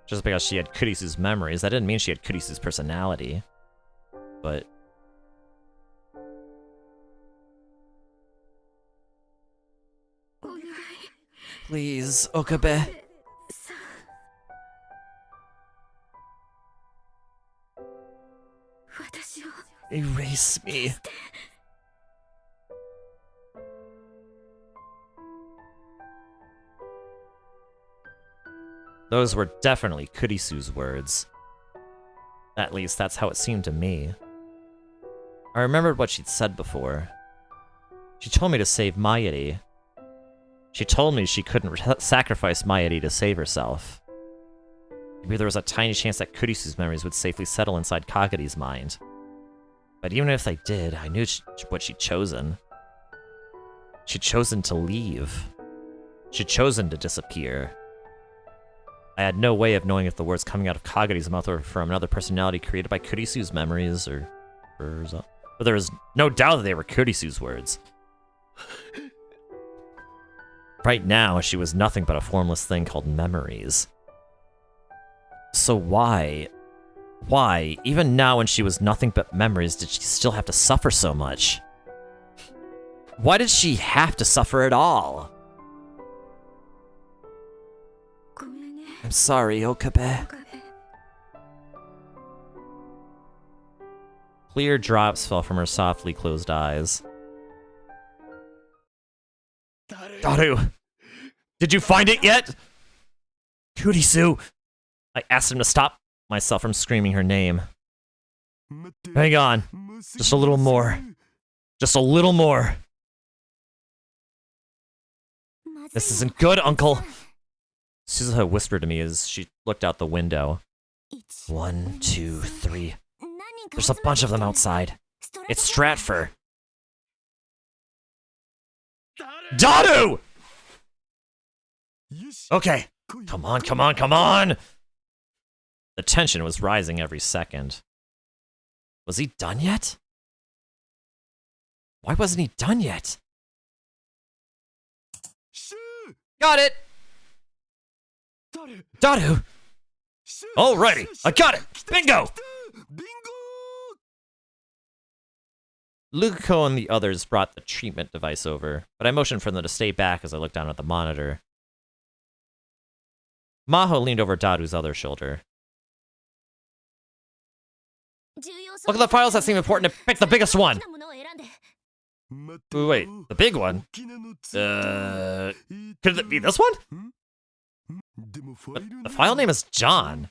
Just because she had Kurisu's memories, that didn't mean she had Kurisu's personality. But... Please, Okabe. Erase me. Those were definitely Kurisu's words. At least that's how it seemed to me. I remembered what she'd said before. She told me to save Mayuri. She told me she couldn't sacrifice Mayuri to save herself. Maybe there was a tiny chance that Kurisu's memories would safely settle inside Kagadi's mind. But even if they did, I knew what she'd chosen. She'd chosen to leave. She'd chosen to disappear. I had no way of knowing if the words coming out of Kagadi's mouth were from another personality created by Kurisu's memories or hers. But there was no doubt that they were Kurisu's words. Right now, she was nothing but a formless thing called memories. So why, even now when she was nothing but memories, did she still have to suffer so much? Why did she have to suffer at all? I'm sorry, Okabe. Clear drops fell from her softly closed eyes. Daru! Did you find it yet? Kurisu! I asked him to stop myself from screaming her name. Hang on. Just a little more. Just a little more. This isn't good, Uncle. Suzuha whispered to me as she looked out the window. 1, 2, 3. There's a bunch of them outside. It's Stratford. Daru! Okay. Come on, come on, come on! The tension was rising every second. Was he done yet? Why wasn't he done yet? Got it! Daru! Alrighty, I got it! Bingo! Luko and the others brought the treatment device over, but I motioned for them to stay back as I looked down at the monitor. Maho leaned over Daru's other shoulder. Look at the files that seem important and pick the biggest one! Wait, the big one? Could it be this one? But the file name is John.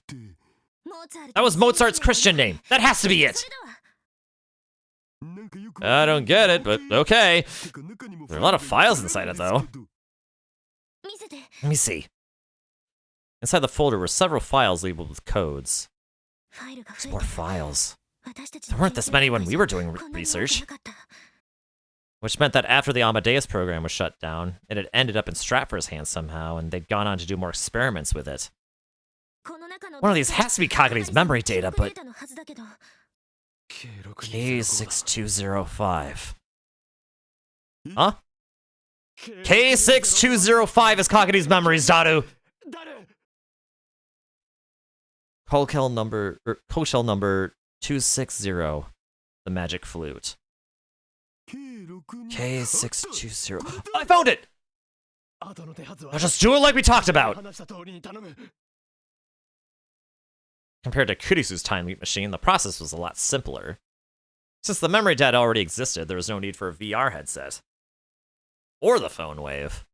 That was Mozart's Christian name. That has to be it! I don't get it, but okay. There are a lot of files inside it, though. Let me see. Inside the folder were several files labeled with codes. There's more files. There weren't this many when we were doing research. Which meant that after the Amadeus program was shut down, it had ended up in Stratfor's hands somehow, and they'd gone on to do more experiments with it. One of these has to be Kagene's memory data, but... K6205. Huh? K6205 is Kagene's memories, Daru! Koshell number 260, the magic flute. K620. I found it! I'll just do it like we talked about! Compared to Kurisu's time leap machine, the process was a lot simpler. Since the memory data already existed, there was no need for a VR headset. Or the phone wave.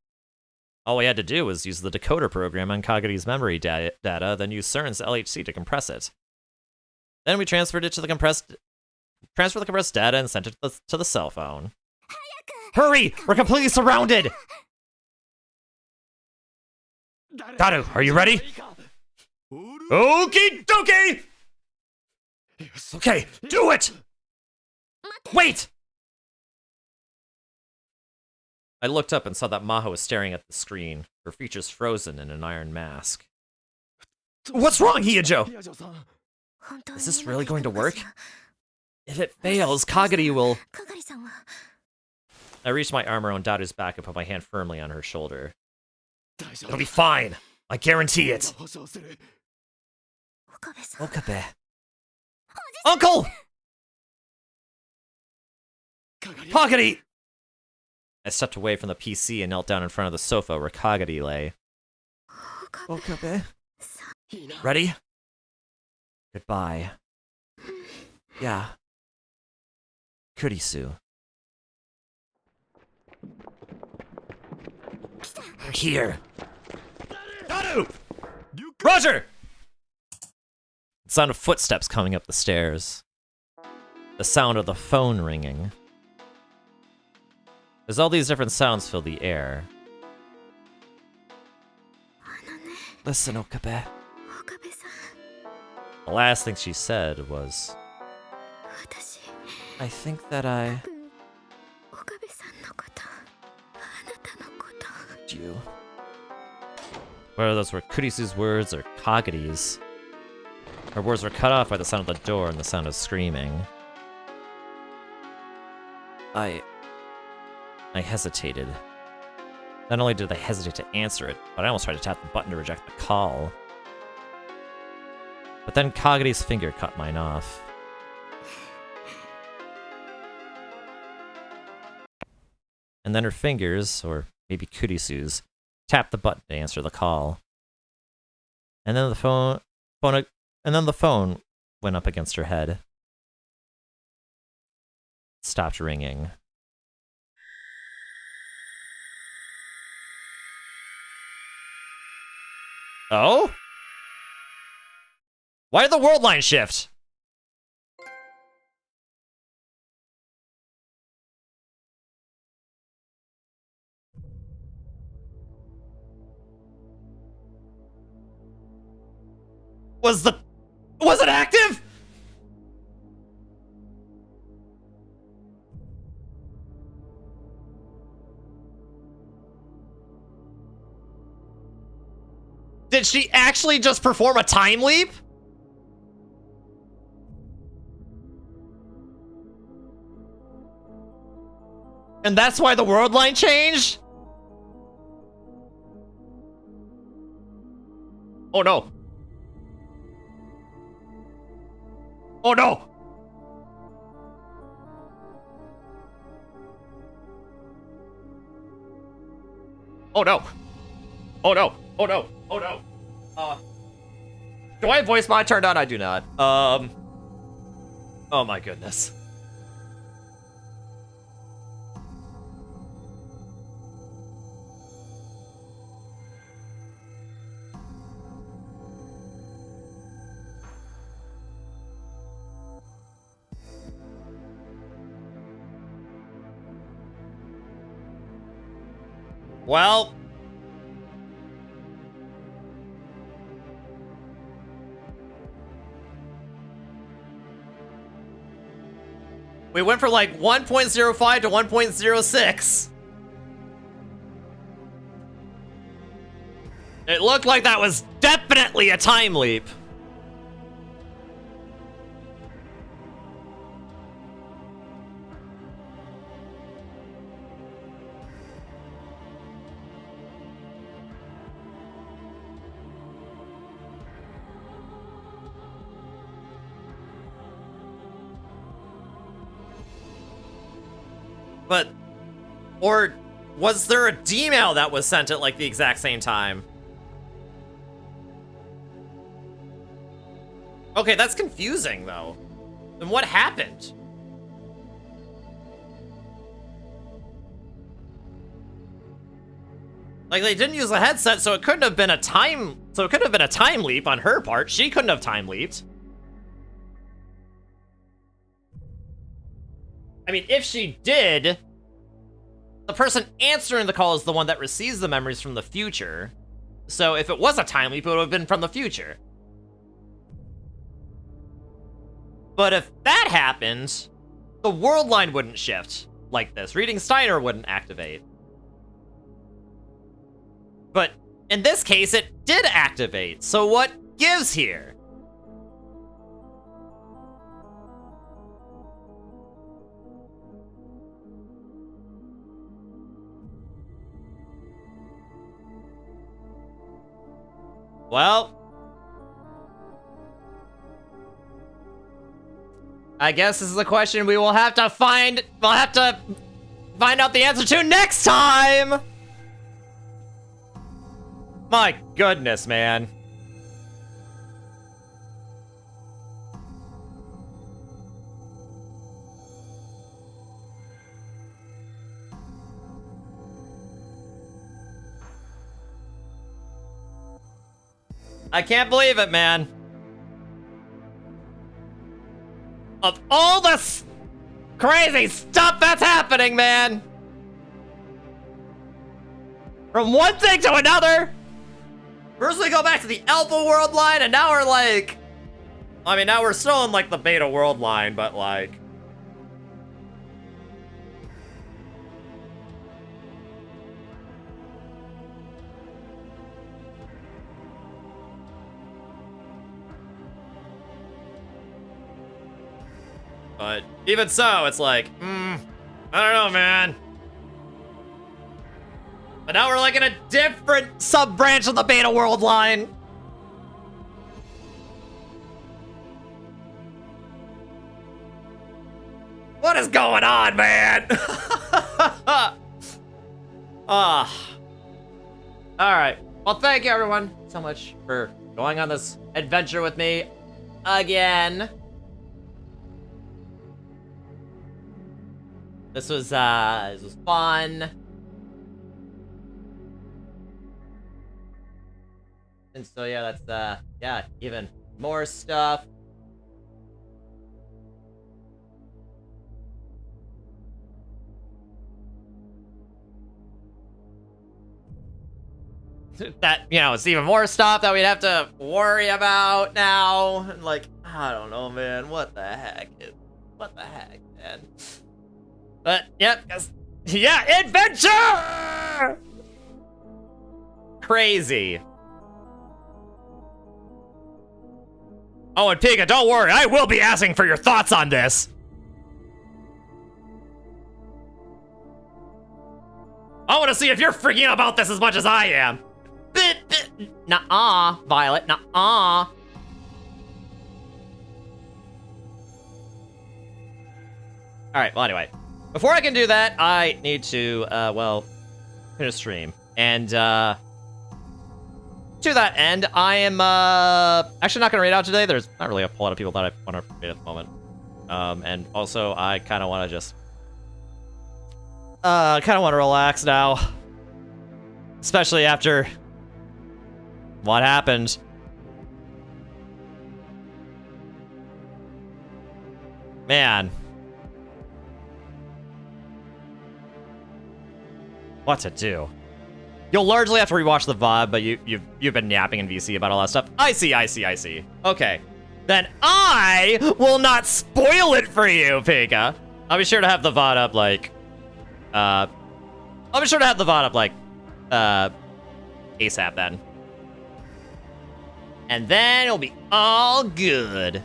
All we had to do was use the decoder program on Kagene's memory data, then use CERN's LHC to compress it. Then we transferred it to the compressed data and sent it to the cell phone. Hurry! We're completely surrounded! Daru, are you ready? Okie dokie! Okay, do it! Wait! I looked up and saw that Maho was staring at the screen, her features frozen in an iron mask. What's wrong, Hyojo? Is this really going to work? If it fails, Kagane will... I reached my arm around Daru's back and put my hand firmly on her shoulder. It'll be fine. I guarantee it. Okabe. Uncle! Kagane! I stepped away from the PC and knelt down in front of the sofa where Kagane lay. Okabe. Ready? Goodbye. Yeah. Kurisu. They're here. Daru! Roger! The sound of footsteps coming up the stairs. The sound of the phone ringing. As all these different sounds fill the air. Listen, Okabe. The last thing she said was... I think that I... you. Whether those were Kurisu's words or Kagene's, her words were cut off by the sound of the door and the sound of screaming. I hesitated. Not only did I hesitate to answer it, but I almost tried to tap the button to reject the call. But then Kagene's finger cut mine off. And then her fingers, or maybe Kurisu's, tapped the button to answer the call. And then the phone went up against her head. It stopped ringing. Oh? Why did the world line shift? Was it active? Did she actually just perform a time leap? And that's why the world line changed? Oh no. Oh no! Oh no! Oh no! Oh no! Oh no! Do I have voice mod turned on? I do not. Oh my goodness. Well, We went from like 1.05 to 1.06. It looked like that was definitely a time leap. But, or was there a D-mail that was sent at like the exact same time? Okay, that's confusing though. Then what happened? Like they didn't use a headset, so it couldn't have been a time leap on her part. She couldn't have time leaped. I mean, if she did, the person answering the call is the one that receives the memories from the future. So if it was a time leap, it would have been from the future. But if that happened, the world line wouldn't shift like this. Reading Steiner wouldn't activate. But in this case, it did activate. So what gives here? Well, I guess this is a question we will have to find. We'll have to find out the answer to next time. My goodness, man. I can't believe it, man. Of all this crazy stuff that's happening, man. From one thing to another. First we go back to the Alpha World line, and now we're like... I mean, now we're still in, like, the Beta World line, but, like... But even so, it's like, I don't know, man. But now we're like in a different sub-branch of the Beta World line. What is going on, man? Alright. Well, thank you, everyone, so much for going on this adventure with me again. This was fun. And so yeah, that's yeah, even more stuff. That, you know, it's even more stuff that we'd have to worry about now. And like, I don't know, man. What the heck, man? But, yep, yeah, adventure! Crazy. Oh, and Pika, don't worry, I will be asking for your thoughts on this. I want to see if you're freaking out about this as much as I am. Nuh-uh, Violet, nuh-uh. Alright, well, anyway. Before I can do that, I need to, well, finish stream. And, to that end, I am, actually not gonna raid out today. There's not really a whole lot of people that I want to raid at the moment. And also, I kind of want to just, kind of want to relax now. Especially after what happened. Man. What to do? You'll largely have to rewatch the VOD, but you've been yapping in VC about all that stuff. I see. Okay. Then I will not spoil it for you, Pika. I'll be sure to have the VOD up, like, ASAP then. And then it'll be all good.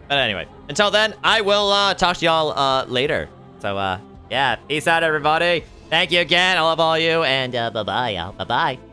But anyway, until then, I will talk to y'all later. So, yeah, peace out, everybody. Thank you again. I love all you, and bye-bye, y'all. Bye-bye.